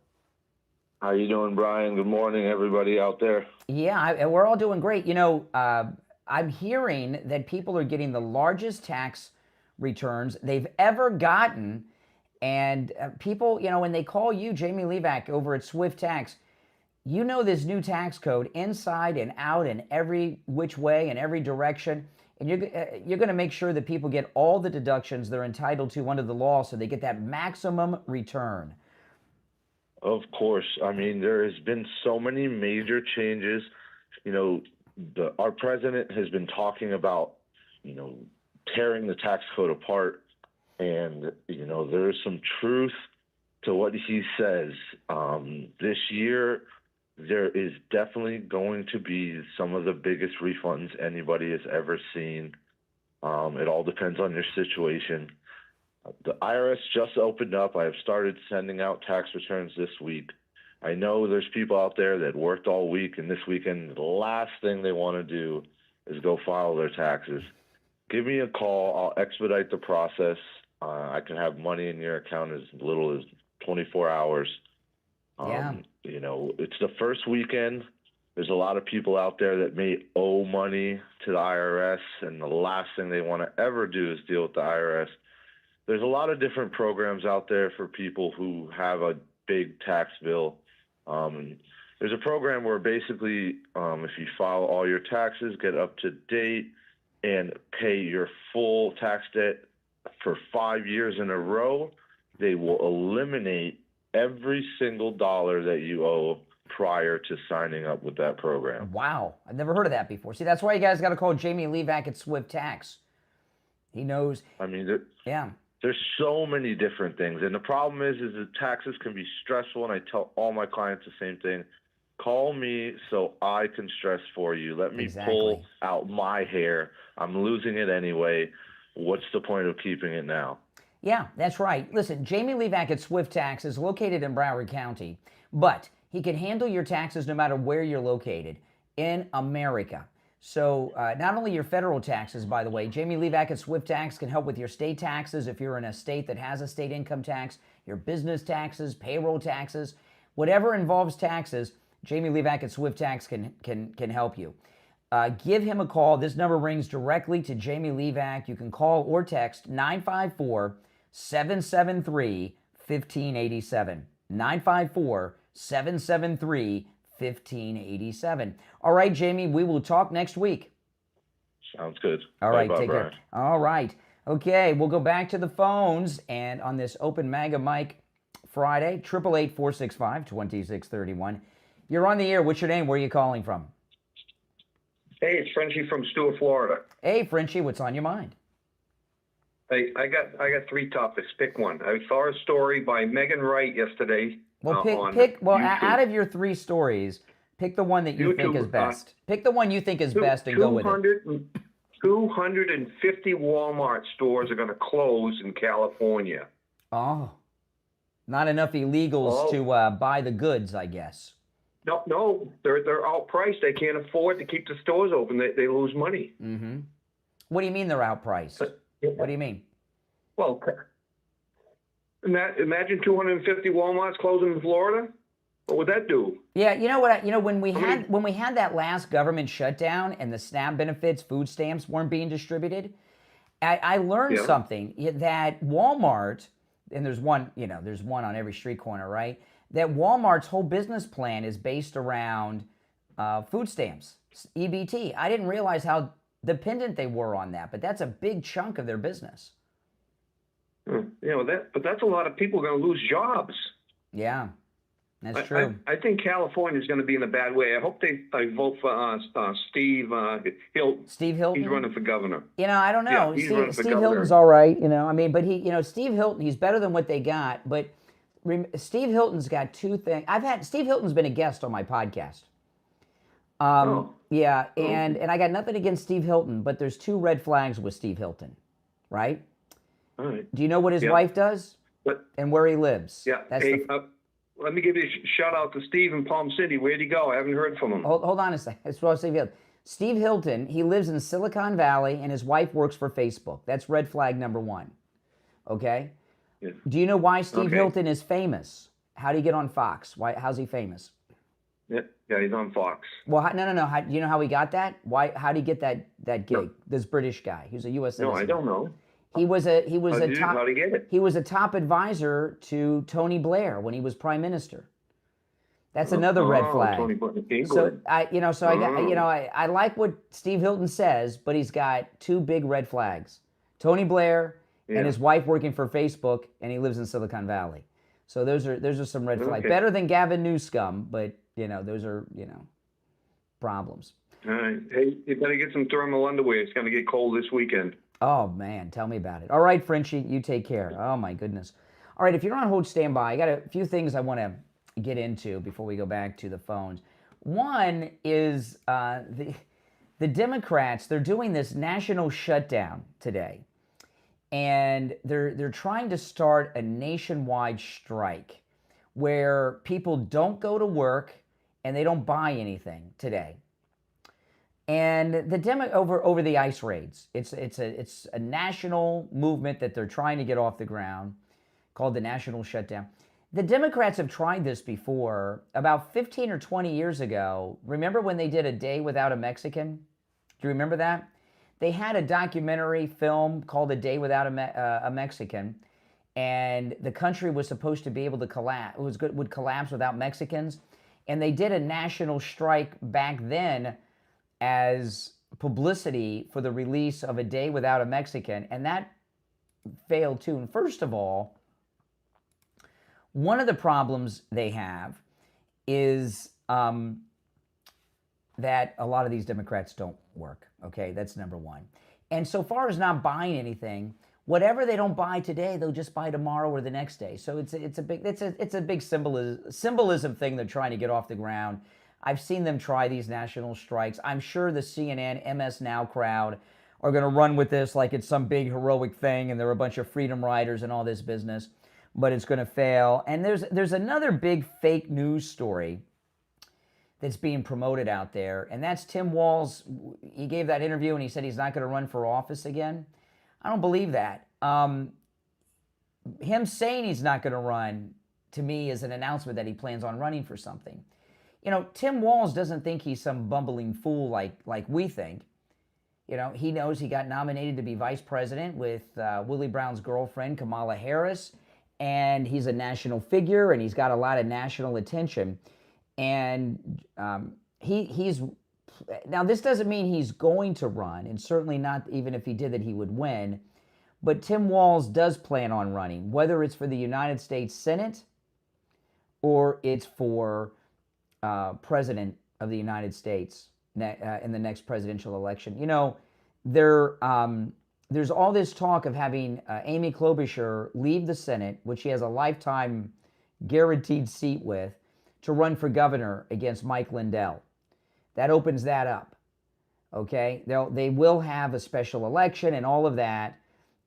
How you doing, Brian? Good morning, everybody out there. Yeah, we're all doing great. You know, I'm hearing that people are getting the largest tax returns they've ever gotten, and people, you know, when they call you, Jamie LeeZep, over at Swift Tax, you know this new tax code inside and out and every which way and every direction. And you're going to make sure that people get all the deductions they're entitled to under the law so they get that maximum return. Of course. I mean, there has been so many major changes. You know, our president has been talking about, you know, tearing the tax code apart. And, you know, there is some truth to what he says. This year, there is definitely going to be some of the biggest refunds anybody has ever seen. It all depends on your situation. The IRS just opened up. I have started sending out tax returns this week. I know there's people out there that worked all week, and this weekend, the last thing they want to do is go file their taxes. Give me a call. I'll expedite the process. I can have money in your account as little as 24 hours. You know, it's the first weekend. There's a lot of people out there that may owe money to the IRS, and the last thing they want to ever do is deal with the IRS. There's a lot of different programs out there for people who have a big tax bill. There's a program where basically if you file all your taxes, get up to date, and pay your full tax debt for 5 years in a row, they will eliminate every single dollar that you owe prior to signing up with that program. Wow. I've never heard of that before. See, that's why you guys got to call Jamie LeeZep at Swift Tax. He knows. I mean, yeah. There's so many different things. And the problem is that taxes can be stressful, and I tell all my clients the same thing. Call me so I can stress for you. Let me pull out my hair. I'm losing it anyway. What's the point of keeping it now? Yeah, that's right. Listen, Jamie LeeZep at Swift Tax is located in Broward County, but he can handle your taxes no matter where you're located in America. So not only your federal taxes, by the way, Jamie LeeZep at Swift Tax can help with your state taxes if you're in a state that has a state income tax, your business taxes, payroll taxes, whatever involves taxes, Jamie LeeZep at Swift Tax can help you. Give him a call. This number rings directly to Jamie LeeZep. You can call or text 954-773-1587. 954-773-1587. All right, Jamie, we will talk next week. Sounds good. All right, Bye-bye, take Brian. care. All right. Okay, we'll go back to the phones, and on this open MAGA mic Friday. 888-465-2631. You're on the air. What's your name? Where are you calling from? Hey, it's Frenchie from Stewart, Florida. Hey, Frenchie, what's on your mind? Hey, I got 3 topics. Pick one. I saw a story by Megan Wright yesterday. Well, on pick. Well, YouTube. out of your 3 stories, pick the one that you think is best. Pick the one you think is best and go with it. 250 Walmart stores are going to close in California. Oh, not enough illegals to buy the goods, I guess. No, they're outpriced. They can't afford to keep the stores open. They lose money. Mm-hmm. What do you mean they're outpriced? What do you mean? Well, imagine 250 Walmarts closing in Florida. What would that do? Yeah, you know what? When we had that last government shutdown and the SNAP benefits, food stamps weren't being distributed, I learned something that Walmart, and there's one on every street corner, right? That Walmart's whole business plan is based around food stamps, EBT. I didn't realize how dependent they were on that, but that's a big chunk of their business. But that's a lot of people going to lose jobs. Yeah, that's true. I think California is going to be in a bad way. I hope they vote for Steve Hilton. Steve Hilton? He's running for governor. I don't know. Yeah, Steve Hilton's all right, but Steve Hilton, he's better than what they got, but Steve Hilton's got 2 things. Steve Hilton's been a guest on my podcast. Yeah, and I got nothing against Steve Hilton, but there's 2 red flags with Steve Hilton, right? All right. Do you know what his wife does and where he lives? Yeah. Let me give you a shout out to Steve in Palm City. Where'd he go? I haven't heard from him. Hold on a second. That's what Steve Hilton. Steve Hilton, he lives in Silicon Valley, and his wife works for Facebook. That's red flag number 1. Okay? Yeah. Do you know why Steve Hilton is famous? How did he get on Fox? How's he famous? Yeah, he's on Fox. Well, no. Do you know how he got that? How did he get that gig? No. This British guy. He was a U.S. citizen. No, I don't know. He was a top. How did he get it? He was a top advisor to Tony Blair when he was prime minister. That's another red flag. Tony Blair. So I like what Steve Hilton says, but he's got 2 big red flags: Tony Blair and his wife working for Facebook, and he lives in Silicon Valley. So those are some red flags. Better than Gavin Newsome, but those are problems. All right. Hey, you better get some thermal underwear. It's going to get cold this weekend. Oh, man, tell me about it. All right, Frenchie, you take care. Oh, my goodness. All right, if you're on hold, stand by. I got a few things I want to get into before we go back to the phones. One is the Democrats, they're doing this national shutdown today, and they're trying to start a nationwide strike where people don't go to work and they don't buy anything today. And the over the ICE raids, it's a national movement that they're trying to get off the ground, called the national shutdown. The Democrats have tried this before. About 15 or 20 years ago, remember when they did a day without a Mexican? Do you remember that? They had a documentary film called A Day Without a Mexican, and the country was supposed to be able to collapse. Would collapse without Mexicans, and they did a national strike back then as publicity for the release of A Day Without a Mexican, and that failed too. And first of all, one of the problems they have is that a lot of these Democrats don't work. Okay, that's number 1. And so far as not buying anything, whatever they don't buy today, they'll just buy tomorrow or the next day. So it's a big symbolism thing they're trying to get off the ground. I've seen them try these national strikes. I'm sure the CNN, MS Now crowd are going to run with this like it's some big heroic thing and they're a bunch of freedom riders and all this business, but it's going to fail. And there's another big fake news story that's being promoted out there, and that's Tim Walz. He gave that interview and he said he's not going to run for office again. I don't believe that. Him saying he's not going to run, to me, is an announcement that he plans on running for something. Tim Walz doesn't think he's some bumbling fool like we think. He knows he got nominated to be vice president with Willie Brown's girlfriend, Kamala Harris, and he's a national figure, and he's got a lot of national attention. And he's now, this doesn't mean he's going to run, and certainly not even if he did that he would win. But Tim Walz does plan on running, whether it's for the United States Senate or it's for President of the United States in the next presidential election. You know, there's all this talk of having Amy Klobuchar leave the Senate, which she has a lifetime guaranteed seat with, to run for governor against Mike Lindell. That opens that up. Okay, they will have a special election and all of that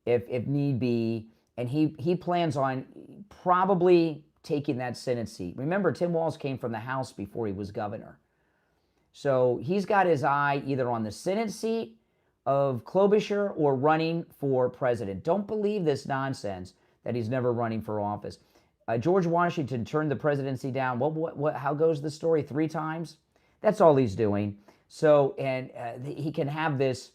if need be, and he plans on probably taking that Senate seat. Remember, Tim Walz came from the House before he was governor. So he's got his eye either on the Senate seat of Klobuchar or running for president. Don't believe this nonsense that he's never running for office. George Washington turned the presidency down. How goes the story? 3 times? That's all he's doing. So, and he can have this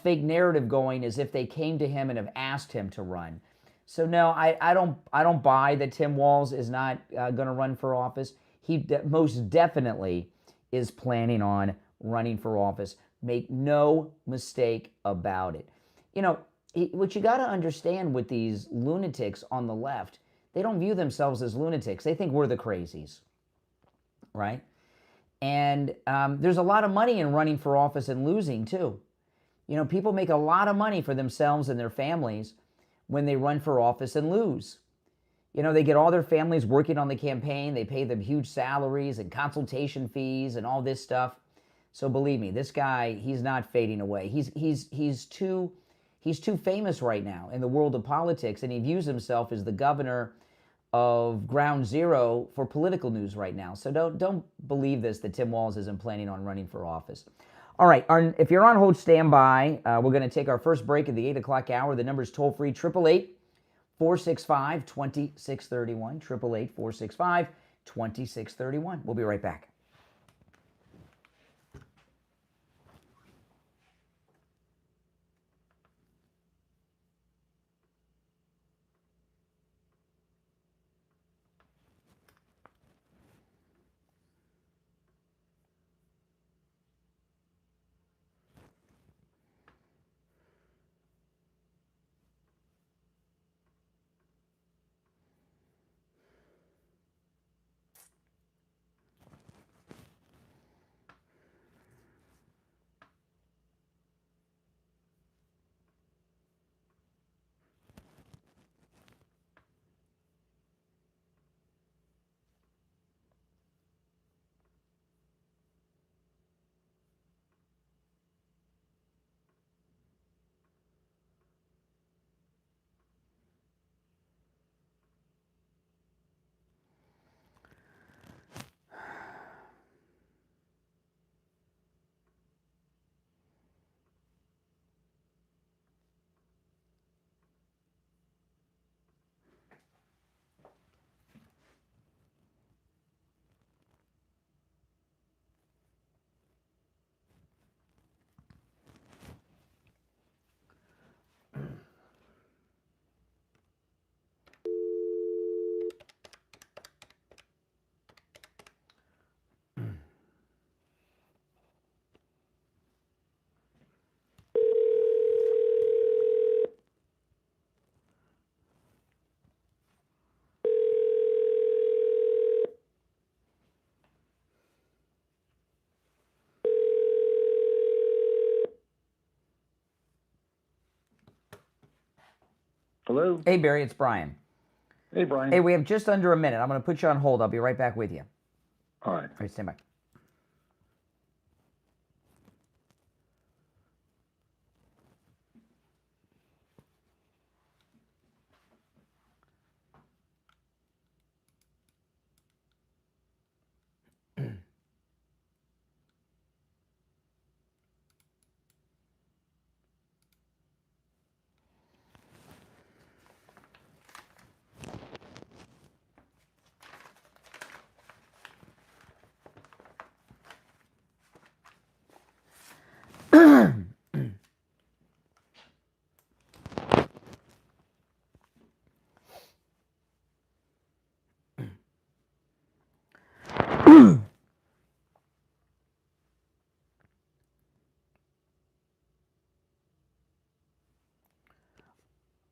fake narrative going as if they came to him and have asked him to run. So no, I don't buy that Tim Walz is not going to run for office. He most definitely is planning on running for office. Make no mistake about it. You know, what you got to understand with these lunatics on the left, they don't view themselves as lunatics. They think we're the crazies, right? And there's a lot of money in running for office and losing too. You know, people make a lot of money for themselves and their families when they run for office and lose. You know, they get all their families working on the campaign. They pay them huge salaries and consultation fees and all this stuff. So believe me, this guy, he's not fading away. He's too famous right now in the world of politics, and he views himself as the governor of ground zero for political news right now. So don't believe this, that Tim Walz isn't planning on running for office. All right, if you're on hold, stand by. We're going to take our first break at the 8 o'clock hour. The number's toll free, 888-465-2631, 888-465-2631. We'll be right back. Hello? Hey, Barry, it's Brian. Hey, Brian. Hey, we have just under a minute. I'm going to put you on hold. I'll be right back with you. All right. All right, stand by.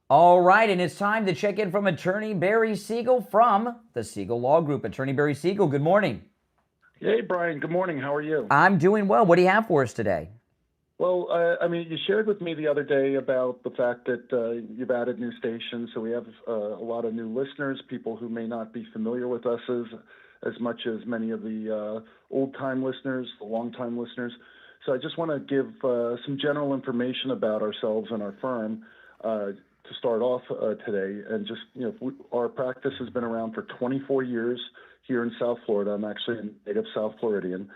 All right, and it's time to check in from Attorney Barry Siegel from the Siegel Law Group. Attorney Barry Siegel, good morning. Hey, Brian. Good morning. How are you? I'm doing well. What do you have for us today? Well, you shared with me the other day about the fact that you've added new stations, so we have a lot of new listeners, people who may not be familiar with us as much as many of the old-time listeners, the long-time listeners. So I just want to give some general information about ourselves and our firm to start off today. And just, our practice has been around for 24 years here in South Florida. I'm actually a native South Floridian.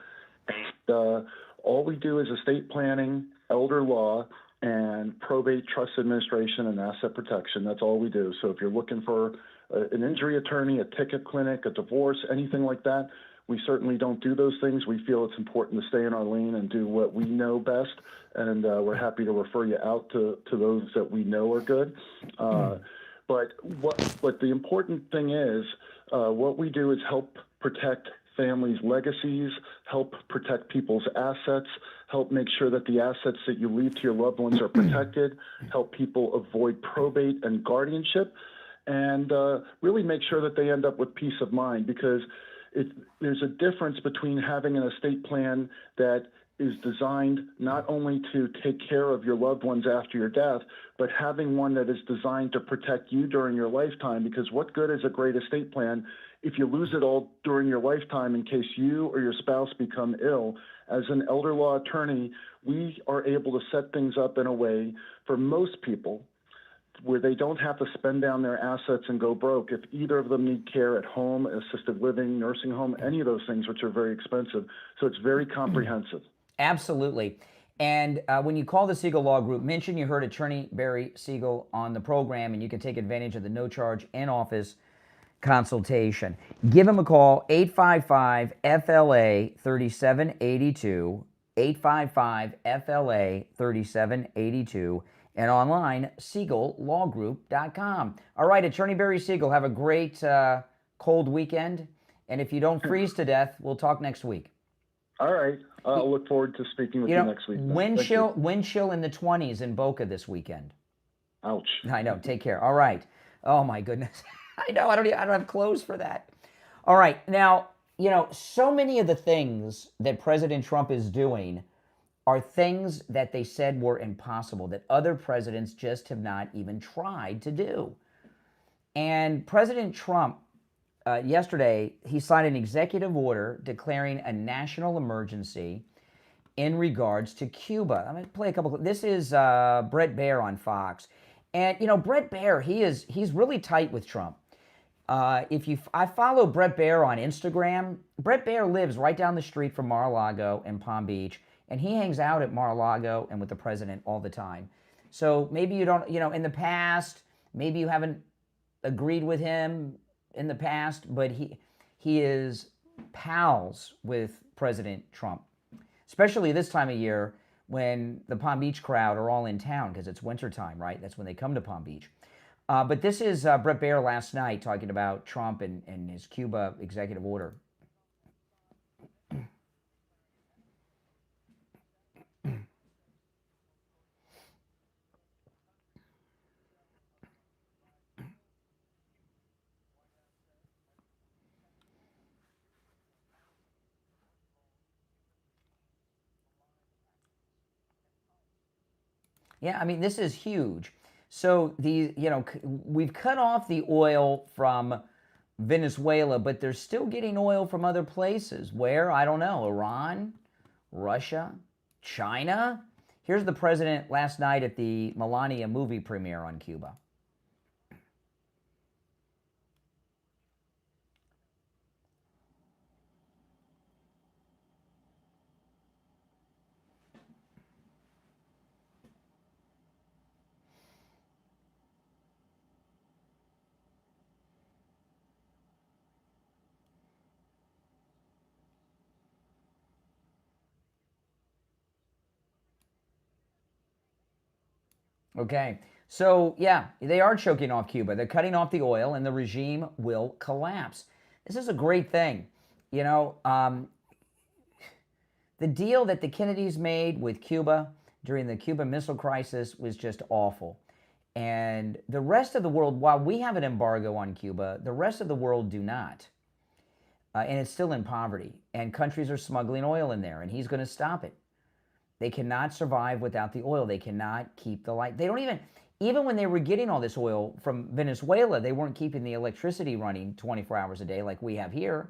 And all we do is estate planning, elder law, and probate, trust administration, and asset protection. That's all we do. So if you're looking for an injury attorney, a ticket clinic, a divorce, anything like that, we certainly don't do those things. We feel it's important to stay in our lane and do what we know best, and we're happy to refer you out to those that we know are good. But what the important thing is, what we do is help protect families' legacies, help protect people's assets, help make sure that the assets that you leave to your loved ones are protected, help people avoid probate and guardianship, and really make sure that they end up with peace of mind, because there's a difference between having an estate plan that is designed not only to take care of your loved ones after your death, but having one that is designed to protect you during your lifetime. Because what good is a great estate plan if you lose it all during your lifetime in case you or your spouse become ill? As an elder law attorney, we are able to set things up in a way for most people where they don't have to spend down their assets and go broke if either of them need care at home, assisted living, nursing home, any of those things, which are very expensive. So it's very comprehensive. Absolutely. And when you call the Siegel Law Group, mention you heard Attorney Barry Siegel on the program, and you can take advantage of the no-charge in-office consultation. Give him a call, 855-FLA-3782, 855-FLA-3782, and online, SiegelLawGroup.com. All right, Attorney Barry Siegel, have a great cold weekend. And if you don't freeze to death, we'll talk next week. All right. I'll look forward to speaking with you next week. Wind chill in the 20s in Boca this weekend. Ouch. I know. Take care. All right. Oh, my goodness. I know. I don't have clothes for that. All right. Now, so many of the things that President Trump is doing are things that they said were impossible, that other presidents just have not even tried to do. And President Trump, yesterday, he signed an executive order declaring a national emergency in regards to Cuba. I'm going to play a couple. This is Bret Baier on Fox. And, Bret Baier, he's really tight with Trump. I follow Bret Baier on Instagram. Bret Baier lives right down the street from Mar-a-Lago and Palm Beach. And he hangs out at Mar-a-Lago and with the president all the time. So maybe you don't, in the past, maybe you haven't agreed with him in the past, but he is pals with President Trump, especially this time of year when the Palm Beach crowd are all in town because it's wintertime, right? That's when they come to Palm Beach. But this is Bret Baier last night talking about Trump and his Cuba executive order. Yeah, I mean, this is huge. So we've cut off the oil from Venezuela, but they're still getting oil from other places. Where? I don't know. Iran, Russia, China. Here's the president last night at the Melania movie premiere on Cuba. Okay, so yeah, they are choking off Cuba. They're cutting off the oil and the regime will collapse. This is a great thing. The deal that the Kennedys made with Cuba during the Cuban Missile Crisis was just awful. And the rest of the world, while we have an embargo on Cuba, the rest of the world do not. And it's still in poverty. And countries are smuggling oil in there, and he's going to stop it. They cannot survive without the oil. They cannot keep the light. They don't even when they were getting all this oil from Venezuela, they weren't keeping the electricity running 24 hours a day like we have here.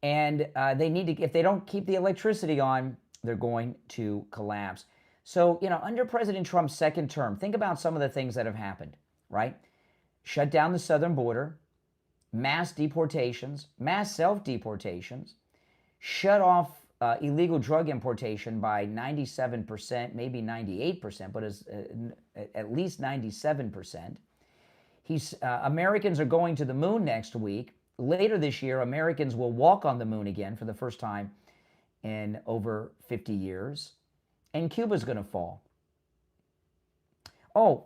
And they need to, if they don't keep the electricity on, they're going to collapse. So, under President Trump's second term, think about some of the things that have happened, right? Shut down the southern border, mass deportations, mass self-deportations, shut off illegal drug importation by 97%, maybe 98%, but at least 97%. Americans are going to the moon next week. Later this year, Americans will walk on the moon again for the first time in over 50 years. And Cuba's going to fall. Oh,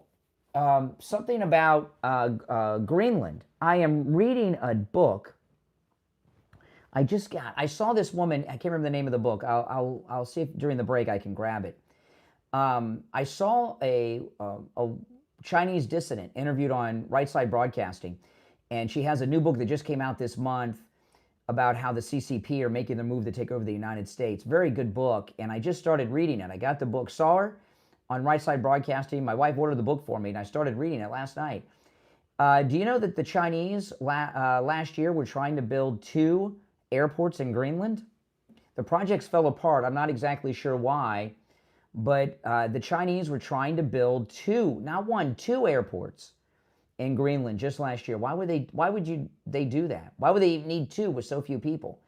something about Greenland. I am reading a book. I saw this woman, I can't remember the name of the book. I'll see if during the break I can grab it. I saw a Chinese dissident interviewed on Right Side Broadcasting, and she has a new book that just came out this month about how the CCP are making the move to take over the United States. Very good book, and I just started reading it. I got the book, saw her on Right Side Broadcasting. My wife ordered the book for me, and I started reading it last night. Do you know that the Chinese last year were trying to build 2 airports in Greenland? The projects fell apart. I'm not exactly sure why, but the Chinese were trying to build 2, not 1, 2 airports in Greenland just last year. Why would they do that? Why would they need 2 with so few people?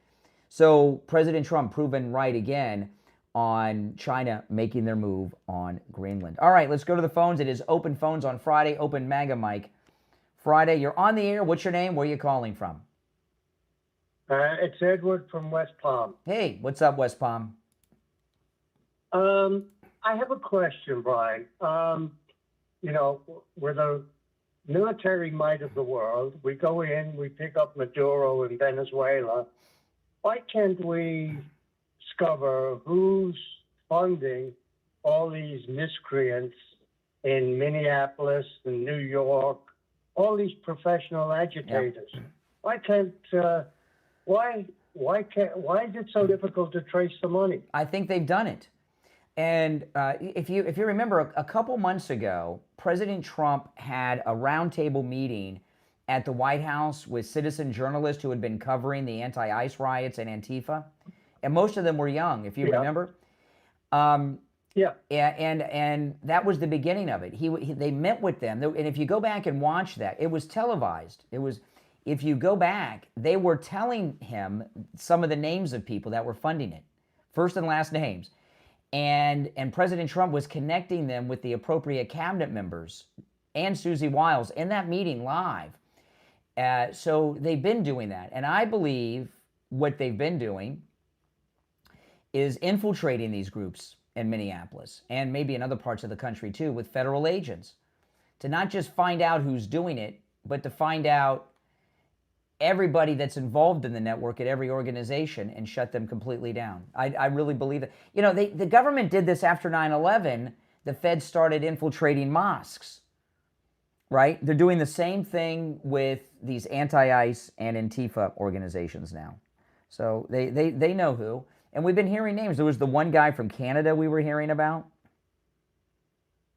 So President Trump proven right again on China making their move on Greenland. All right, let's go to the phones. It is Open Phones on Friday, Open MAGA Mike Friday. You're on the air. What's your name? Where are you calling from? It's Edward from West Palm. Hey, what's up, West Palm? I have a question, Brian. We're the military might of the world. We go in, we pick up Maduro in Venezuela. Why can't we discover who's funding all these miscreants in Minneapolis and New York, all these professional agitators? Yeah. Why is it so difficult to trace the money? I think they've done it. And if you remember, a couple months ago, President Trump had a roundtable meeting at the White House with citizen journalists who had been covering the anti-ICE riots and Antifa, and most of them were young, if you remember. And that was the beginning of it. They met with them, and if you go back and watch that, it was televised. If you go back, they were telling him some of the names of people that were funding it, first and last names. And President Trump was connecting them with the appropriate cabinet members and Susie Wiles in that meeting live. So they've been doing that. And I believe what they've been doing is infiltrating these groups in Minneapolis and maybe in other parts of the country too with federal agents to not just find out who's doing it, but to find out everybody that's involved in the network at every organization and shut them completely down. I really believe that. The government did this after 9/11. The Fed started infiltrating mosques, right? They're doing the same thing with these anti-ICE and Antifa organizations now. So they know who. And we've been hearing names. There was the one guy from Canada we were hearing about.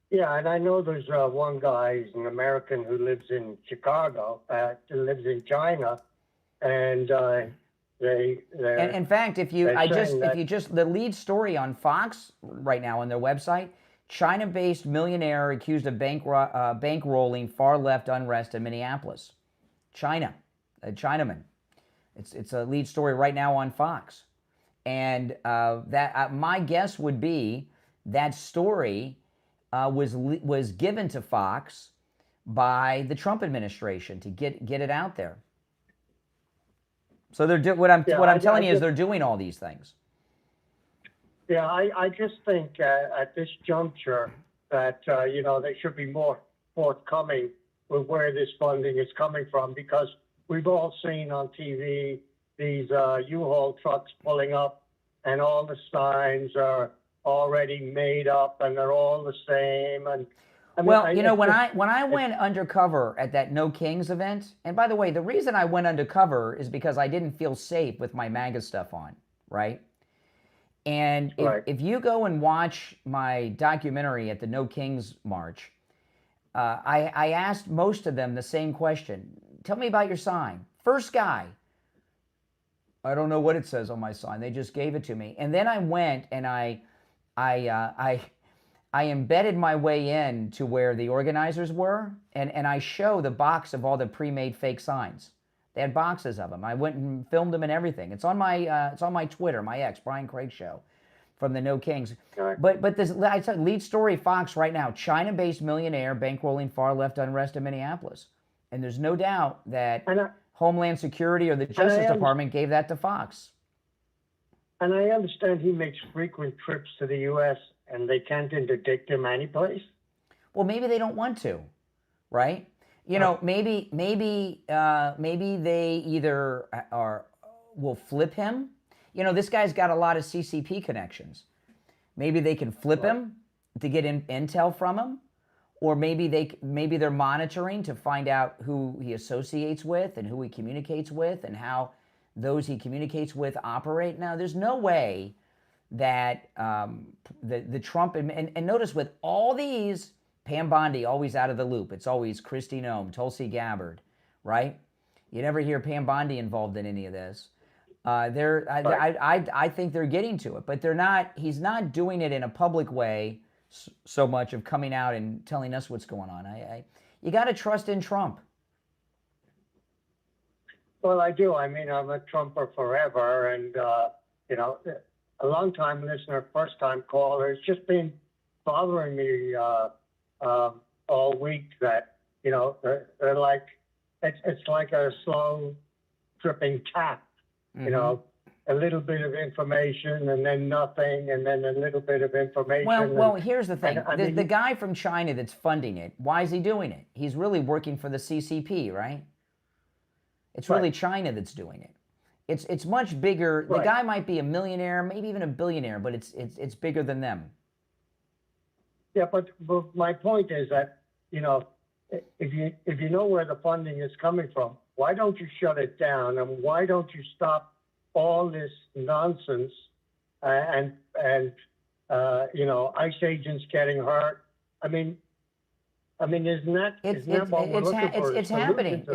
Yeah, and I know there's one guy, he's an American who lives in Chicago, who lives in China, and in fact, the lead story on Fox right now on their website, China-based millionaire accused of bankrolling far-left unrest in Minneapolis. China, a Chinaman. It's a lead story right now on Fox, and my guess would be that story was given to Fox by the Trump administration to get it out there. So what I'm telling you is they're doing all these things. Yeah, I just think at this juncture that they should be more forthcoming with where this funding is coming from, because we've all seen on TV these U-Haul trucks pulling up, and all the signs are already made up and they're all the same. And Well, you know, when I went undercover at that No Kings event, and by the way, the reason I went undercover is because I didn't feel safe with my MAGA stuff on, right? And if you go and watch my documentary at the No Kings March, I asked most of them the same question. Tell me about your sign. First guy, I don't know what it says on my sign. They just gave it to me. And then I went and I embedded my way in to where the organizers were, and I show the box of all the pre-made fake signs. They had boxes of them. I went and filmed them and everything. It's on my Twitter, my ex, Brian Craig Show, from the No Kings. Right. But this, I said, lead story Fox right now: China-based millionaire bankrolling far-left unrest in Minneapolis, and there's no doubt that Homeland Security or the Justice Department gave that to Fox. And I understand he makes frequent trips to the U.S. and they can't interdict him anyplace. Well, maybe they don't want to, right? You know, maybe they either will flip him. You know, this guy's got a lot of CCP connections. Maybe they can flip him to get intel from him, or maybe they're monitoring to find out who he associates with and who he communicates with and how those he communicates with operate. Now, there's no way that the Trump and notice with all these. Pam Bondi, always out of the loop. It's always Kristi Noem, Tulsi Gabbard, right? You never hear Pam Bondi involved in any of this. I think they're getting to it, but they're not. He's not doing it in a public way so much of coming out and telling us what's going on. You got to trust in Trump. Well, I do. I mean, I'm a Trumper forever, and you know, a long-time listener, first-time caller. It's just been bothering me all week that, you know, they're like, it's like a slow dripping tap, you know, a little bit of information and then nothing and then a little bit of information. Well, here's the thing. The guy from China that's funding it, why is he doing it? He's really working for the CCP, right? It's really China that's doing it. It's much bigger. The guy might be a millionaire, maybe even a billionaire, but it's bigger than them. Yeah, but my point is that, you know, if you know where the funding is coming from, why don't you shut it down, and why don't you stop all this nonsense and you know, ICE agents getting hurt? I mean, isn't that what we're looking for? It's happening.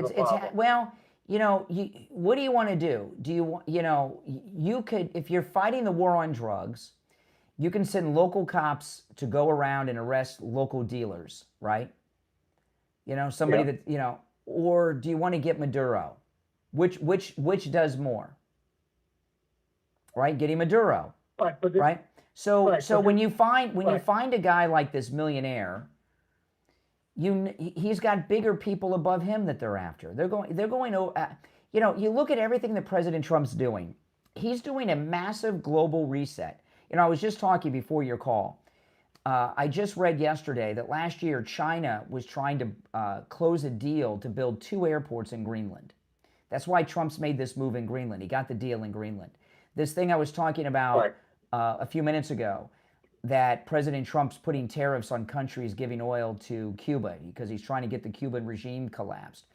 Well, you know, what do you want to do? You could, if you're fighting the war on drugs, you can send local cops to go around and arrest local dealers, right? You know, somebody that, you know, or do you want to get Maduro? Which does more? Right? Getting Maduro. Right? So when you find a guy like this millionaire, he's got bigger people above him that they're after. They're going you know, you look at everything that President Trump's doing. He's doing a massive global reset. You know, I was just talking before your call. I just read yesterday that last year China was trying to close a deal to build 2 airports in Greenland. That's why Trump's made this move in Greenland. He got the deal in Greenland. This thing I was talking about a few minutes ago, that President Trump's putting tariffs on countries giving oil to Cuba because he's trying to get the Cuban regime collapsed.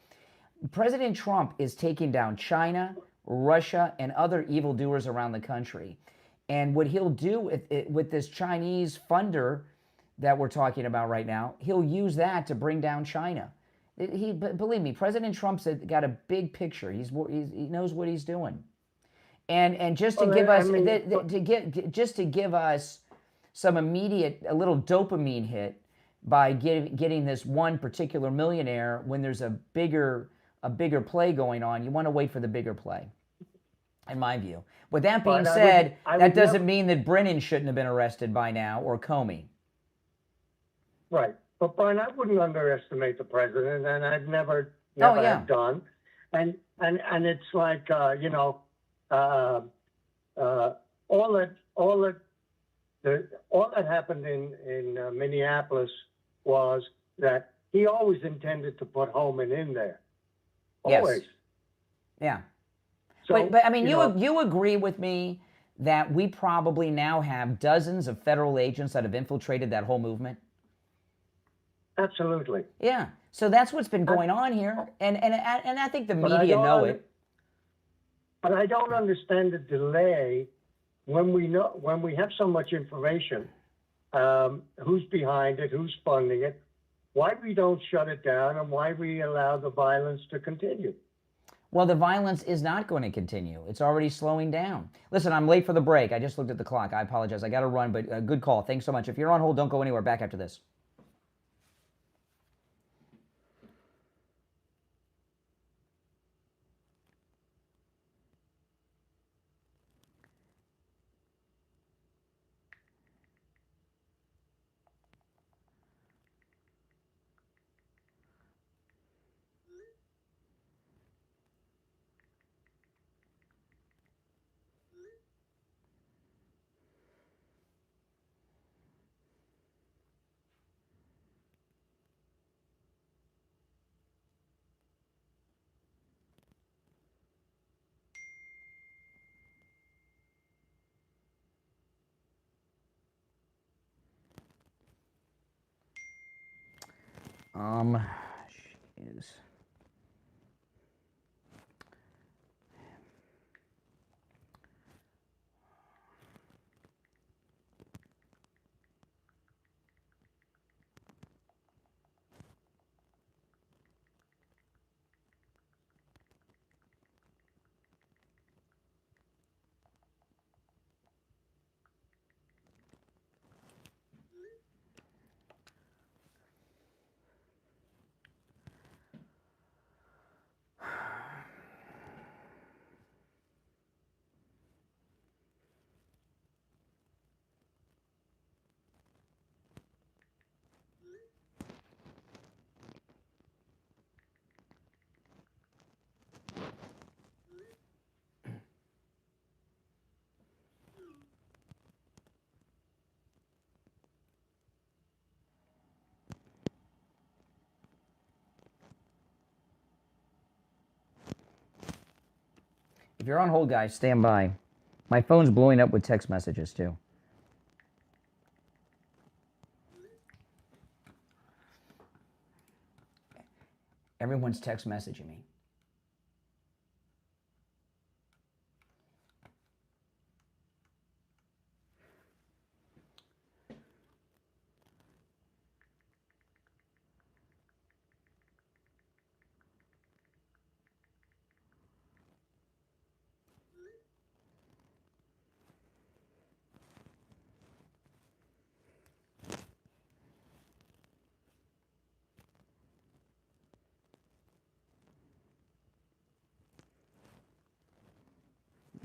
President Trump is taking down China, Russia, and other evildoers around the country. And what he'll do with this Chinese funder that we're talking about right now, he'll use that to bring down China. Believe me, President Trump's got a big picture. He knows what he's doing. And just to give us some immediate, a little dopamine hit by getting this one particular millionaire when there's a bigger play going on, you want to wait for the bigger play, in my view. With that being said, that doesn't mean that Brennan shouldn't have been arrested by now, or Comey. Right. But Brian, I wouldn't underestimate the president, and I've never have done. And it's like you know, all that happened in Minneapolis was that he always intended to put Holman in there. Always. Yes. Yeah. So, but I mean, you agree with me that we probably now have dozens of federal agents that have infiltrated that whole movement? Absolutely. Yeah. So that's what's been going on here, and I think the media know it. But I don't understand the delay when we have so much information. Who's behind it? Who's funding it? Why we don't shut it down, and why we allow the violence to continue? Well, the violence is not going to continue. It's already slowing down. Listen, I'm late for the break. I just looked at the clock. I apologize. I got to run, but good call. Thanks so much. If you're on hold, don't go anywhere. Back after this. She is. If you're on hold, guys, stand by. My phone's blowing up with text messages, too. Everyone's text messaging me.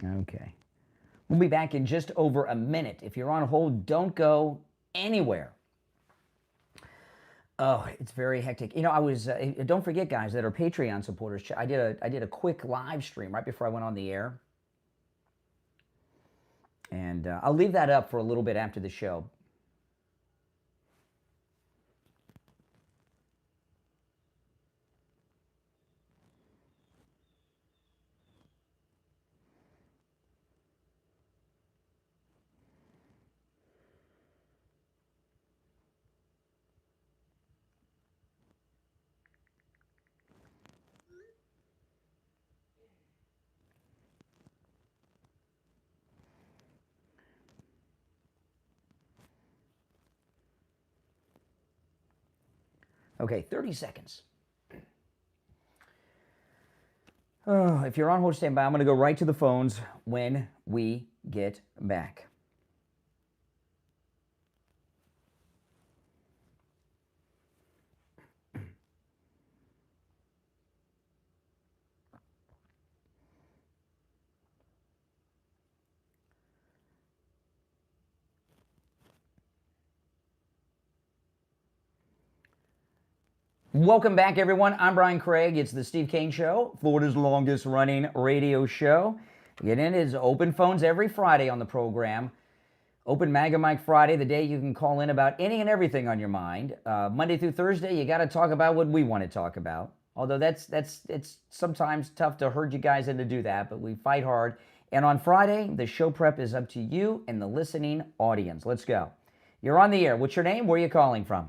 Okay. We'll be back in just over a minute. If you're on hold, don't go anywhere. Oh, it's very hectic. You know, I was, don't forget, guys, that are Patreon supporters, I did a quick live stream right before I went on the air. And I'll leave that up for a little bit after the show. Okay, 30 seconds. Oh, if you're on hold, stand by. I'm going to go right to the phones when we get back. Welcome back, everyone. I'm Brian Craig. It's the Steve Kane Show, Florida's longest running radio show. Get in. It's open phones every Friday on the program. Open Mega Mike Friday, the day you can call in about any and everything on your mind. Monday through Thursday, you got to talk about what we want to talk about. Although it's sometimes tough to herd you guys in to do that, but we fight hard. And on Friday, the show prep is up to you and the listening audience. Let's go. You're on the air. What's your name? Where are you calling from?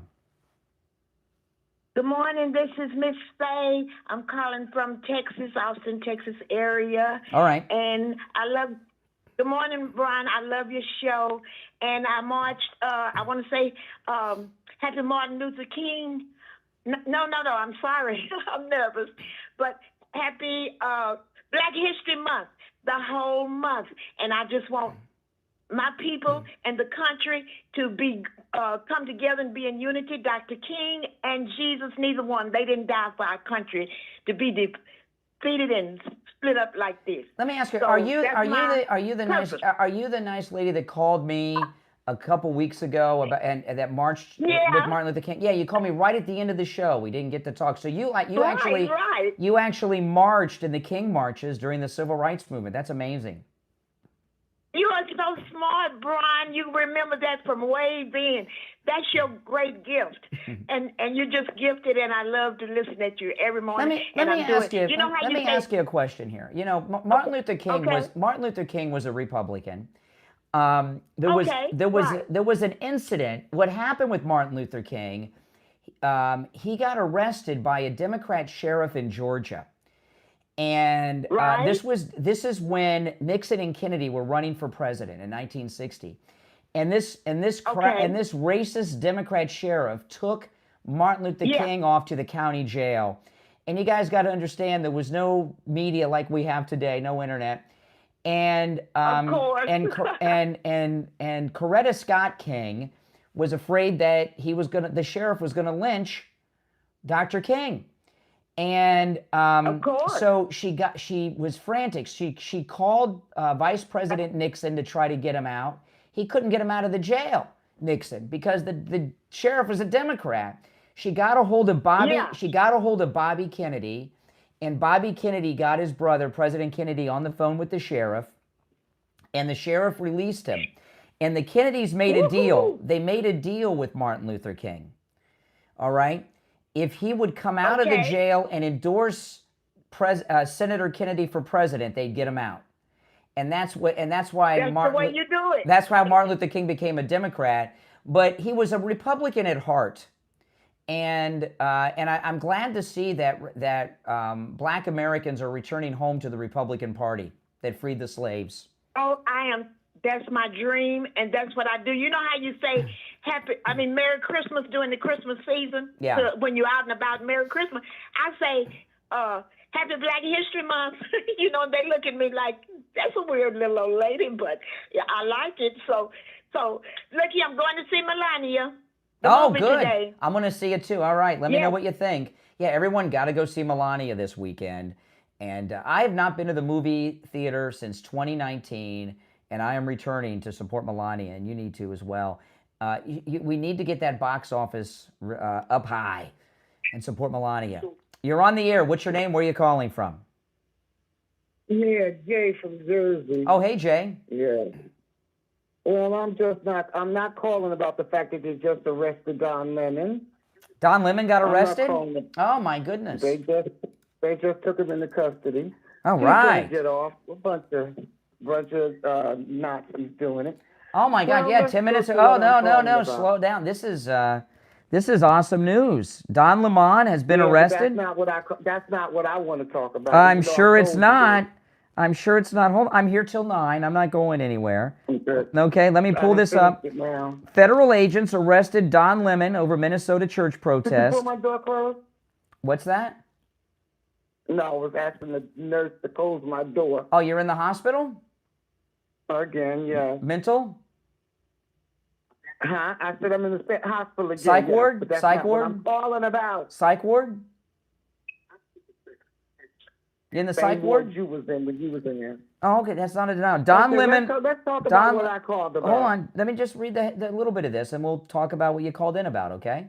Good morning. This is Miss Faye. I'm calling from Texas, Austin, Texas area. All right. And good morning, Brian. I love your show. And I marched, I want to say, happy Martin Luther King. No, I'm sorry. I'm nervous. But happy Black History Month, the whole month. And I just want my people and the country to be come together and be in unity. Dr. King and Jesus, neither one, they didn't die for our country to be defeated and split up like this. Let me ask you: So Are you purpose. the nice lady that called me a couple weeks ago about and that marched with Martin Luther King? Yeah, you called me right at the end of the show. We didn't get to talk. So you actually marched in the King marches during the Civil Rights Movement. That's amazing. You are so smart, Brian. You remember that from way then. That's your great gift. and you're just gifted, and I love to listen at you every morning. Let me ask you a question here. You know, Martin Luther King was a Republican. There was an incident. What happened with Martin Luther King? He got arrested by a Democrat sheriff in Georgia. And this is when Nixon and Kennedy were running for president in 1960, and this racist Democrat sheriff took Martin Luther King off to the county jail. And you guys got to understand, there was no media like we have today, no internet, and Coretta Scott King was afraid that the sheriff was gonna lynch Dr. King. And so she was frantic. She called Vice President Nixon to try to get him out. He couldn't get him out of the jail, Nixon, because the sheriff was a Democrat. She got a hold of Bobby. She got a hold of Bobby Kennedy, and Bobby Kennedy got his brother, President Kennedy, on the phone with the sheriff, and the sheriff released him. And the Kennedys made a deal. They made a deal with Martin Luther King. All right. If he would come out of the jail and endorse Senator Kennedy for president, they'd get him out. And that's why That's the way you do it. That's why Martin Luther King became a Democrat, but he was a Republican at heart. And I'm glad to see that Black Americans are returning home to the Republican Party that freed the slaves. Oh, I am. That's my dream, and that's what I do. You know how you say Merry Christmas during the Christmas season? Yeah. So when you're out and about, Merry Christmas. I say, Happy Black History Month. You know, they look at me like, that's a weird little old lady, but I like it. So looky, I'm going to see Melania. Oh, good. Today. I'm going to see it too. All right. Let me know what you think. Yeah, everyone got to go see Melania this weekend. And I have not been to the movie theater since 2019. And I am returning to support Melania, and you need to as well. We need to get that box office up high and support Melania. You're on the air. What's your name? Where are you calling from? Yeah, Jay from Jersey. Oh, hey, Jay. Yeah. Well, I'm not calling about the fact that they just arrested Don Lemon. Don Lemon got arrested? Oh, my goodness. They just took him into custody. All right. He get off. A bunch of Nazis doing it. Oh my God! Yeah, 10 minutes ago. Oh no! Slow down. This is awesome news. Don Lemon has been arrested. That's not what I want to talk about. I'm sure it's not. Hold. I'm here till 9. I'm not going anywhere. Okay. Let me pull this up. Federal agents arrested Don Lemon over Minnesota church protest. Did you pull my door closed? What's that? No, I was asking the nurse to close my door. Oh, you're in the hospital? Again, yeah. Mental? Huh? I said I'm in the hospital again. Psych ward? But that's Psych not ward? what I'm calling about. Psych ward? You in the psych ward? You was in when you was in there. Oh, okay. That's not a denial. Don Lemon. Let's talk about what I called about. Hold on. Let me just read the little bit of this, and we'll talk about what you called in about, okay?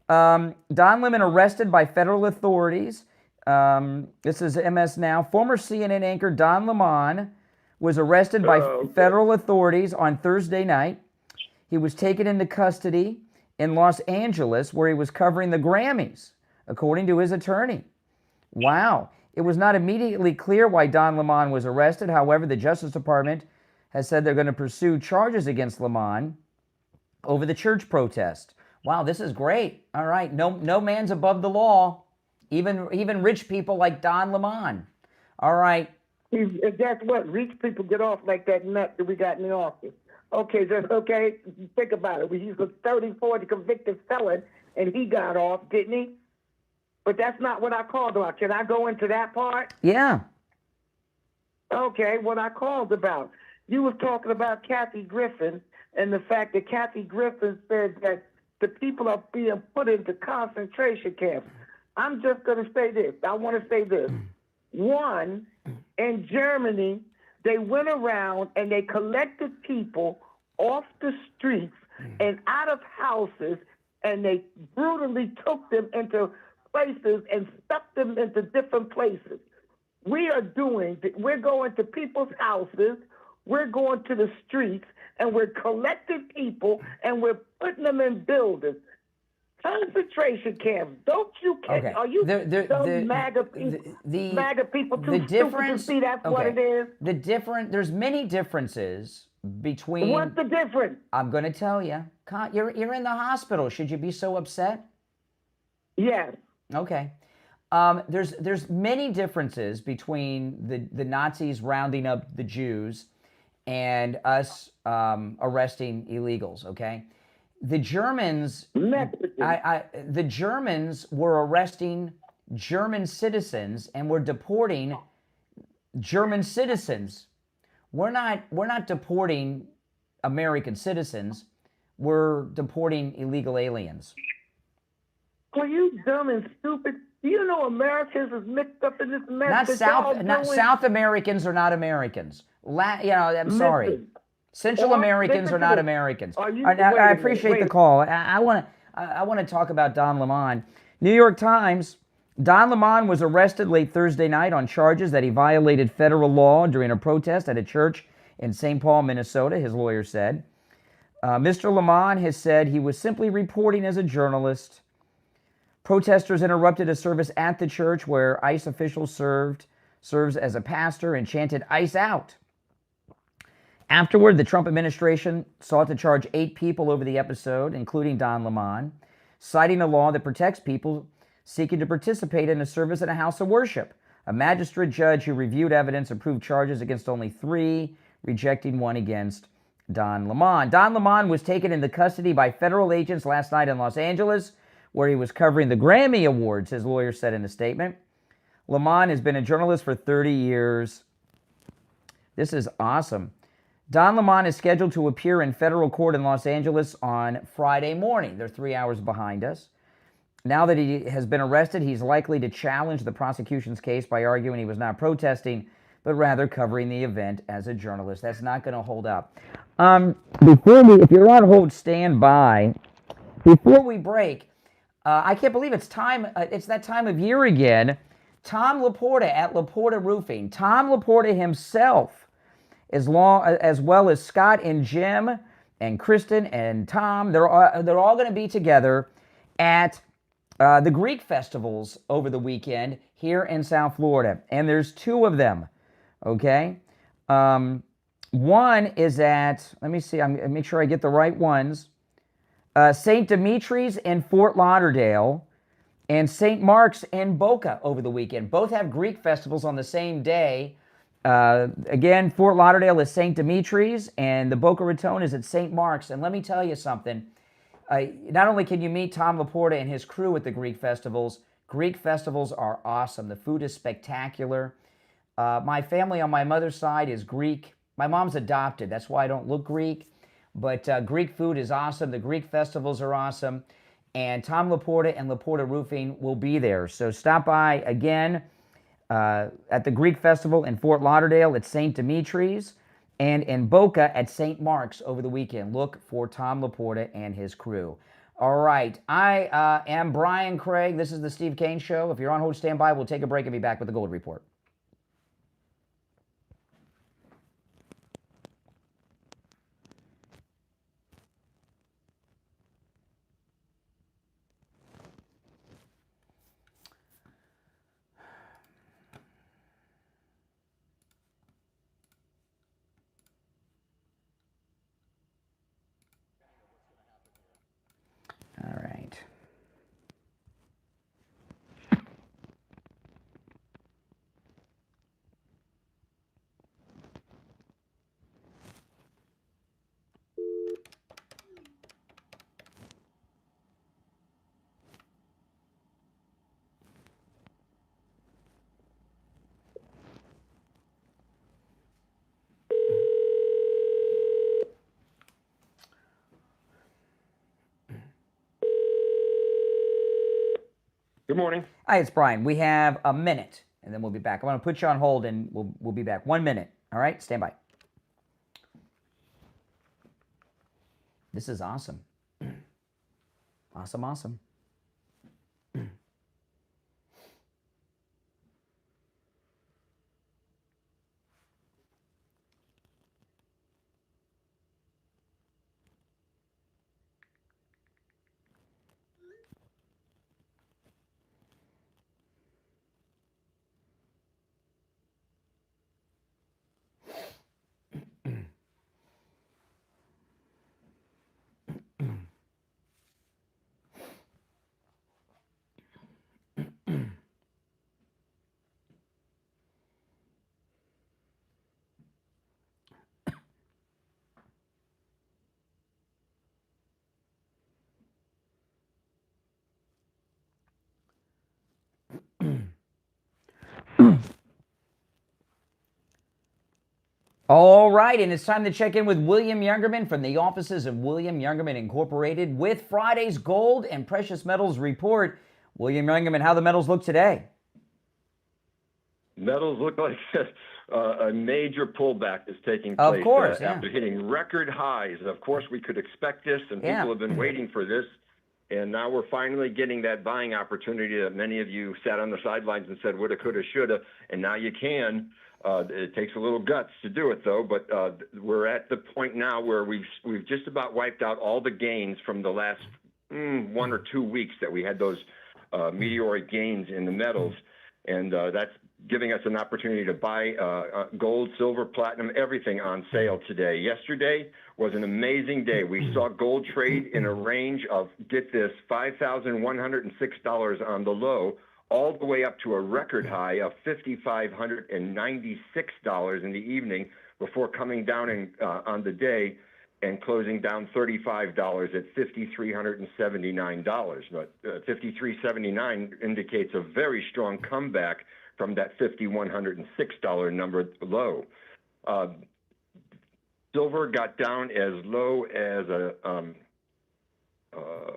Don Lemon arrested by federal authorities. This is MS Now. Former CNN anchor Don Lemon was arrested by federal authorities on Thursday night. He was taken into custody in Los Angeles, where he was covering the Grammys, according to his attorney. Wow. It was not immediately clear why Don Lemon was arrested. However, the Justice Department has said they're going to pursue charges against Lemon over the church protest. Wow, this is great. All right, no man's above the law, even rich people like Don Lemon. All right. That's what rich people get off like that nut that we got in the office. Okay, okay. Think about it. He's a 30-40 convicted felon, and he got off, didn't he? But that's not what I called about. Can I go into that part? Yeah. Okay, what I called about. You was talking about Kathy Griffin and the fact that Kathy Griffin said that the people are being put into concentration camps. I'm just going to say this. I want to say this. One, in Germany, they went around and they collected people off the streets and out of houses, and they brutally took them into places and stuck them into different places. We're going to people's houses, we're going to the streets, and we're collecting people, and we're putting them in buildings. Concentration camps. Don't you care? Okay. Are you MAGA people too stupid to see that's what it is? There's many differences between... What's the difference? I'm going to tell you. You're in the hospital. Should you be so upset? Yes. Okay. There's many differences between the Nazis rounding up the Jews and us arresting illegals, okay? The Germans, the Germans were arresting German citizens and were deporting German citizens. We're not deporting American citizens. We're deporting illegal aliens. Are you dumb and stupid? Do you know Americans is mixed up in this mess? Not South Americans are not Americans. I'm sorry. Central Americans are not Americans. I appreciate the call. I want to talk about Don Lemon. New York Times. Don Lemon was arrested late Thursday night on charges that he violated federal law during a protest at a church in St. Paul, Minnesota, his lawyer said. Mr. Lemon has said he was simply reporting as a journalist. Protesters interrupted a service at the church where ICE officials serves as a pastor and chanted ICE out. Afterward, the Trump administration sought to charge 8 people over the episode, including Don Lemon, citing a law that protects people seeking to participate in a service in a house of worship. A magistrate judge who reviewed evidence approved charges against only 3, rejecting one against Don Lemon. Don Lemon was taken into custody by federal agents last night in Los Angeles, where he was covering the Grammy Awards, his lawyer said in a statement. Lemon has been a journalist for 30 years. This is awesome. Don Lemon is scheduled to appear in federal court in Los Angeles on Friday morning. They're 3 hours behind us. Now that he has been arrested, he's likely to challenge the prosecution's case by arguing he was not protesting, but rather covering the event as a journalist. That's not going to hold up. If you're on hold, stand by. Before we break, I can't believe it's time. It's that time of year again. Tom Laporta at Laporta Roofing. Tom Laporta himself, as well as Scott and Jim and Kristen and Tom, they're all going to be together at the Greek festivals over the weekend here in South Florida. And there's 2 of them, okay? One is at, let me see, I'm make sure I get the right ones. St. Dimitri's in Fort Lauderdale and St. Mark's in Boca over the weekend. Both have Greek festivals on the same day. Again, Fort Lauderdale is St. Dimitri's, and the Boca Raton is at St. Mark's. And let me tell you something. Not only can you meet Tom Laporta and his crew at the Greek festivals are awesome. The food is spectacular. My family on my mother's side is Greek. My mom's adopted. That's why I don't look Greek. But Greek food is awesome. The Greek festivals are awesome. And Tom Laporta and Laporta Roofing will be there. So stop by again. At the Greek Festival in Fort Lauderdale at St. Dimitri's and in Boca at St. Mark's over the weekend. Look for Tom Laporta and his crew. All right. I am Brian Craig. This is the Steve Kane Show. If you're on hold, stand by. We'll take a break and be back with the Gold Report. All right. Good morning. Hi, it's Brian. We have a minute, and then we'll be back. I'm going to put you on hold, and we'll be back. 1 minute. All right? Stand by. This is awesome. Awesome. All right, and it's time to check in with William Youngerman from the offices of William Youngerman Incorporated with Friday's Gold and Precious Metals Report. William Youngerman, how the metals look today? Metals look like a major pullback is taking Of place course, yeah. after hitting record highs. Of course, we could expect this, and Yeah. people have been waiting for this. And now we're finally getting that buying opportunity that many of you sat on the sidelines and said woulda, coulda, shoulda, and now you can. It takes a little guts to do it, though, but we're at the point now where we've just about wiped out all the gains from the last 1 or 2 weeks that we had those meteoric gains in the metals, and that's giving us an opportunity to buy gold, silver, platinum, everything on sale today. Yesterday was an amazing day. We saw gold trade in a range of, get this, $5,106 on the low, all the way up to a record high of $5,596 in the evening before coming down on the day and closing down $35 at $5,379. But $5,379 indicates a very strong comeback from that $5,106 number low. Silver got down as low as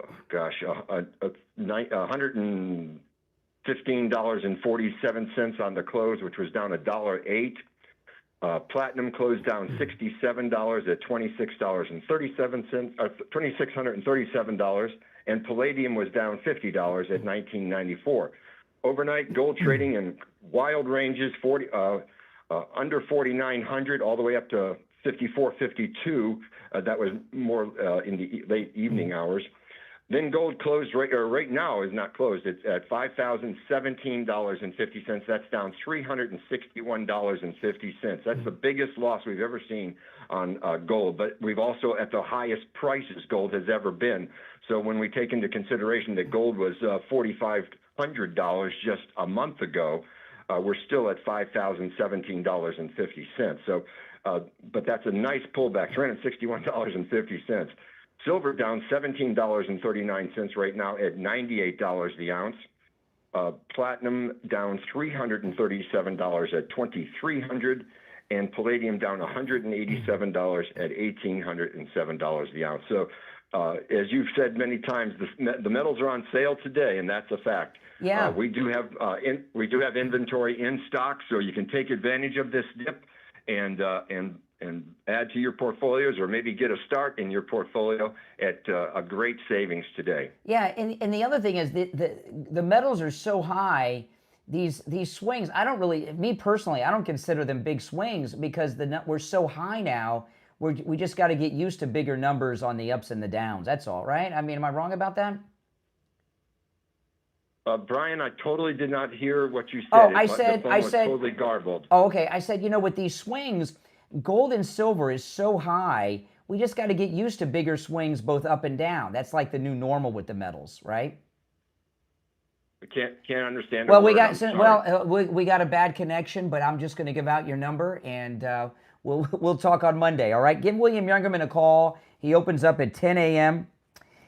$115.47 on the close, which was down $1.08. Platinum closed down $67 at $2,637, and palladium was down $50 at $19.94. Overnight, gold trading in wild ranges, under 4,900 all the way up to 54.52. That was more in the late evening hours. Then gold closed right now is not closed. It's at $5,017.50. That's down $361.50. That's the biggest loss we've ever seen on gold. But we've also at the highest prices gold has ever been. So when we take into consideration that gold was $4,500 just a month ago, we're still at $5,017.50. So, but that's a nice pullback, $361.50. Silver down $17.39 right now at $98 the ounce. Platinum down $337 at $2,300, and palladium down $187 at $1,807 the ounce. So, as you've said many times, the metals are on sale today, and that's a fact. Yeah. We do have inventory in stock, so you can take advantage of this dip and add to your portfolios, or maybe get a start in your portfolio at a great savings today. Yeah, and the other thing is the metals are so high. These swings, me personally, I don't consider them big swings because we're so high now. We just got to get used to bigger numbers on the ups and the downs. That's all, right? I mean, am I wrong about that? Brian, I totally did not hear what you said. Oh, the phone was totally garbled. Oh, okay. I said, with these swings, gold and silver is so high, we just got to get used to bigger swings both up and down. That's like the new normal with the metals, right? I can't understand. Well, we got a bad connection, but I'm just going to give out your number, and we'll talk on Monday. All right, give William Youngerman a call. He opens up at 10 a.m.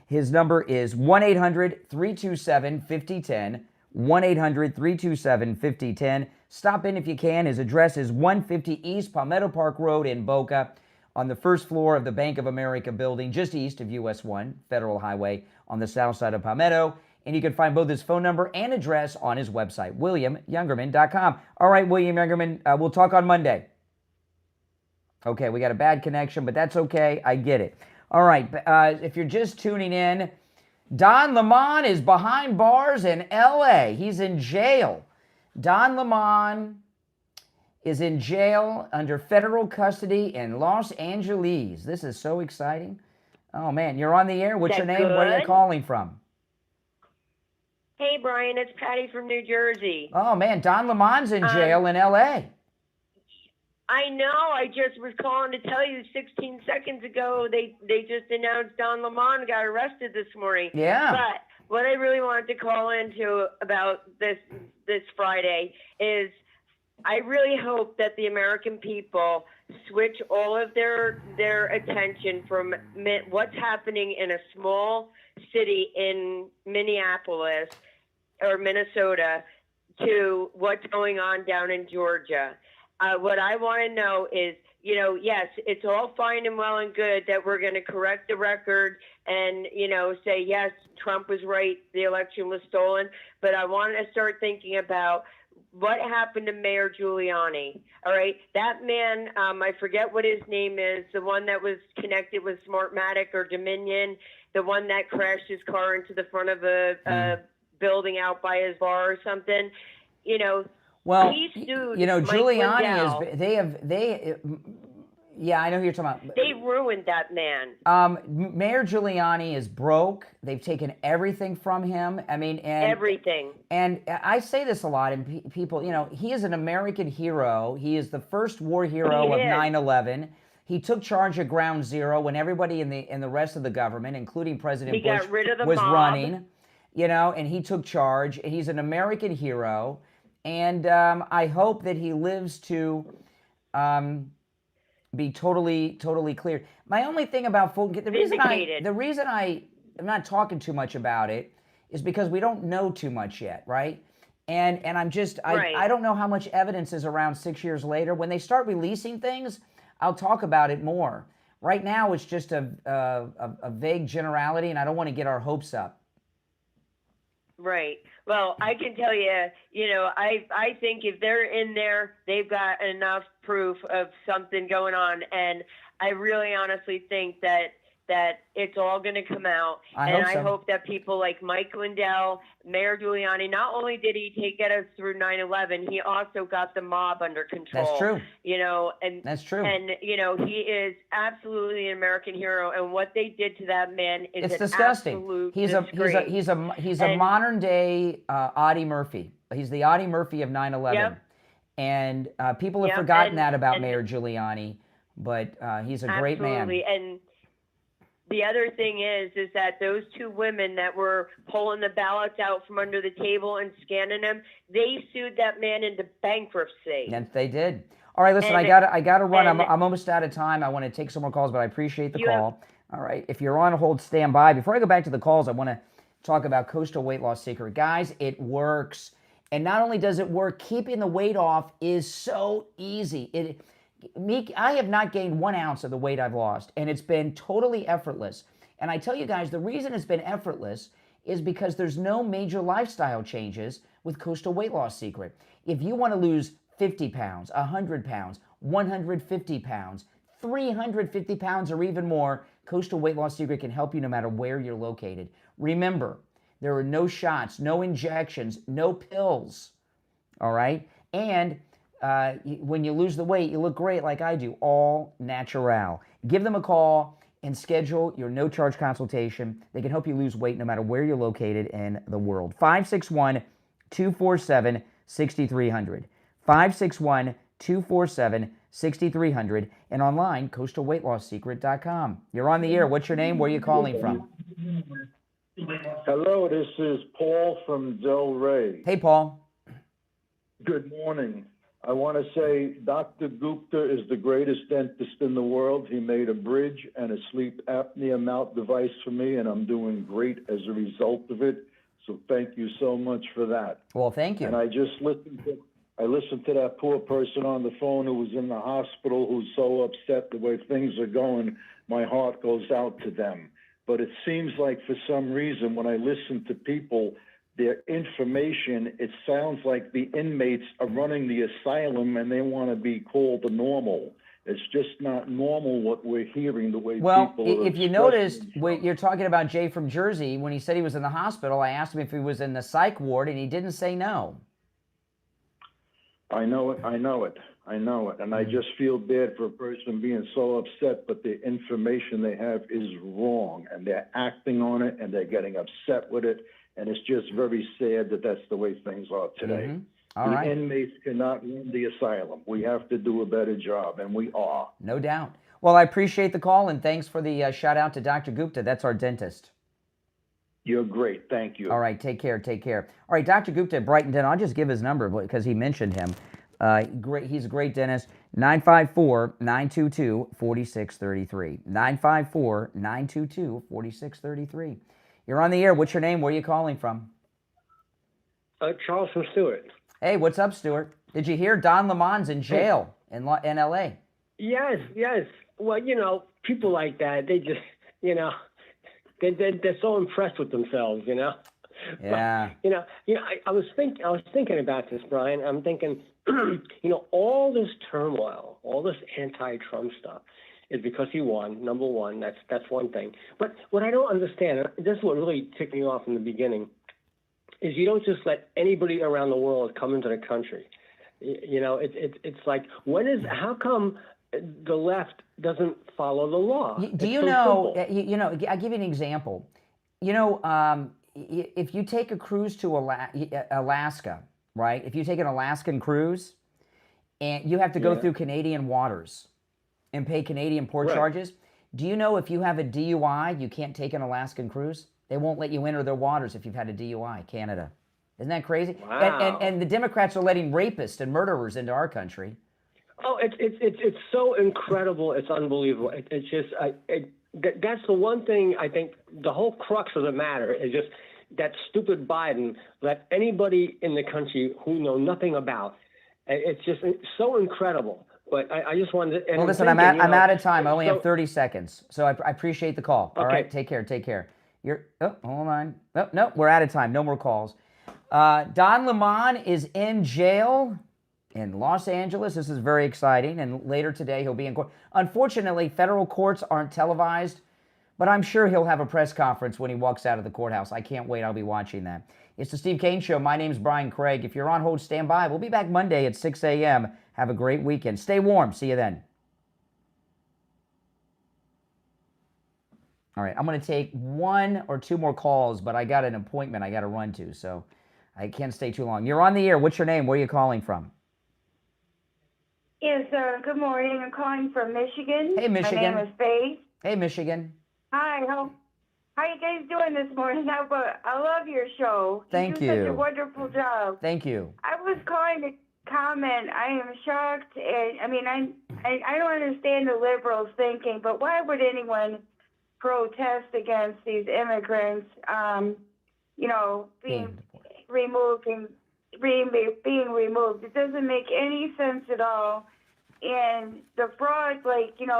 His number is 1-800-327-5010. 1-800-327-5010. Stop in if you can. His address is 150 East Palmetto Park Road in Boca, on the first floor of the Bank of America building, just east of US 1 Federal Highway on the south side of Palmetto. And you can find both his phone number and address on his website, WilliamYungerman.com. All right, William Youngerman, we'll talk on Monday. Okay, we got a bad connection, but that's okay. I get it. All right, if you're just tuning in, Don Lemon is behind bars in L.A. He's in jail. Don Lemon is in jail under federal custody in Los Angeles. This is so exciting. Oh, man, you're on the air. What's your name? Where are you calling from? Hey, Brian, it's Patty from New Jersey. Oh, man, Don Lemon's in jail in L.A. I know. I just was calling to tell you 16 seconds ago they just announced Don Lemon got arrested this morning. Yeah. But what I really wanted to call into about this Friday is I really hope that the American people switch all of their attention from what's happening in a small city in Minneapolis or Minnesota to what's going on down in Georgia. What I want to know is, yes, it's all fine and well and good that we're going to correct the record and, say, yes, Trump was right, the election was stolen. But I want to start thinking about what happened to Mayor Giuliani. All right. That man, I forget what his name is, the one that was connected with Smartmatic or Dominion, the one that crashed his car into the front of a building out by his bar or something, Well, he sued Giuliani is, yeah, I know who you're talking about. They ruined that man. Mayor Giuliani is broke. They've taken everything from him. I mean, everything. And I say this a lot, and people, he is an American hero. He is the first war hero of 9/11. He took charge of Ground Zero when everybody in the rest of the government, including President Bush, got rid of the was mob. running. And he took charge. He's an American hero. And I hope that he lives to be totally clear. My only thing about the reason I'm not talking too much about it is because we don't know too much yet, right? And I don't know how much evidence is around 6 years later. When they start releasing things, I'll talk about it more. Right now, it's just a vague generality, and I don't want to get our hopes up. Right. Well, I can tell you, I think if they're in there, they've got enough proof of something going on. And I really honestly think that it's all going to come out. I hope that people like Mike Lindell, Mayor Giuliani, not only did he take us through 9/11, he also got the mob under control. That's true. And that's true. And he is absolutely an American hero. And what they did to that man is disgusting. Absolute he's a modern day Audie Murphy. He's the Audie Murphy of 9/11. Yep. And people have forgotten that about Mayor Giuliani, but he's a great man. Absolutely. And the other thing is that those two women that were pulling the ballots out from under the table and scanning them, they sued that man into bankruptcy. Yes, they did. All right, listen, I gotta run. I'm almost out of time. I want to take some more calls, but I appreciate the call. All right, if you're on hold, stand by. Before I go back to the calls, I want to talk about Coastal Weight Loss Secret. Guys, it works. And not only does it work, keeping the weight off is so easy. I have not gained 1 ounce of the weight I've lost, and it's been totally effortless. And I tell you guys, the reason it's been effortless is because there's no major lifestyle changes with Coastal Weight Loss Secret. If you want to lose 50 pounds, 100 pounds, 150 pounds, 350 pounds, or even more, Coastal Weight Loss Secret can help you no matter where you're located. Remember, there are no shots, no injections, no pills, all right? And when you lose the weight, you look great like I do, all natural. Give them a call and schedule your no-charge consultation. They can help you lose weight no matter where you're located in the world. 561-247-6300. 561-247-6300. And online, coastalweightlossecret.com. You're on the air. What's your name? Where are you calling from? Hello, this is Paul from Delray. Hey, Paul. Good morning. I want to say Dr. Gupta is the greatest dentist in the world. He made a bridge and a sleep apnea mouth device for me, and I'm doing great as a result of it. So thank you so much for that. Well, thank you. And I just listened to that poor person on the phone who was in the hospital who's so upset the way things are going. My heart goes out to them. but it seems like for some reason when I listen to people, their information, it sounds like the inmates are running the asylum and they want to be called the normal. It's just not normal what we're hearing, the way people are if you noticed, you're talking about Jay from Jersey. When he said he was in the hospital, I asked him if he was in the psych ward, and he didn't say no. I know it. And I just feel bad for a person being so upset, but the information they have is wrong, and they're acting on it, and they're getting upset with it, and it's just very sad that that's the way things are today. Mm-hmm. All right. The inmates cannot run the asylum. We have to do a better job, and we are. No doubt. Well, I appreciate the call, and thanks for the shout out to Dr. Gupta. That's our dentist. You're great. Thank you. All right. Take care. Take care. All right. Dr. Gupta at Brighton Dental. I'll just give his number because he mentioned him. Great. He's a great dentist. 954-922-4633. 954-922-4633. You're on the air. What's your name? Where are you calling from? Charles from Stewart. Hey, what's up, Stuart? Did you hear Don Lemon's in jail in L.A.? Yes. Well, people like that, they just, they're so impressed with themselves, Yeah. But, I was thinking about this, Brian. I'm thinking, all this turmoil, all this anti-Trump stuff is because he won, number one. That's one thing. But what I don't understand, this is what really ticked me off in the beginning, is you don't just let anybody around the world come into the country. It's like, how come the left doesn't follow the law? Do you know, I'll give you an example. If you take a cruise to Alaska, right? If you take an Alaskan cruise and you have to go through Canadian waters and pay Canadian port charges, do you know if you have a DUI, you can't take an Alaskan cruise? They won't let you enter their waters if you've had a DUI, Canada. Isn't that crazy? Wow. And the Democrats are letting rapists and murderers into our country. Oh, it's so incredible. It's unbelievable. It's just that's the one thing I think the whole crux of the matter is just that stupid Biden let anybody in the country who know nothing about. It's just so incredible. But I just wanted to. Well, listen, I'm out of time. I only have 30 seconds, so I appreciate the call. All right, take care. Hold on. No, we're out of time. No more calls. Don Lemon is in jail in Los Angeles. This is very exciting. And later today, he'll be in court. Unfortunately, federal courts aren't televised, but I'm sure he'll have a press conference when he walks out of the courthouse. I can't wait. I'll be watching that. It's the Steve Kane Show. My name's Brian Craig. If you're on hold, stand by. We'll be back Monday at 6 a.m. Have a great weekend. Stay warm. See you then. All right, I'm going to take one or two more calls, but I got an appointment I got to run to, so I can't stay too long. You're on the air. What's your name? Where are you calling from? Yes, good morning. I'm calling from Michigan. Hey, Michigan. My name is Faith. Hey, Michigan. Hi, how you guys doing this morning? I love your show. Thank you. You do such a wonderful job. Thank you. I was calling to comment. I am shocked. I don't understand the liberals thinking, but why would anyone protest against these immigrants, being removed and being removed? It doesn't make any sense at all. And the fraud,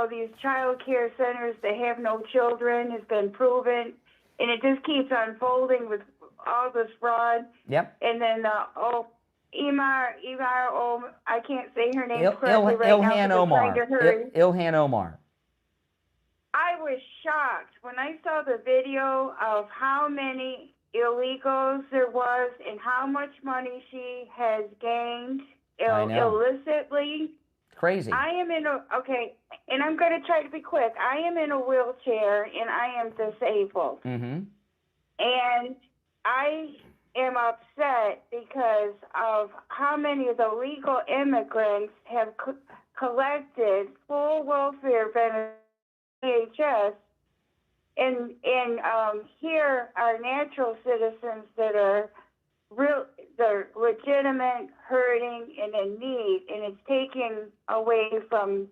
these child care centers that have no children has been proven, and it just keeps unfolding with all this fraud. Yep. And then I can't say her name correctly right now. Ilhan Omar. I was shocked when I saw the video of how many illegals there was and how much money she has gained illicitly. Crazy. and I'm going to try to be quick. I am in a wheelchair and I am disabled. Mm-hmm. And I am upset because of how many of the legal immigrants have collected full welfare benefits. PHS, and here are natural citizens that are they're legitimate, hurting, and in need, and it's taken away from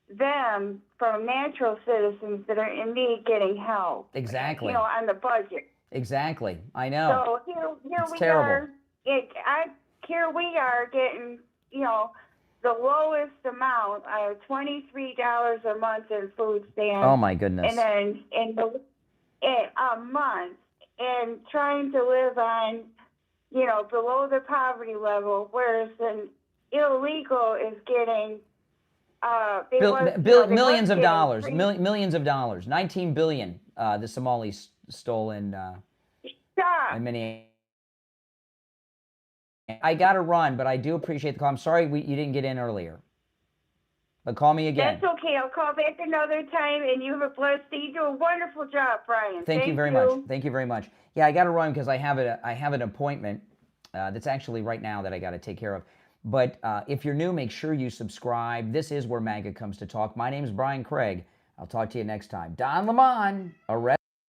them, from natural citizens that are in need getting help. Exactly. On the budget. Exactly. I know. So here it's we terrible. Here we are getting, the lowest amount, $23 a month in food stamps. Oh my goodness. And then a month and trying to live on, below the poverty level, whereas an illegal is getting millions of dollars, millions of dollars, 19 billion. The Somalis stole in Minneapolis. I got to run, but I do appreciate the call. I'm sorry you didn't get in earlier. But call me again. That's okay. I'll call back another time, and you have a blessed day. You do a wonderful job, Brian. Thank you very much. Thank you very much. Yeah, I got to run because I have an appointment that's actually right now that I got to take care of. But if you're new, make sure you subscribe. This is where MAGA comes to talk. My name is Brian Craig. I'll talk to you next time. Don Lemon, arrest.